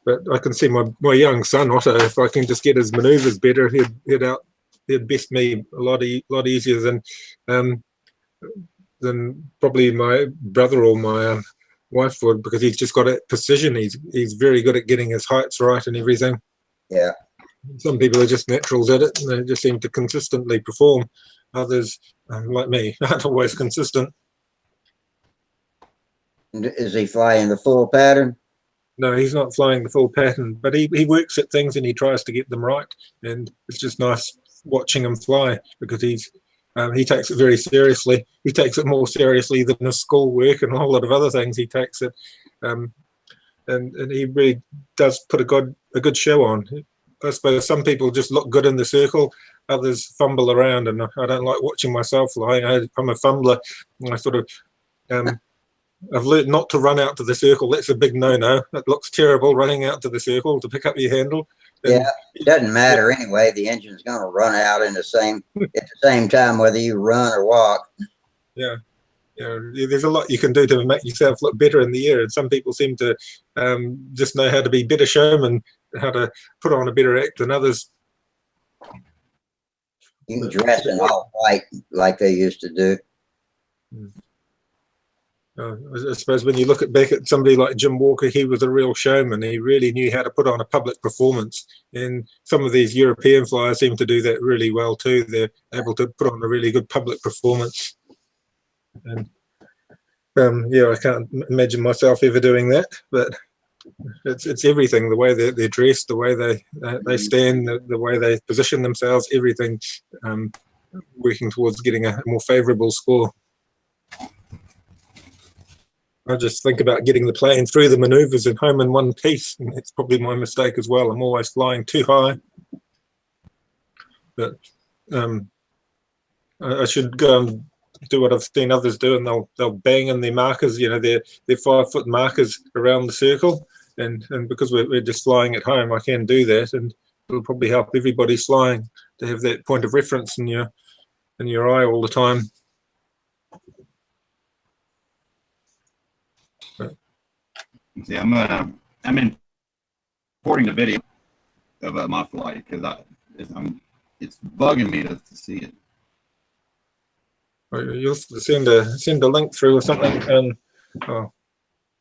But I can see my young son Otto. If I can just get his manoeuvres better, he'd best me a lot easier than probably my brother or my wife would, because he's just got that precision. He's very good at getting his heights right and everything. Yeah. Some people are just naturals at it, and they just seem to consistently perform. Others, like me, aren't always consistent. Is he flying the full pattern? No, he's not flying the full pattern, but he works at things and he tries to get them right. And it's just nice watching him fly, because he takes it very seriously. He takes it more seriously than his schoolwork and a whole lot of other things. He takes it, and he really does put a good show on. I suppose some people just look good in the circle, others fumble around, and I don't like watching myself flying. I'm a fumbler, and I sort of I've learned not to run out to the circle. That's a big no-no. It looks terrible running out to the circle to pick up your handle. And yeah, it doesn't matter anyway. The engine's going to run out at the same time, whether you run or walk. Yeah. There's a lot you can do to make yourself look better in the air, and some people seem to just know how to be better showmen, how to put on a better act than others. You can dress in all white like they used to do. I suppose when you look back at somebody like Jim Walker, he was a real showman. He really knew how to put on a public performance. And some of these European flyers seem to do that really well too. They're able to put on a really good public performance. And yeah, I can't imagine myself ever doing that, but it's everything, the way they're dressed, the way they stand, the way they position themselves, everything working towards getting a more favorable score. I just think about getting the plane through the maneuvers and home in one piece, and that's probably my mistake as well. I'm always flying too high. But I should go and do what I've seen others do, and they'll bang in their markers, you know, their 5-foot markers around the circle, and because we're just flying at home, I can do that, and it'll probably help everybody flying to have that point of reference in your eye all the time. See, I'm importing the video of my flight because it's bugging me to see it. You'll send a link through or something, and I don't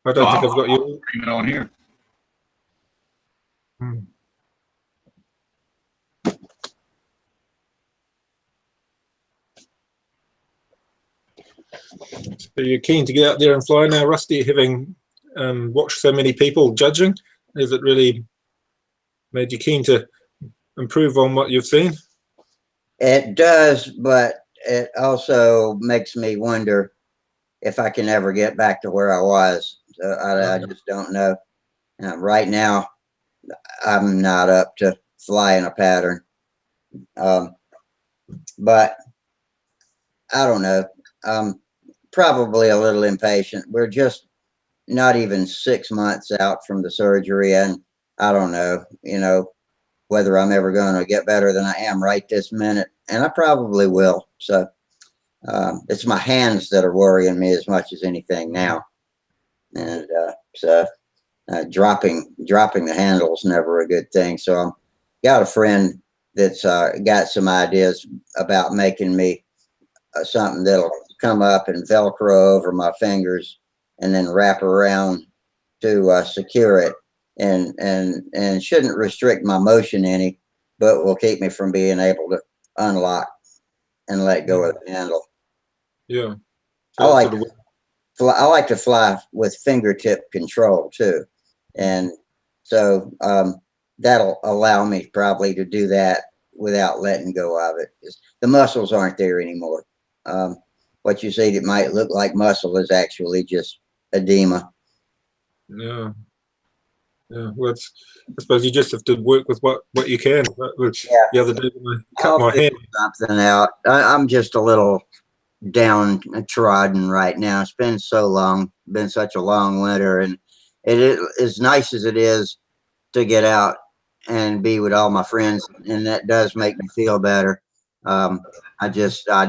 think I've got you. Stream it on here. So you're keen to get out there and fly now, Rusty, having watched so many people judging? Has it really made you keen to improve on what you've seen? It does, but it also makes me wonder if I can ever get back to where I was. I just don't know. Right now, I'm not up to flying a pattern. But I don't know. Probably a little impatient. We're just not even 6 months out from the surgery, and I don't know, whether I'm ever going to get better than I am right this minute, and I probably will. So it's my hands that are worrying me as much as anything now, and dropping the handle's never a good thing. So I'm got a friend that's got some ideas about making me something that'll come up and Velcro over my fingers and then wrap around to secure it, and shouldn't restrict my motion any, but will keep me from being able to unlock and let go of the handle. Yeah. I like I like to fly with fingertip control too, and so that'll allow me probably to do that without letting go of it. The muscles aren't there anymore. What you see that might look like muscle is actually just edema. Yeah. Yeah. Well, I suppose you just have to work with what you can. Which the other day when I cut my hand, something out. I'm just a little downtrodden right now. It's been so long, been such a long winter, and it is as nice as it is to get out and be with all my friends, and that does make me feel better. I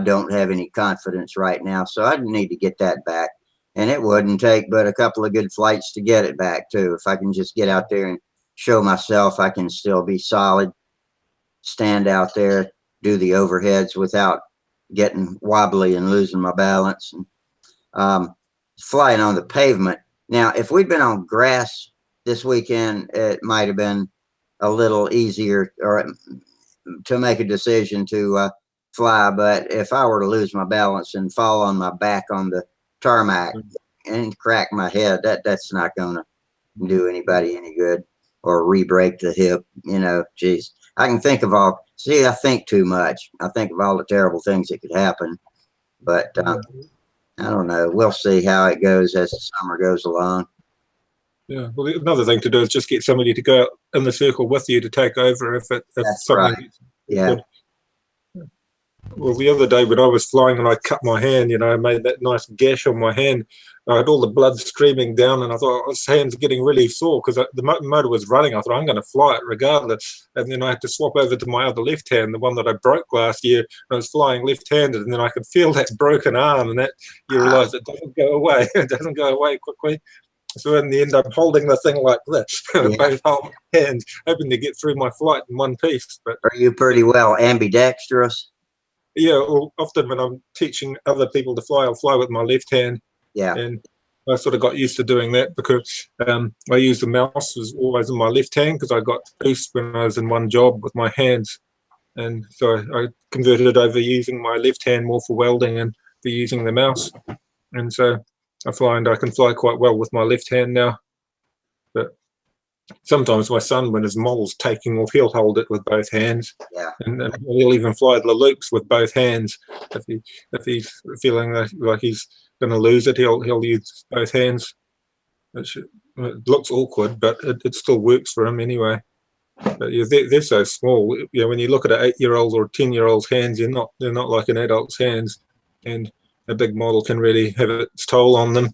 don't have any confidence right now, so I need to get that back. And it wouldn't take but a couple of good flights to get it back too. If I can just get out there and show myself I can still be solid, stand out there, do the overheads without getting wobbly and losing my balance, and flying on the pavement. Now, if we'd been on grass this weekend, it might have been a little easier or to make a decision to fly. But if I were to lose my balance and fall on my back on the tarmac and crack my head, that's not going to do anybody any good, or re-break the hip. Geez, I can think of I think too much. I think of all the terrible things that could happen, but I don't know. We'll see how it goes as the summer goes along. yeah. Well, another thing to do is just get somebody to go out in the circle with you to take over if That's something right. Yeah. good. Well, the other day when I was flying and I cut my hand, I made that nice gash on my hand. I had all the blood streaming down, and I thought, oh, this hand's getting really sore because the motor was running. I thought, I'm going to fly it regardless. And then I had to swap over to my other left hand, the one that I broke last year. And I was flying left-handed, and then I could feel that broken arm, and that you realise it doesn't go away. It doesn't go away quickly. So in the end, I'm holding the thing like this, both hands, hoping to get through my flight in one piece. But are you pretty well ambidextrous? Yeah, well, often when I'm teaching other people to fly, I'll fly with my left hand. Yeah. And I sort of got used to doing that because I use the mouse was always in my left hand because I got boost when I was in one job with my hands. And so I converted it over using my left hand more for welding and for using the mouse. And so I find I can fly quite well with my left hand now. But sometimes my son, when his model's taking off, he'll hold it with both hands. Yeah. And he'll even fly the loops with both hands. If he's feeling like he's going to lose it, he'll use both hands. It looks awkward, but it still works for him anyway. But yeah, they're so small. When you look at an 8-year-old or 10-year-old's hands, they're not like an adult's hands, and a big model can really have its toll on them.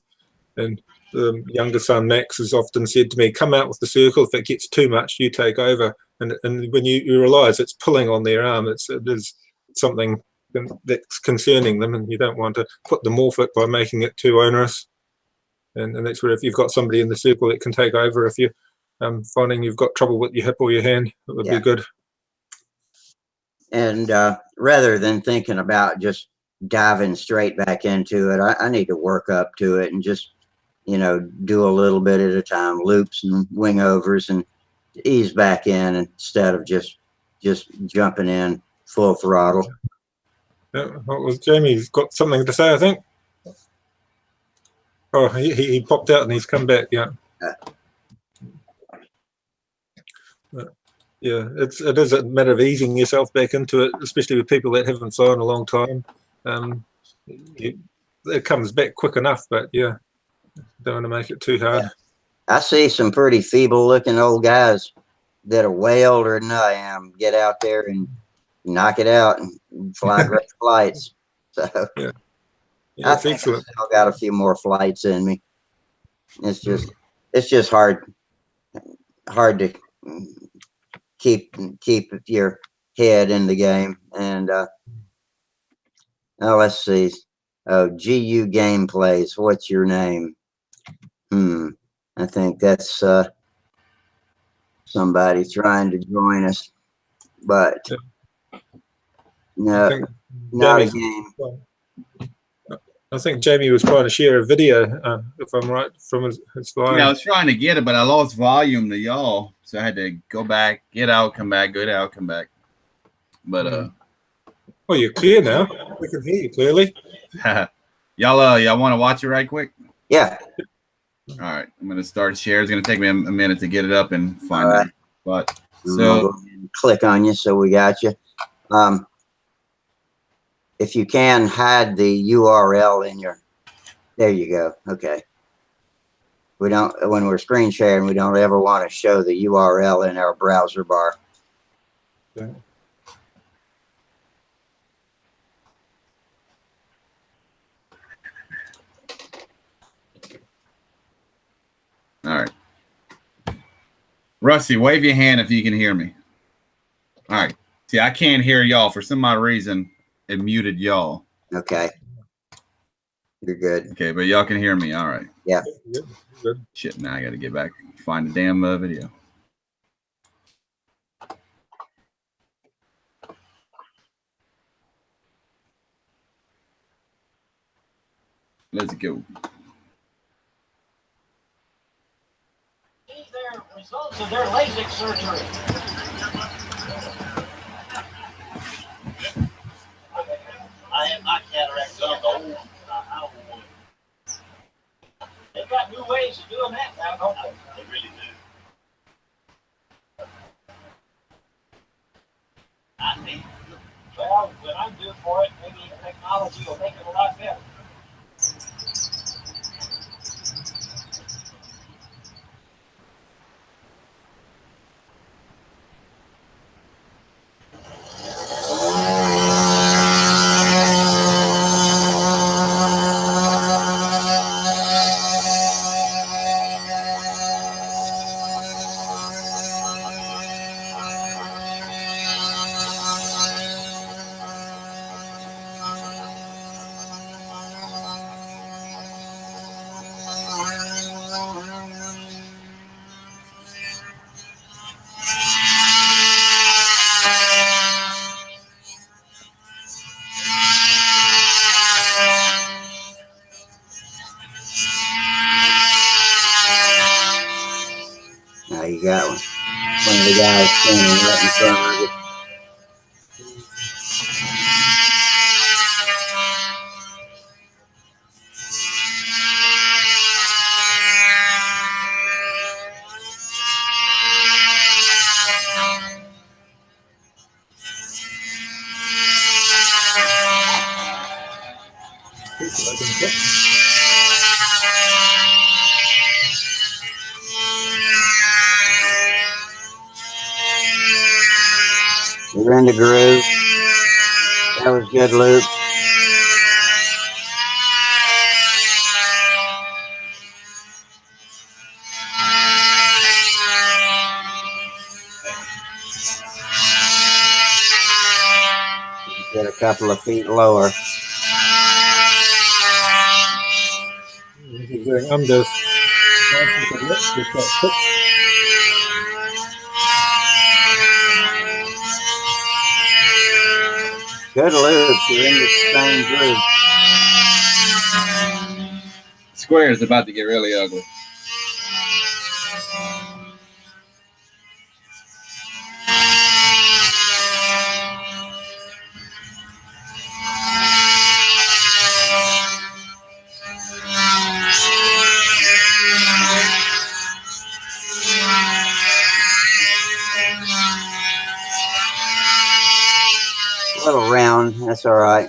And the younger son Max has often said to me, "Come out with the circle. If it gets too much, you take over." And when you realise it's pulling on their arm, it is something that's concerning them, and you don't want to put them off it by making it too onerous. And that's where if you've got somebody in the circle that can take over, if you're finding you've got trouble with your hip or your hand, it would be good. And rather than thinking about just diving straight back into it, I need to work up to it and just do a little bit at a time, loops and wing overs, and ease back in instead of just jumping in full throttle. Yeah, what was Jamie's got something to say, I think. Oh, he popped out and he's come back. Yeah. Yeah, it is a matter of easing yourself back into it, especially with people that haven't flown a long time. It comes back quick enough, but yeah, don't want to make it too hard. I see some pretty feeble looking old guys that are way older than I am get out there and knock it out and fly great flights. So Yeah, I it's think I excellent. still got a few more flights in me. It's just hard to keep your head in the game. And oh, let's see. Oh, GU Gameplays. What's your name? I think that's somebody trying to join us, but no, not a game. I think Jamie was trying to share a video, if I'm right, from his flying. Yeah, I was trying to get it, but I lost volume to y'all, so I had to go back, get out, come back, go out, come back. But well, you're clear now. We can hear you clearly. y'all want to watch it right quick? Yeah. All right, I'm gonna start share. It's gonna take me a minute to get it up and find All right. it. But I'm so gonna go ahead and click on you, so we got you. If you can hide the URL in your, there you go. Okay. We don't, when we're screen sharing, we don't ever want to show the URL in our browser bar. Yeah. all right, Rusty, wave your hand if you can hear me. All right. See, I can't hear y'all for some odd reason. It muted y'all. Okay. You're good. Okay, but y'all can hear me. All right. Yeah. Good. Shit, now I got to get back, find the damn video. Let's go. Their results of their LASIK surgery. I have my cataract done. They've got new ways of doing that now, don't they? They really do. I think, well, when I'm due for it, maybe technology will make it a lot better. Now you got one. One of the guys standing right in front of you. You're in the groove. That was good, Luke. Get a couple of feet lower. He's doing unders. Good, Luke. You're in the same groove. Square is about to get really ugly. A little round. That's all right.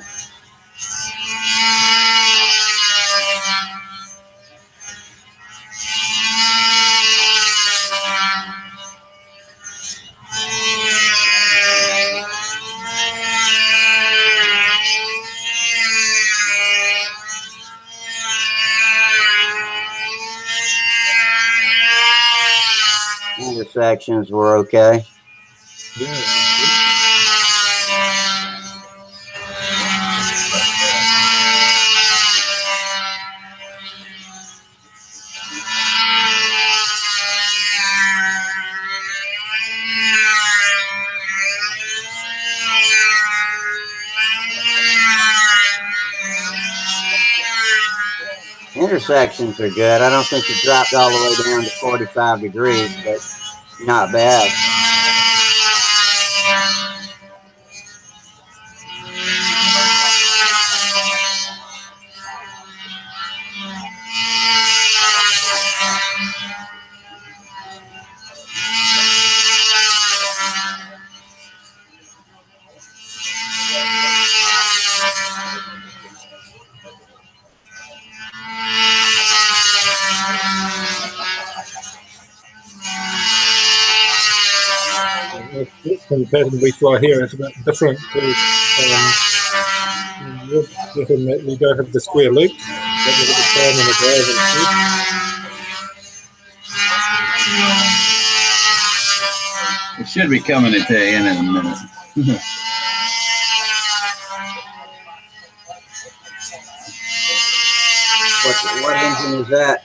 intersections were okay. Yeah. Intersections are good. I don't think it dropped all the way down to 45 degrees, but not bad. This pattern we fly here is a bit different to in that we don't have the square loops, but we have the time and the drive instead. It should be coming to you in a minute. What engine is that?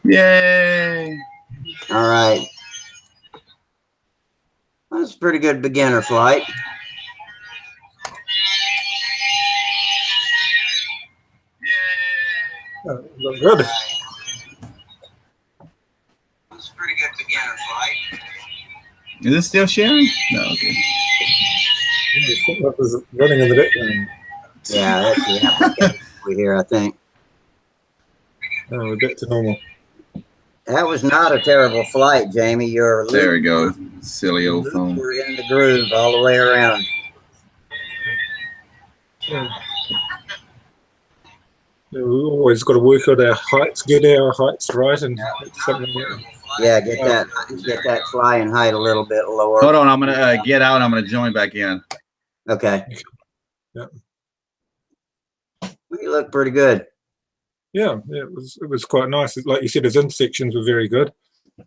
Yay! All right. That's a pretty good beginner flight. Look good. That's a pretty good beginner flight. Is it still sharing? No, okay. That was running in the background. Yeah, that's the application we hear, I think. Oh, we're back to normal. That was not a terrible flight, Jamie. Your There we go. Silly old loops phone. were in the groove all the way around. Yeah. We always got to work on our heights, get our heights right, and it's something that, Yeah, get that flying height a little bit lower. Hold on, I'm gonna get out. I'm gonna join back in. Okay. Yeah. You look pretty good. yeah, it was quite nice. Like you said, his intersections were very good,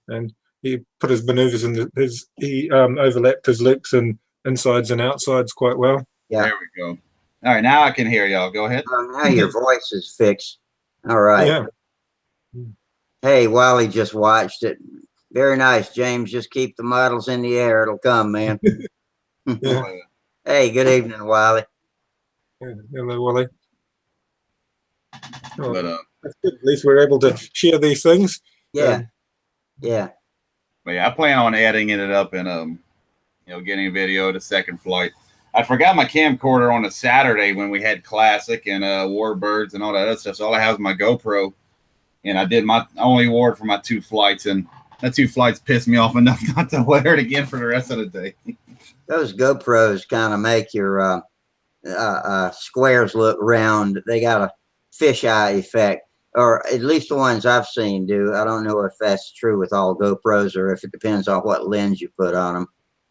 and he put his maneuvers in he overlapped his loops and insides and outsides quite well. Yeah. There we go. All right, now I can hear y'all. Go ahead. Now your voice is fixed. All right. Yeah. Hey, Wally just watched it. Very nice, James. Just keep the models in the air. It'll come, man. Yeah. Hey, good evening, Wally. Yeah. Hello, Wally. Oh, But that's good. At least we're able to share these things. Yeah. Yeah. But yeah, I plan on adding it up and getting a video of the second flight. I forgot my camcorder on a Saturday when we had Classic and Warbirds and all that other stuff. So all I have is my GoPro, and I did my only award for my 2 flights, and that 2 flights pissed me off enough not to wear it again for the rest of the day. Those GoPros kind of make your squares look round. They got a fisheye effect, or at least the ones I've seen do. I don't know if that's true with all GoPros or if it depends on what lens you put on them.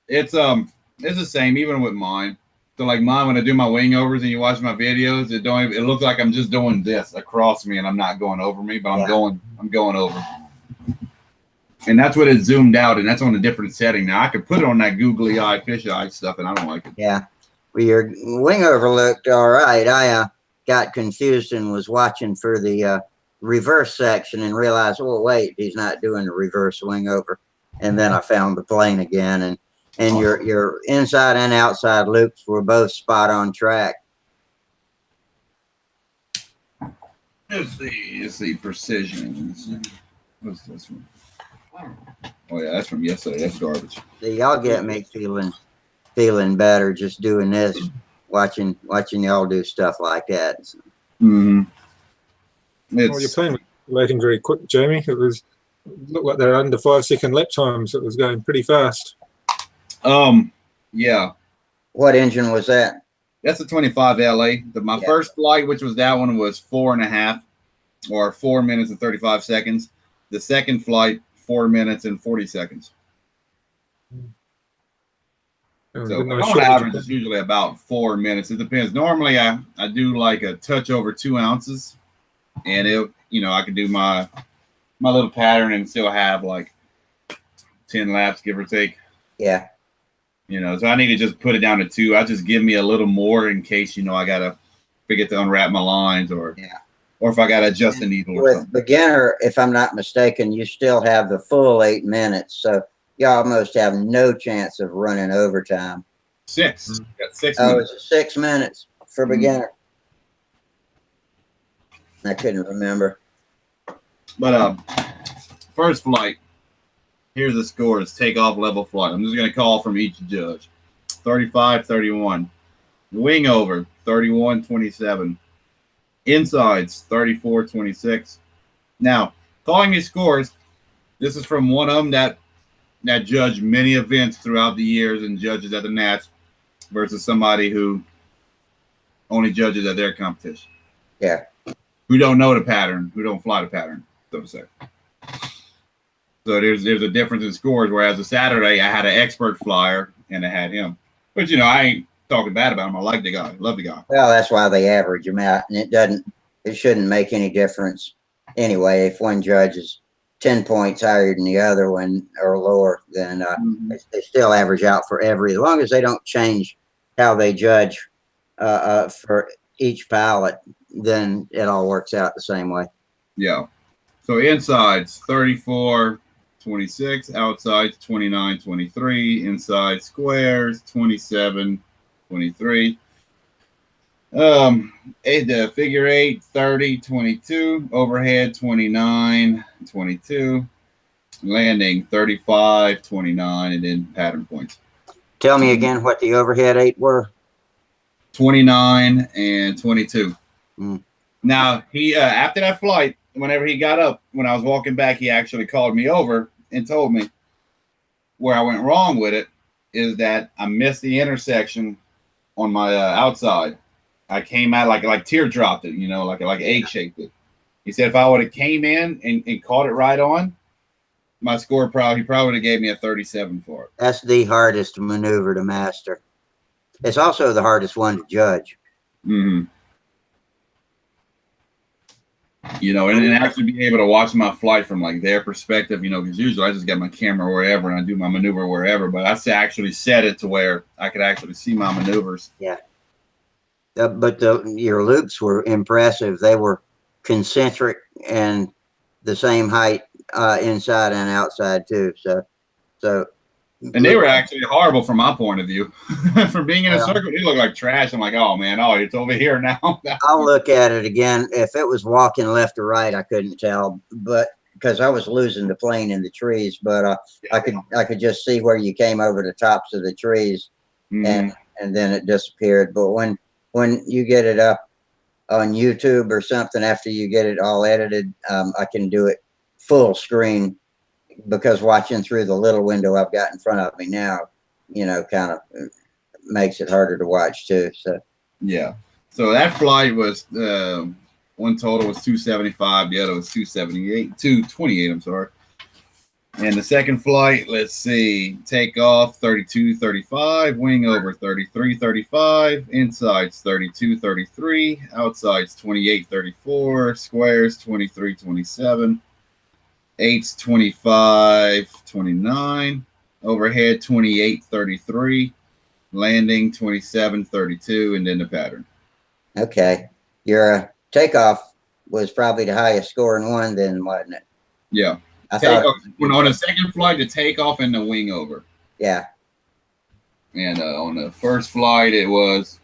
It's the same even with mine. So like mine, when I do my wing overs and you watch my videos, it looks like I'm just doing this across me and I'm not going over me, but I'm going over. And that's what it zoomed out, and that's on a different setting. Now I could put it on that googly eye, fish eye stuff, and I don't like it. Yeah. Well, your wing over looked all right. I got confused and was watching for the reverse section and realized, oh wait, he's not doing the reverse wing over. And then I found the plane again, and your inside and outside loops were both spot on track. Let's see, precision. What's this one? Oh yeah, that's from yesterday. That's garbage. See, y'all get me feeling better just doing this, watching y'all do stuff like that. Mm-hmm. Well, your plane was relating very quick, Jamie. It looked like they're under 5-second lap times. It was going pretty fast. Yeah, What engine was that? that's a 25 LA. My Yeah. first flight, which was that one, was 4.5 or 4 minutes and 35 seconds. The second flight, 4 minutes and 40 seconds. So Good, nice on shot of average, Japan. it's usually about 4 minutes. It depends. Normally, I do like a touch over 2 ounces, and I can do my little pattern and still have like 10 laps, give or take. Yeah. So I need to just put it down to 2. I just give me a little more in case I gotta forget to unwrap my lines or if I gotta adjust the needle or With something. beginner, if I'm not mistaken, you still have the full 8 minutes, so you almost have no chance of running overtime. 6. Got 6 Oh, minutes. it's 6 minutes for Mhm. beginner. I couldn't remember. But first flight, here's the scores. Takeoff level flight. I'm just gonna call from each judge. 35-31. Wing over 31-27. Insides 34-26. Now, calling these scores, this is from one of them that judged many events throughout the years and judges at the Nats versus somebody who only judges at their competition. Yeah. Who don't know the pattern, who don't fly the pattern, so to say. So there's a difference in scores. Whereas a Saturday, I had an expert flyer and I had him. But I ain't talking bad about him. I like the guy, love the guy. Well, that's why they average them out, and it shouldn't make any difference anyway. If one judge is 10 points higher than the other one or lower, then they still average out for as long as they don't change how they judge for each pilot, then it all works out the same way. Yeah. So insides 34-26, outsides 29-23, inside squares 27-23. The figure 8 30-22, overhead 29-22, landing 35-29, and then pattern points. Tell me again what the overhead 8 were. 29 and 22. Mm. Now he after that flight, whenever he got up, when I was walking back, he actually called me over and told me where I went wrong with it is that I missed the intersection on my outside. I came out like teardropped it, like egg shaped it. He said if I would have came in and caught it right on, my score he probably would have gave me a 37 for it. That's the hardest maneuver to master. It's also the hardest one to judge. Mm-hmm. And actually be able to watch my flight from like their perspective, because usually I just get my camera wherever and I do my maneuver wherever, but I actually set it to where I could actually see my maneuvers. Yeah. But your loops were impressive. They were concentric and the same height inside and outside too. And they were actually horrible from my point of view. From being in a circle, they look like trash. I'm like, oh man, it's over here now. I'll look at it again. If it was walking left or right, I couldn't tell, but because I was losing the plane in the trees. But I could just see where you came over the tops of the trees, and then it disappeared. But when you get it up on YouTube or something after you get it all edited, I can do it full screen. Because watching through the little window I've got in front of me now, kind of makes it harder to watch too. So yeah. So that flight was one total was 275, the other was 228. I'm sorry. And the second flight, let's see, takeoff 32-35, wing over 33-35, insides 32-33, outsides 28-34, squares 23-27. 8's 25-29, overhead 28-33, landing 27-32, and then the pattern. Okay, your takeoff was probably the highest scoring one, then, wasn't it? Yeah. Takeoff, on the second flight, the takeoff and the wing over. Yeah. And on the first flight, it was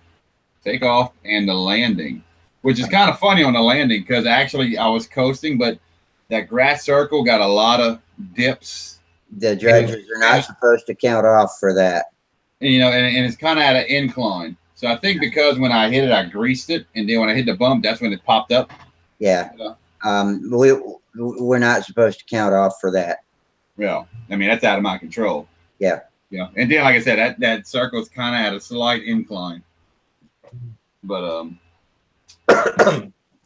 takeoff and the landing, which is kind of funny on the landing because actually I was coasting, but that grass circle got a lot of dips. The judges are not supposed to count off for that. And, and it's kind of at an incline. So I think because when I hit it, I greased it, and then when I hit the bump, that's when it popped up. Yeah. We're not supposed to count off for that. Yeah. I mean, that's out of my control. Yeah. Yeah, and then like I said, that circle's kind of at a slight incline. But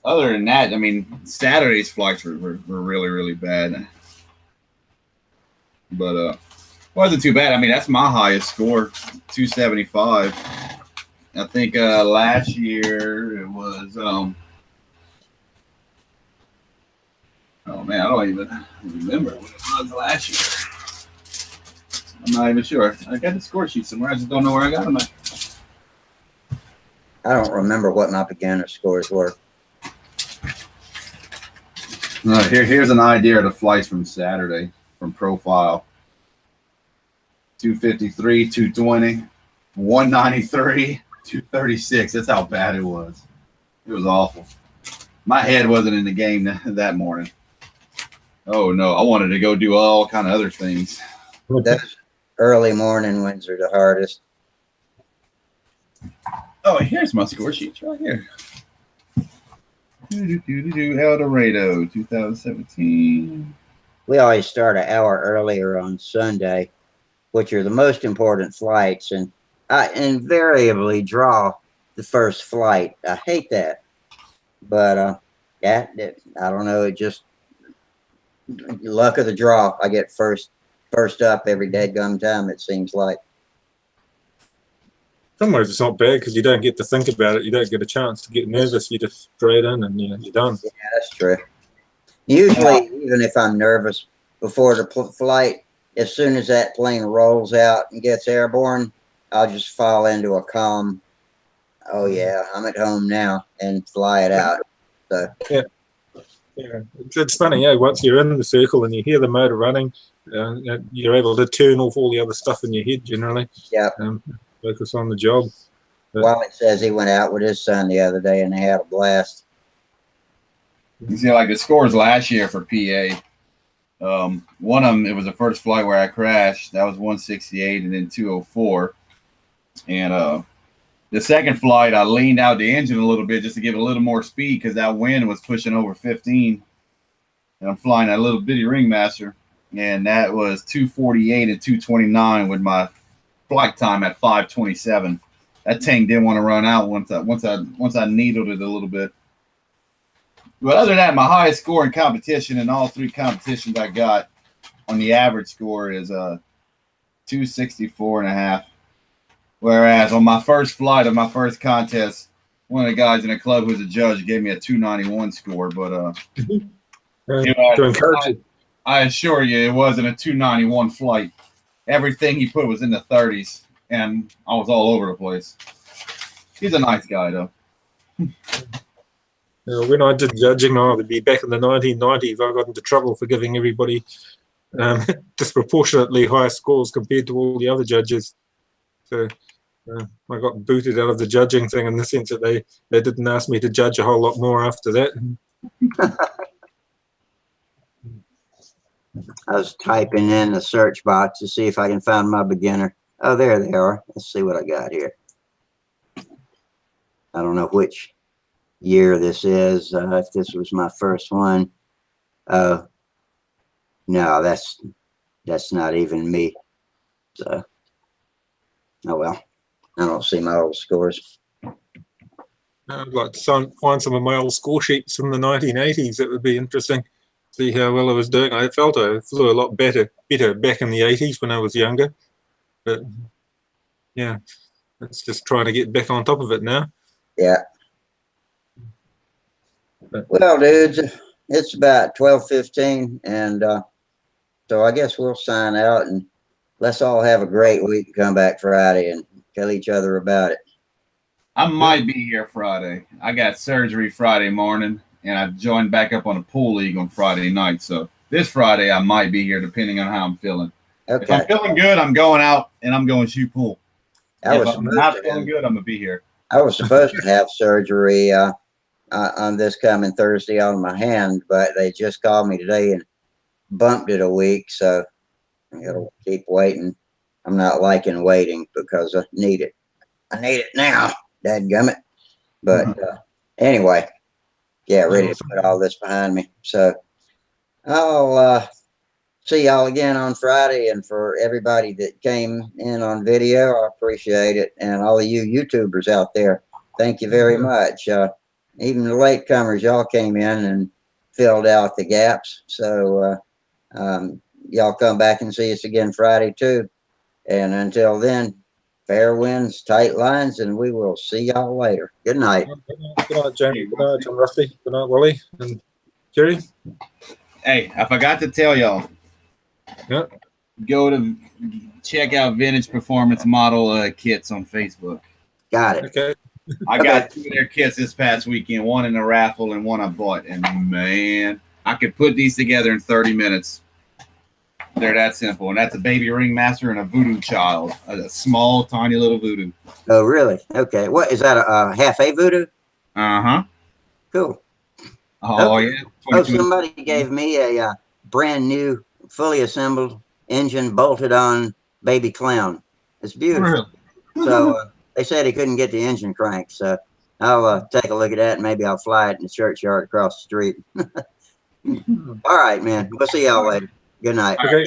other than that, I mean, Saturday's flights were really, really bad. But wasn't too bad. I mean, that's my highest score, 275. I think last year it was oh man, I don't even remember what it was last year. I'm not even sure. I got the score sheet somewhere. I just don't know where I got them at. I don't remember what my beginner scores were. Here's an idea of the flights from Saturday from Profile. 253, 220, 193, 236. That's how bad it was. It was awful. My head wasn't in the game that morning. Oh no, I wanted to go do all kind of other things. Those early morning ones are the hardest. Oh, here's my score sheets right here. El Dorado, 2017. We always start an hour earlier on Sunday, which are the most important flights, and I invariably draw the first flight. I hate that, but yeah, I don't know. It just luck of the draw. I get first up every dadgum time. It seems like. Some ways it's not bad because you don't get to think about it. You don't get a chance to get nervous. You just straight in and you're done. Yeah, that's true. Usually, even if I'm nervous before the flight, as soon as that plane rolls out and gets airborne, I'll just fall into a calm, oh yeah, I'm at home now, and fly it out. So yeah, it's funny. Yeah, once you're in the circle and you hear the motor running, you're able to turn off all the other stuff in your head generally. Yeah. Focus on the job. Well, it says he went out with his son the other day and they had a blast. You see, like the scores last year for PA. One of them, it was the first flight where I crashed. That was 168 and then 204. And the second flight, I leaned out the engine a little bit just to give it a little more speed because that wind was pushing over 15. And I'm flying that little bitty Ringmaster. And that was 248 and 229 with my flight time at 5:27. That tank didn't want to run out once I needled it a little bit. But other than that, my highest score in competition in all three competitions I got on the average score is 264.5. Whereas on my first flight of my first contest, one of the guys in the club who's a judge gave me a 291 score. But to encourage it. I assure you, it wasn't a 291 flight. Everything he put was in the 30s, and I was all over the place. He's a nice guy, though. When I did judging, it'd be back in the 1990s, I got into trouble for giving everybody disproportionately high scores compared to all the other judges. So I got booted out of the judging thing in the sense that they didn't ask me to judge a whole lot more after that. I was typing in the search box to see if I can find my beginner. Oh, there they are. Let's see what I got here. I don't know which year this is, if this was my first one. No, that's not even me. So, oh well, I don't see my old scores. I'd like to find some of my old score sheets from the 1980s. It would be interesting. See how well I was doing. I felt I flew a lot better back in the 80s when I was younger. But yeah, it's just trying to get back on top of it now. Yeah. Well, dudes, it's about 12:15, and so I guess we'll sign out, and let's all have a great week and come back Friday and tell each other about it. I might be here Friday. I got surgery Friday morning, and I joined back up on a pool league on Friday night. So this Friday, I might be here depending on how I'm feeling. Okay. If I'm feeling good, I'm going out and I'm going to shoot pool. If I'm not feeling good, I'm going to be here. I was supposed to have surgery on this coming Thursday on my hand, but they just called me today and bumped it a week. So I gotta keep waiting. I'm not liking waiting because I need it. I need it now, dadgummit. But anyway, yeah, ready to put all this behind me. So I'll see y'all again on Friday. And for everybody that came in on video, I appreciate it. And all of you YouTubers out there, thank you very much. Even the latecomers, y'all came in and filled out the gaps. So y'all come back and see us again Friday too. And until then, fair winds, tight lines, and we will see y'all later. Good night. Good night, Jamie. Good night, John Rusty. Good night, Wally and Jerry. Hey, I forgot to tell y'all. Yep. Go to check out Vintage Performance Model kits on Facebook. Got it. Okay. I got 2 of their kits this past weekend, one in a raffle and one I bought. And man, I could put these together in 30 minutes. They're that simple. And that's a baby ringmaster and a voodoo child, a small, tiny little voodoo. Oh, really? Okay. What is that? A half a voodoo? Uh-huh. Cool. Oh, Okay. yeah. Oh, somebody gave me a brand new, fully assembled engine bolted on baby clown. It's beautiful. Really? So they said he couldn't get the engine crank. So I'll take a look at that and maybe I'll fly it in the churchyard across the street. All right, man. We'll see y'all later. Good night. Okay.